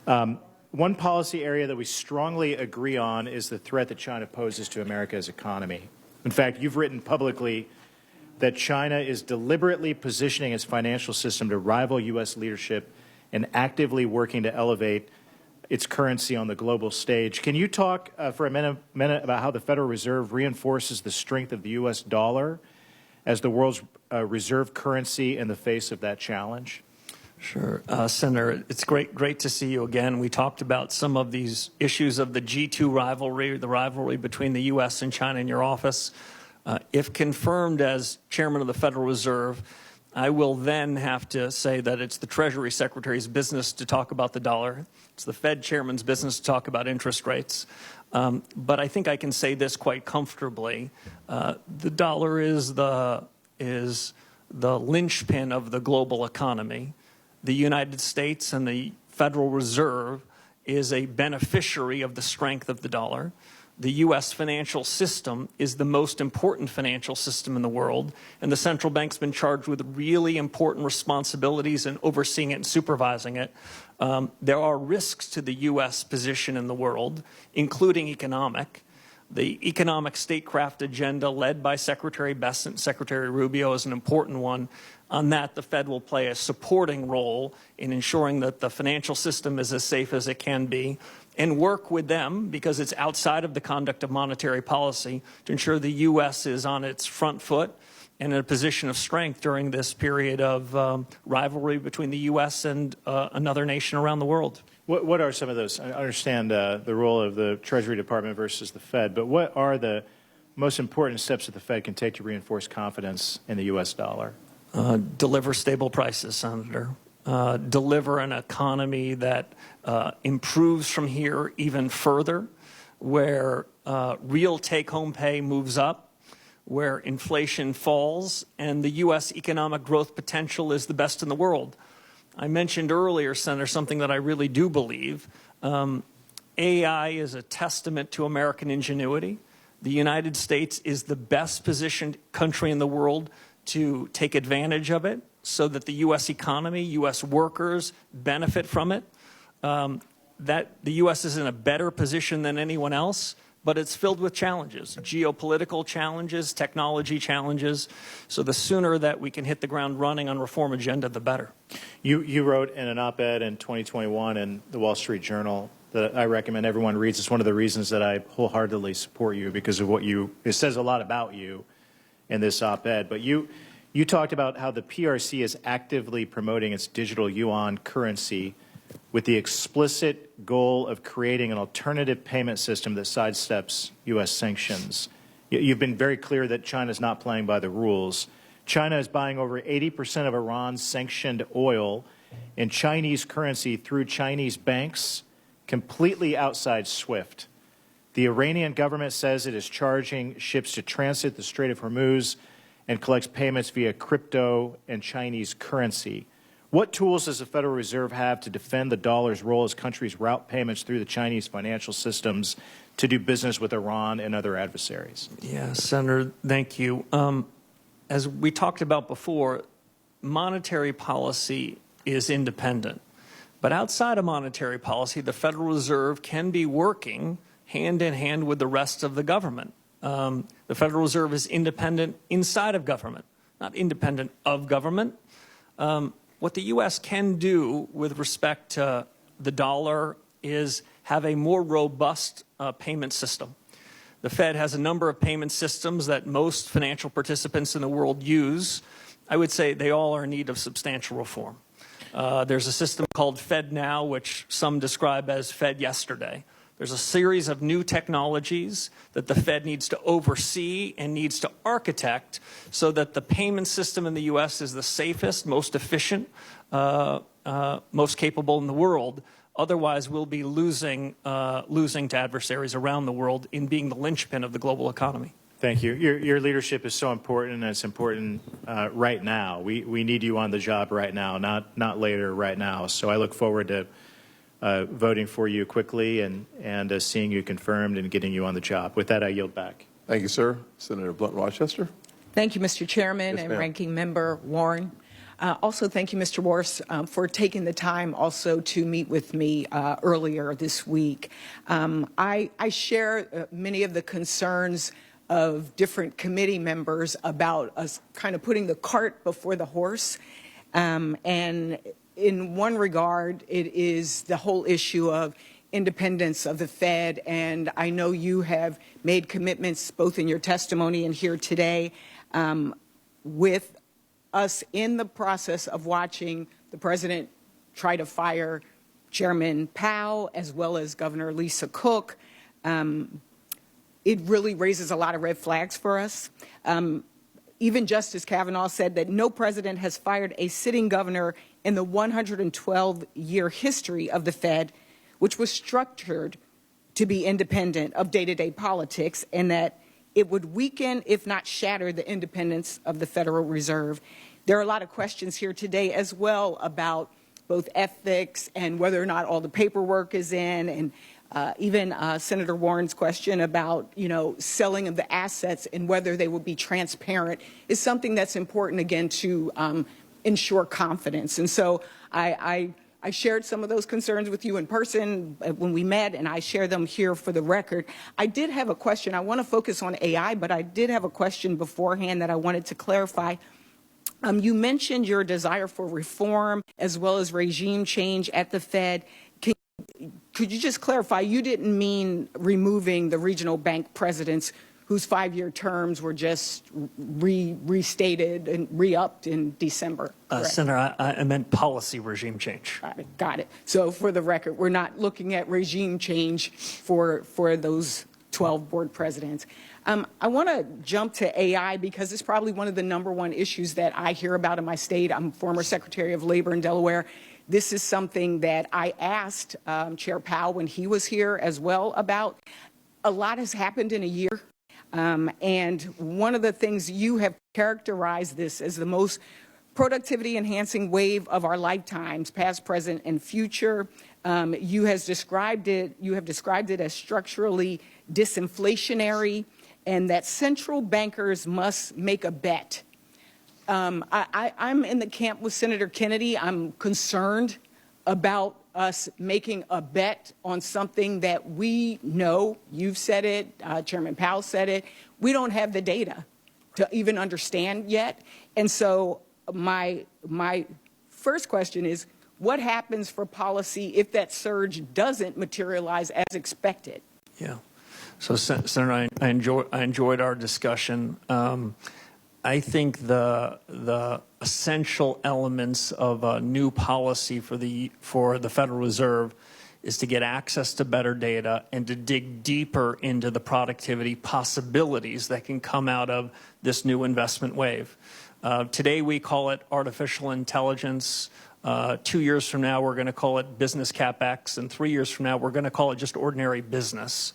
One policy area that we strongly agree on is the threat that China poses to America's economy. In fact, you've written publicly that China is deliberately positioning its financial system to rival U.S. leadership and actively working to elevate its currency on the global stage. Can you talk for a minute about how the Federal Reserve reinforces the strength of the U.S. dollar as the world's reserve currency in the face of that challenge? Sure. Senator, it's great to see you again. We talked about some of these issues of the G2 rivalry, the rivalry between the U.S. and China in your office. If confirmed as chairman of the Federal Reserve, I will then have to say that it's the Treasury Secretary's business to talk about the dollar. It's the Fed chairman's business to talk about interest rates. But I think I can say this quite comfortably. The dollar is the linchpin of the global economy. The United States and the Federal Reserve is a beneficiary of the strength of the dollar. The U.S. financial system is the most important financial system in the world, and the central bank's been charged with really important responsibilities in overseeing it and supervising it. There are risks to the U.S. position in the world, including economic. The economic statecraft agenda led by Secretary Bessent and Secretary Rubio is an important one. On that, the Fed will play a supporting role in ensuring that the financial system is as safe as it can be, and work with them, because it's outside of the conduct of monetary policy, to ensure the U.S. is on its front foot and in a position of strength during this period of rivalry between the U.S. and another nation around the world. What are some of those? I understand the role of the Treasury Department versus the Fed, but what are the most important steps that the Fed can take to reinforce confidence in the U.S. dollar? Deliver stable prices, Senator. Deliver an economy that improves from here even further, where real take-home pay moves up, where inflation falls, and the U.S. economic growth potential is the best in the world. I mentioned earlier, Senator, something that I really do believe. AI is a testament to American ingenuity. The United States is the best positioned country in the world to take advantage of it so that the U.S. economy, U.S. workers benefit from it. That the U.S. is in a better position than anyone else, but it's filled with challenges, geopolitical challenges, technology challenges. So the sooner that we can hit the ground running on reform agenda, the better. You wrote in an op-ed in 2021 in the Wall Street Journal that I recommend everyone reads. It's one of the reasons that I wholeheartedly support you, because of what it says a lot about you in this op-ed. But you talked about how the PRC is actively promoting its digital yuan currency with the explicit goal of creating an alternative payment system that sidesteps U.S. sanctions. You've been very clear that China is not playing by the rules. China is buying over 80% of Iran's sanctioned oil in Chinese currency through Chinese banks, completely outside SWIFT. The Iranian government says it is charging ships to transit the Strait of Hormuz and collects payments via crypto and Chinese currency. What tools does the Federal Reserve have to defend the dollar's role as countries route payments through the Chinese financial systems to do business with Iran and other adversaries? Yeah, Senator, thank you. As we talked about before, monetary policy is independent. But outside of monetary policy, the Federal Reserve can be working hand in hand with the rest of the government. The Federal Reserve is independent inside of government, not independent of government. What the U.S. can do with respect to the dollar is have a more robust payment system. The Fed has a number of payment systems that most financial participants in the world use. I would say they all are in need of substantial reform. There's a system called Fed Now, which some describe as Fed Yesterday. There's a series of new technologies that the Fed needs to oversee and needs to architect so that the payment system in the U.S. is the safest, most efficient, most capable in the world. Otherwise, we'll be losing to adversaries around the world in being the linchpin of the global economy. Thank you. Your leadership is so important, and it's important right now. We need you on the job right now, not later, right now. So I look forward to voting for you quickly and seeing you confirmed and getting you on the job. With that, I yield back. Thank you, sir. Senator Blunt-Rochester. Thank you, Mr. Chairman, Yes, and Ranking Member Warren. Also, thank you, Mr. Warsh, for taking the time also to meet with me earlier this week. I share many of the concerns of different committee members about us kind of putting the cart before the horse. And in one regard, it is the whole issue of independence of the Fed. And I know you have made commitments both in your testimony and here today. with us in the process of watching the president try to fire Chairman Powell as well as Governor Lisa Cook. It really raises a lot of red flags for us. Even Justice Kavanaugh said that no president has fired a sitting governor in the 112-year history of the Fed, which was structured to be independent of day-to-day politics, and that it would weaken, if not shatter, the independence of the Federal Reserve. There are a lot of questions here today as well about both ethics and whether or not all the paperwork is in, and even Senator Warren's question about, selling of the assets and whether they will be transparent is something that's important, again, to ensure confidence. And so I shared some of those concerns with you in person when we met, and I share them here for the record. I did have a question. I want to focus on AI, but I did have a question beforehand that I wanted to clarify. You mentioned your desire for reform as well as regime change at the Fed. Could you just clarify, you didn't mean removing the regional bank presidents whose 5-year terms were just restated and re-upped in December? Senator, I meant policy regime change. Got it. So for the record, we're not looking at regime change for those 12 board presidents. I want to jump to AI because it's probably one of the #1 issues that I hear about in my state. I'm former Secretary of Labor in Delaware. This is something that I asked Chair Powell when he was here as well about. A lot has happened in a year. And one of the things you have characterized this as the most productivity enhancing wave of our lifetimes, past, present, and future. You have described it as structurally disinflationary, and that central bankers must make a bet. I'm in the camp with Senator Kennedy. I'm concerned about us making a bet on something that we know. You've said it, Chairman Powell said it. We don't have the data to even understand yet. And so my first question is, what happens for policy if that surge doesn't materialize as expected? Yeah. So, Senator, I enjoyed our discussion. I think the essential elements of a new policy for the Federal Reserve is to get access to better data and to dig deeper into the productivity possibilities that can come out of this new investment wave. Today we call it artificial intelligence. 2 years from now we're going to call it business CapEx, and 3 years from now we're going to call it just ordinary business.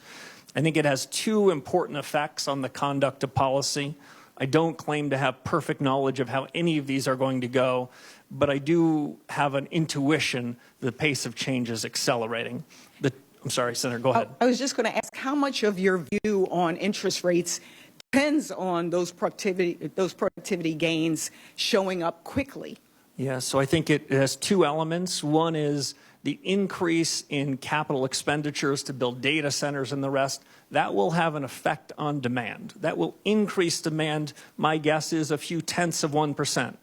I think it has two important effects on the conduct of policy. I don't claim to have perfect knowledge of how any of these are going to go, but I do have an intuition the pace of change is accelerating. I'm sorry, Senator, go ahead. I was just going to ask, how much of your view on interest rates depends on those productivity gains showing up quickly? Yeah, so I think it has two elements. One is the increase in capital expenditures to build data centers and the rest. That will have an effect on demand. That will increase demand. My guess is a few tenths of 1%.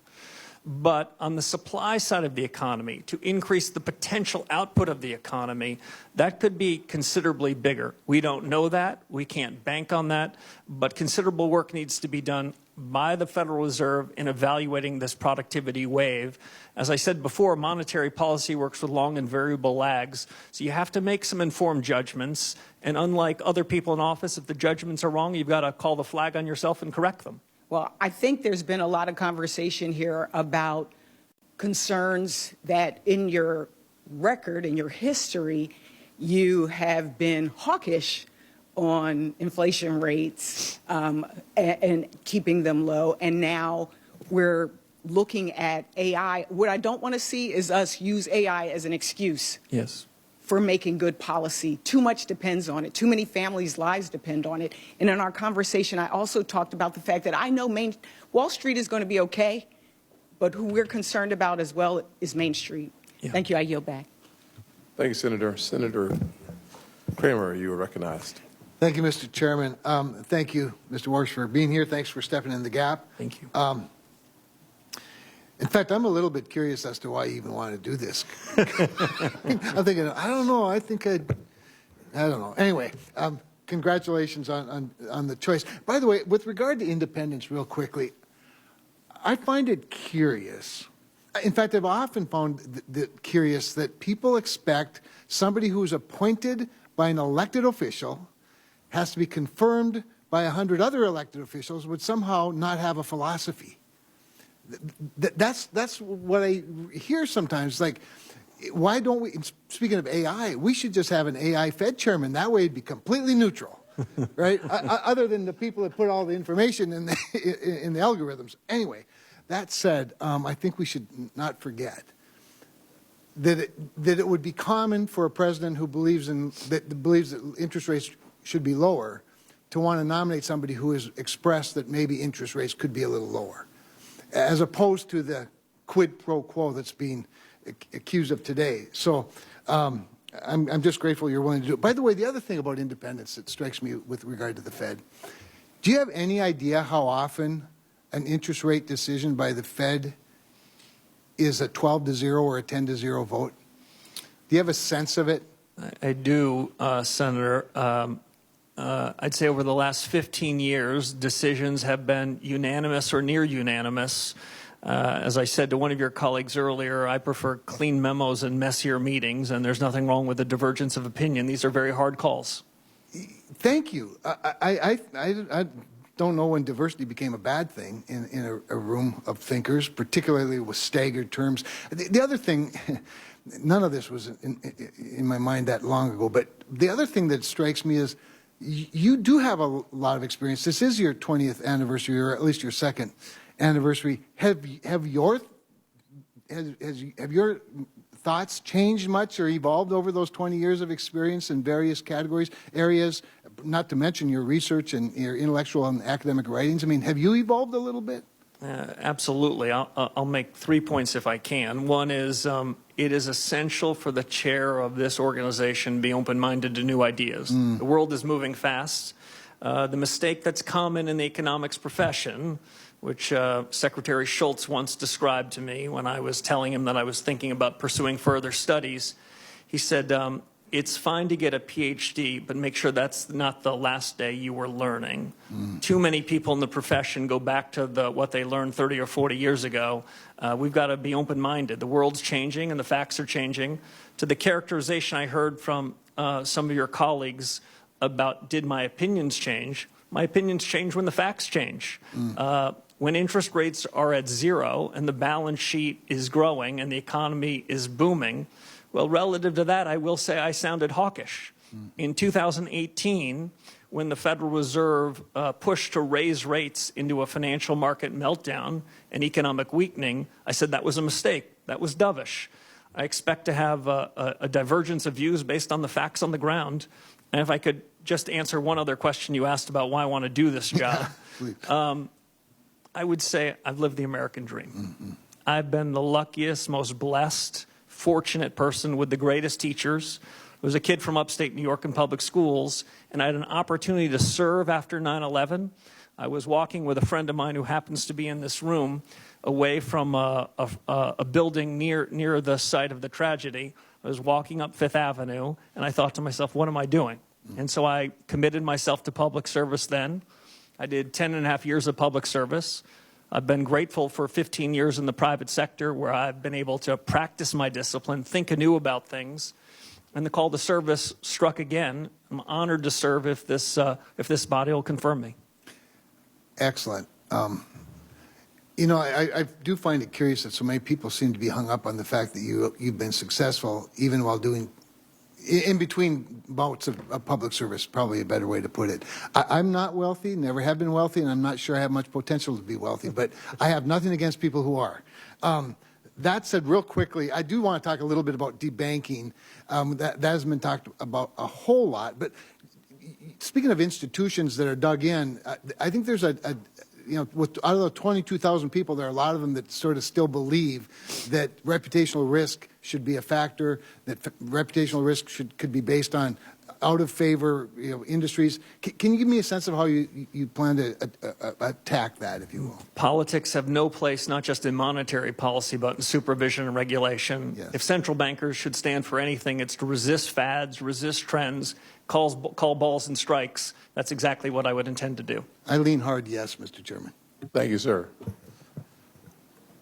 But on the supply side of the economy, to increase the potential output of the economy, that could be considerably bigger. We don't know that. We can't bank on that. But considerable work needs to be done by the Federal Reserve in evaluating this productivity wave. As I said before, monetary policy works with long and variable lags. So you have to make some informed judgments. And unlike other people in office, if the judgments are wrong, you've got to call the flag on yourself and correct them. Well, I think there's been a lot of conversation here about concerns that in your record, in your history, you have been hawkish on inflation rates and keeping them low. And now we're looking at AI. What I don't want to see is us use AI as an excuse. Yes. For making good policy. Too much depends on it. Too many families' lives depend on it. And in our conversation, I also talked about the fact that I know Wall Street is going to be okay, but who we're concerned about as well is Main Street. Yeah. Thank you. I yield back. Thank you, Senator. Senator Kramer, you are recognized. Thank you, Mr. Chairman. Thank you, Mr. Warsh, for being here. Thanks for stepping in the gap. Thank you. In fact, I'm a little bit curious as to why you even want to do this. I'm thinking, I don't know. I don't know. Anyway, congratulations on the choice. By the way, with regard to independence, real quickly, I find it curious. In fact, I've often found curious that people expect somebody who's appointed by an elected official has to be confirmed by 100 other elected officials would somehow not have a philosophy. That's what I hear sometimes. Like, why don't we, speaking of AI, we should just have an AI Fed chairman. That way it'd be completely neutral, right? Other than the people that put all the information in the algorithms. Anyway, that said, I think we should not forget that it would be common for a president who believes that interest rates should be lower to want to nominate somebody who has expressed that maybe interest rates could be a little lower, as opposed to the quid pro quo that's being accused of today. So I'm just grateful you're willing to do it. By the way, the other thing about independence that strikes me with regard to the Fed, do you have any idea how often an interest rate decision by the Fed is a 12-0 or a 10-0 vote? Do you have a sense of it? I do, Senator. I'd say over the last 15 years, decisions have been unanimous or near unanimous. As I said to one of your colleagues earlier, I prefer clean memos and messier meetings, and there's nothing wrong with a divergence of opinion. These are very hard calls. Thank you. I don't know when diversity became a bad thing in a room of thinkers, particularly with staggered terms. The other thing, none of this was in my mind that long ago, but the other thing that strikes me is you do have a lot of experience. This is your 20th anniversary, or at least your second anniversary. Have your thoughts changed much or evolved over those 20 years of experience in various categories, areas, not to mention your research and your intellectual and academic writings? I mean, have you evolved a little bit? Absolutely. I'll make 3 points if I can. One is it is essential for the chair of this organization to be open-minded to new ideas. The world is moving fast. The mistake that's common in the economics profession, which Secretary Schultz once described to me when I was telling him that I was thinking about pursuing further studies, he said, it's fine to get a PhD, but make sure that's not the last day you were learning. Too many people in the profession go back to what they learned 30 or 40 years ago. We've got to be open-minded. The world's changing and the facts are changing. To the characterization I heard from some of your colleagues about did my opinions change, my opinions change when the facts change. When interest rates are at zero and the balance sheet is growing and the economy is booming, well, relative to that, I will say I sounded hawkish. In 2018, when the Federal Reserve pushed to raise rates into a financial market meltdown and economic weakening, I said that was a mistake. That was dovish. I expect to have a divergence of views based on the facts on the ground. And if I could just answer one other question you asked about why I want to do this job, I would say I've lived the American dream. I've been the luckiest, most blessed, fortunate person with the greatest teachers. I was a kid from upstate New York in public schools, and I had an opportunity to serve after 9/11. I was walking with a friend of mine who happens to be in this room away from a building near the site of the tragedy. I was walking up Fifth Avenue, and I thought to myself, what am I doing? And so I committed myself to public service then. I did 10.5 years of public service. I've been grateful for 15 years in the private sector where I've been able to practice my discipline, think anew about things, and the call to service struck again. I'm honored to serve if this body will confirm me. Excellent. You know, I do find it curious that so many people seem to be hung up on the fact that you've been successful even while doing in between bouts of public service, probably a better way to put it. I'm not wealthy, never have been wealthy, and I'm not sure I have much potential to be wealthy, but I have nothing against people who are. That said, real quickly, I do want to talk a little bit about debanking. That has been talked about a whole lot, but speaking of institutions that are dug in, I think there's out of the 22,000 people, there are a lot of them that sort of still believe that reputational risk should be a factor, that reputational risk could be based on out of favor industries. Can you give me a sense of how you plan to attack that, if you will? Politics have no place, not just in monetary policy, but in supervision and regulation. Yes. If central bankers should stand for anything, it's to resist fads, resist trends, call balls and strikes. That's exactly what I would intend to do. I lean hard yes, Mr. Chairman. Thank you, sir.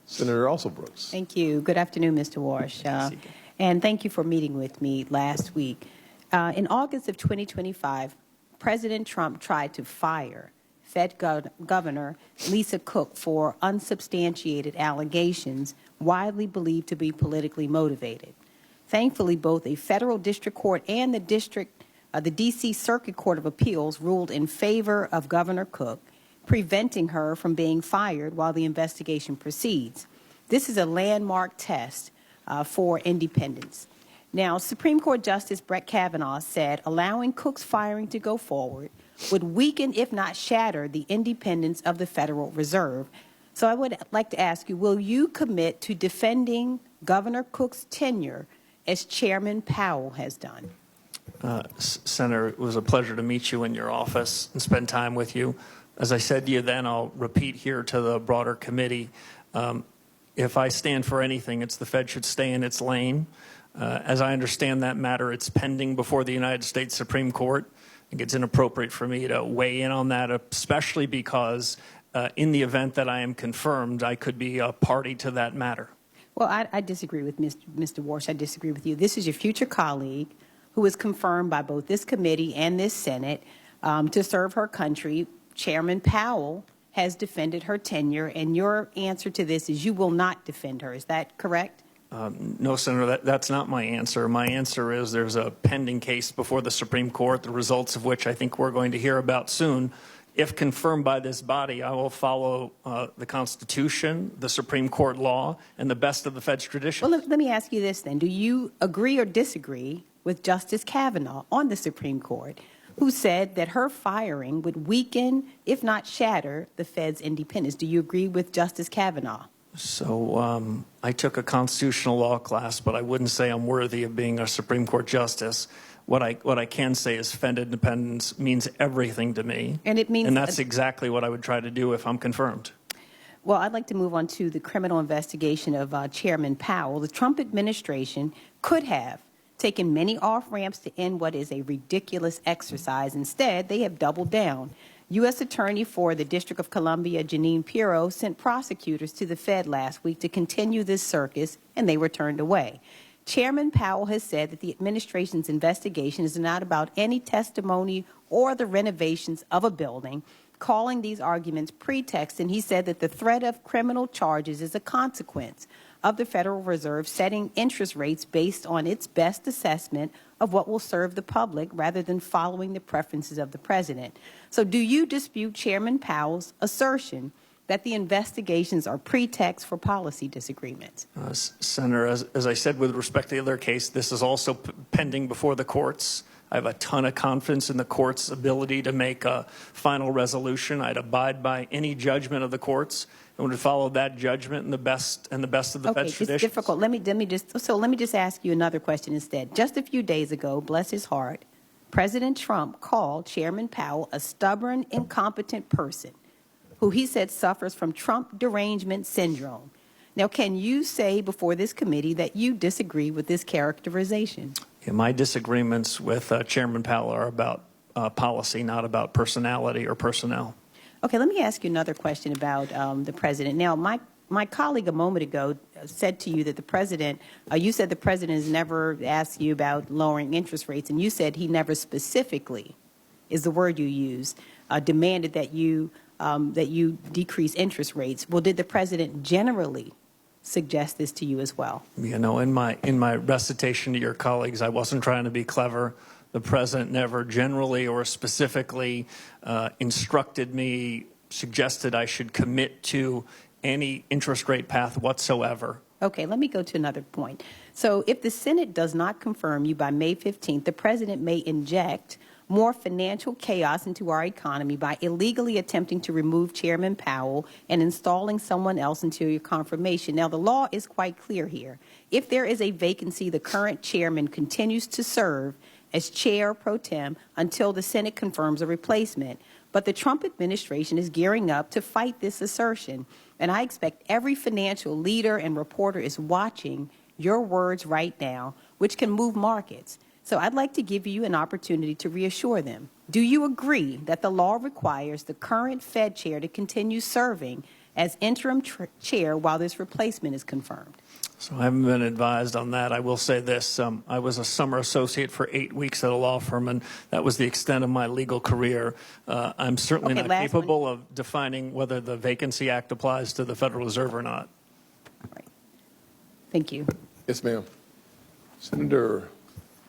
Senator Alsobrooks. Thank you. Good afternoon, Mr. Warsh. And thank you for meeting with me last week. In August of 2025, President Trump tried to fire Fed Governor Lisa Cook for unsubstantiated allegations widely believed to be politically motivated. Thankfully, both a federal district court and the D.C. Circuit Court of Appeals ruled in favor of Governor Cook, preventing her from being fired while the investigation proceeds. This is a landmark test for independence. Now, Supreme Court Justice Brett Kavanaugh said allowing Cook's firing to go forward would weaken, if not shatter, the independence of the Federal Reserve. So I would like to ask you, will you commit to defending Governor Cook's tenure as Chairman Powell has done? Senator, it was a pleasure to meet you in your office and spend time with you. As I said to you then, I'll repeat here to the broader committee. If I stand for anything, it's the Fed should stay in its lane. As I understand that matter, it's pending before the United States Supreme Court. I think it's inappropriate for me to weigh in on that, especially because in the event that I am confirmed, I could be a party to that matter. Well, I disagree with Mr. Warsh. I disagree with you. This is your future colleague who was confirmed by both this committee and this Senate to serve her country. Chairman Powell has defended her tenure, and your answer to this is you will not defend her. Is that correct? No, Senator, that's not my answer. My answer is there's a pending case before the Supreme Court, the results of which I think we're going to hear about soon. If confirmed by this body, I will follow the Constitution, the Supreme Court law, and the best of the Fed's tradition. Well, let me ask you this then. Do you agree or disagree with Justice Kavanaugh on the Supreme Court, who said that her firing would weaken, if not shatter, the Fed's independence? Do you agree with Justice Kavanaugh? So I took a constitutional law class, but I wouldn't say I'm worthy of being a Supreme Court justice. What I can say is Fed independence means everything to me. And it means, and that's exactly what I would try to do if I'm confirmed. Well, I'd like to move on to the criminal investigation of Chairman Powell. The Trump administration could have taken many off-ramps to end what is a ridiculous exercise. Instead, they have doubled down. U.S. Attorney for the District of Columbia, Jeanine Pirro, sent prosecutors to the Fed last week to continue this circus, and they were turned away. Chairman Powell has said that the administration's investigation is not about any testimony or the renovations of a building, calling these arguments pretext, and he said that the threat of criminal charges is a consequence of the Federal Reserve setting interest rates based on its best assessment of what will serve the public rather than following the preferences of the president. So do you dispute Chairman Powell's assertion that the investigations are pretext for policy disagreements? Senator, as I said with respect to the other case, this is also pending before the courts. I have a ton of confidence in the court's ability to make a final resolution. I'd abide by any judgment of the courts and would follow that judgment in the best of the Fed's traditions. Okay, it's difficult. Let me just ask you another question instead. Just a few days ago, bless his heart, President Trump called Chairman Powell a stubborn, incompetent person who he said suffers from Trump derangement syndrome. Now, can you say before this committee that you disagree with this characterization? Yeah, my disagreements with Chairman Powell are about policy, not about personality or personnel. Okay, let me ask you another question about the president. Now, my colleague a moment ago said to you that the president, you said the president has never asked you about lowering interest rates, and you said he never specifically, is the word you used, demanded that you decrease interest rates. Well, did the president generally suggest this to you as well? You know, in my recitation to your colleagues, I wasn't trying to be clever. The president never generally or specifically instructed me, suggested I should commit to any interest rate path whatsoever. Okay, let me go to another point. So if the Senate does not confirm you by May 15th, the president may inject more financial chaos into our economy by illegally attempting to remove Chairman Powell and installing someone else until your confirmation. Now, the law is quite clear here. If there is a vacancy, the current chairman continues to serve as chair pro tem until the Senate confirms a replacement. But the Trump administration is gearing up to fight this assertion. And I expect every financial leader and reporter is watching your words right now, which can move markets. So I'd like to give you an opportunity to reassure them. Do you agree that the law requires the current Fed chair to continue serving as interim chair while this replacement is confirmed? So I haven't been advised on that. I will say this. I was a summer associate for 8 weeks at a law firm, and that was the extent of my legal career. I'm certainly not capable of defining whether the Vacancy Act applies to the Federal Reserve or not. All right. Thank you. Yes, ma'am. Senator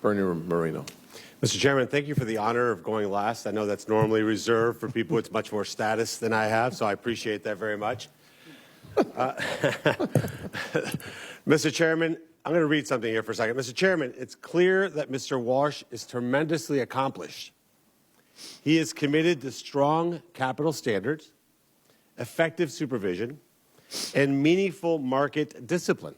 Bernie Moreno. Mr. Chairman, thank you for the honor of going last. I know that's normally reserved for people with much more status than I have, so I appreciate that very much. Mr. Chairman, I'm going to read something here for a second. Mr. Chairman, it's clear that Mr. Warsh is tremendously accomplished. He is committed to strong capital standards, effective supervision, and meaningful market discipline.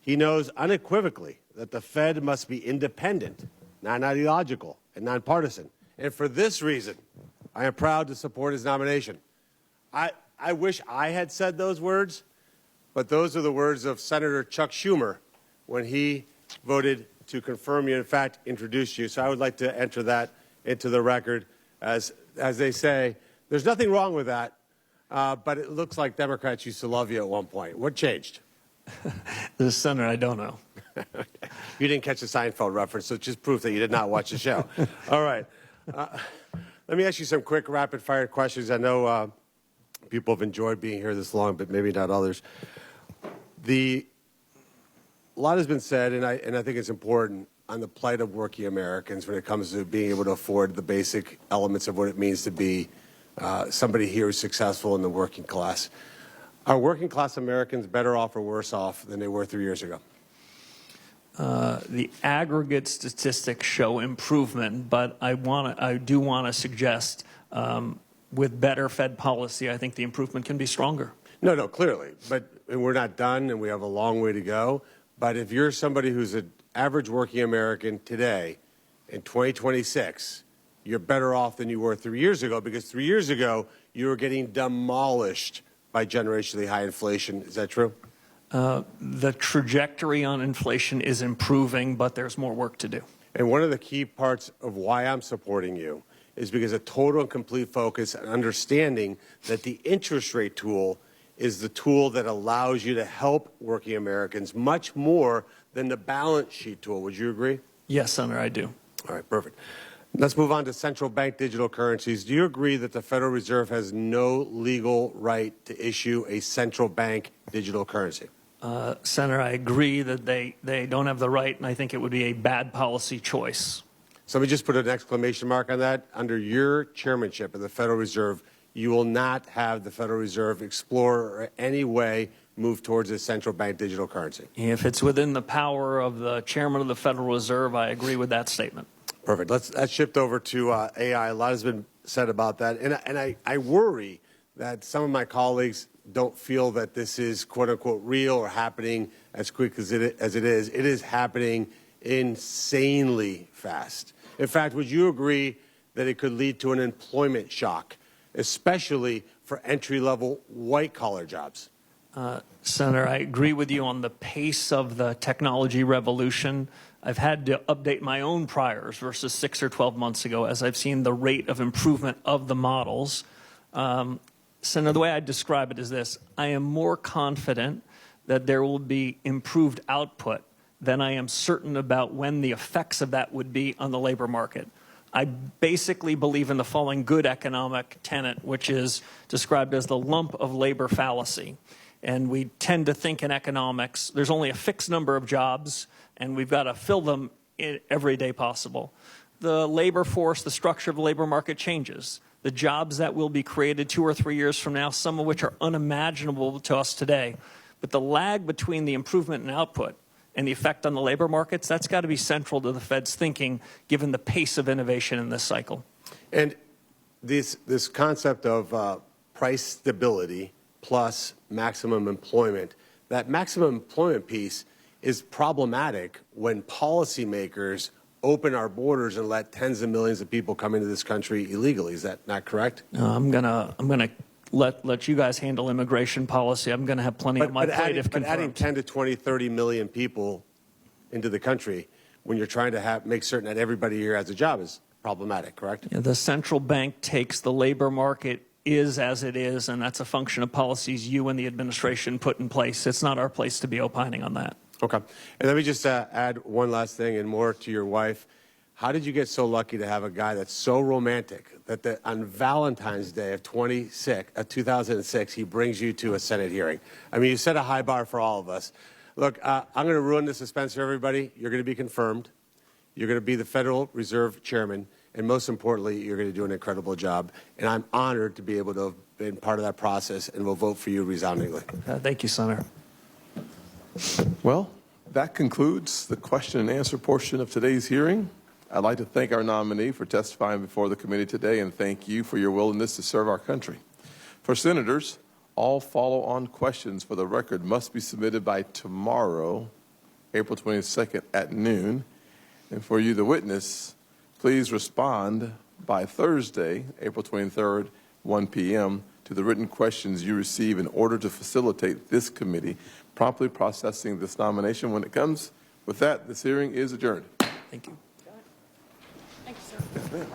He knows unequivocally that the Fed must be independent, non-ideological, and nonpartisan. And for this reason, I am proud to support his nomination. I wish I had said those words, but those are the words of Senator Chuck Schumer when he voted to confirm you, in fact, introduced you. So I would like to enter that into the record. As they say, there's nothing wrong with that, but it looks like Democrats used to love you at one point. What changed? The Senator, I don't know. You didn't catch the Seinfeld reference, so it's just proof that you did not watch the show. All right. Let me ask you some quick rapid-fire questions. I know people have enjoyed being here this long, but maybe not others. A lot has been said, and I think it's important, on the plight of working Americans when it comes to being able to afford the basic elements of what it means to be somebody here who's successful in the working class. Are working class Americans better off or worse off than they were 3 years ago? The aggregate statistics show improvement, but I do want to suggest with better Fed policy, I think the improvement can be stronger. No, clearly. But we're not done, and we have a long way to go. But if you're somebody who's an average working American today, in 2026, you're better off than you were 3 years ago, because 3 years ago, you were getting demolished by generationally high inflation. Is that true? The trajectory on inflation is improving, but there's more work to do. And one of the key parts of why I'm supporting you is because a total and complete focus and understanding that the interest rate tool is the tool that allows you to help working Americans much more than the balance sheet tool. Would you agree? Yes, Senator, I do. All right, perfect. Let's move on to central bank digital currencies. Do you agree that the Federal Reserve has no legal right to issue a central bank digital currency? Senator, I agree that they don't have the right, and I think it would be a bad policy choice. So let me just put an exclamation mark on that. Under your chairmanship of the Federal Reserve, you will not have the Federal Reserve explore or any way move towards a central bank digital currency. If it's within the power of the chairman of the Federal Reserve, I agree with that statement. Perfect. Let's shift over to AI. A lot has been said about that. And I worry that some of my colleagues don't feel that this is, quote unquote, real or happening as quick as it is. It is happening insanely fast. In fact, would you agree that it could lead to an employment shock, especially for entry-level white-collar jobs? Senator, I agree with you on the pace of the technology revolution. I've had to update my own priors versus 6 or 12 months ago as I've seen the rate of improvement of the models. Senator, the way I describe it is this. I am more confident that there will be improved output than I am certain about when the effects of that would be on the labor market. I basically believe in the following good economic tenet, which is described as the lump of labor fallacy. And we tend to think in economics, there's only a fixed number of jobs, and we've got to fill them every day possible. The labor force, the structure of the labor market changes. The jobs that will be created 2 or 3 years from now, some of which are unimaginable to us today. But the lag between the improvement in output and the effect on the labor markets, that's got to be central to the Fed's thinking, given the pace of innovation in this cycle. And this concept of price stability plus maximum employment, that maximum employment piece is problematic when policymakers open our borders and let tens of millions of people come into this country illegally. Is that not correct? I'm gonna let you guys handle immigration policy. I'm gonna have plenty on my plate if confirmed. But adding 10 to 20, 30 million people into the country when you're trying to make certain that everybody here has a job is problematic, correct? The central bank takes the labor market is as it is, and that's a function of policies you and the administration put in place. It's not our place to be opining on that. Okay. And let me just add one last thing and more to your wife. How did you get so lucky to have a guy that's so romantic that on Valentine's Day of 2006, he brings you to a Senate hearing? I mean, you set a high bar for all of us. Look, I'm going to ruin the suspense for everybody. You're going to be confirmed. You're going to be the Federal Reserve Chairman. And most importantly, you're going to do an incredible job. And I'm honored to be able to have been part of that process, and will vote for you resoundingly. Thank you, Senator. Well, that concludes the question and answer portion of today's hearing. I'd like to thank our nominee for testifying before the committee today, and thank you for your willingness to serve our country. For senators, all follow-on questions for the record must be submitted by tomorrow, April 22nd at noon. And for you, the witness, please respond by Thursday, April 23rd, 1 p.m., to the written questions you receive in order to facilitate this committee promptly processing this nomination when it comes. With that, this hearing is adjourned. Thank you. Thank you, sir. Yes, ma'am.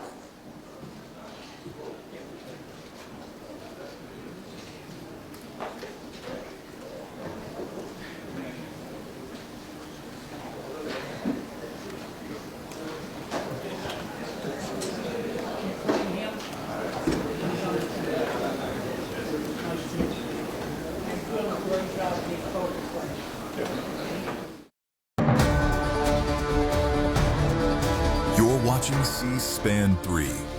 You're watching C-SPAN 3.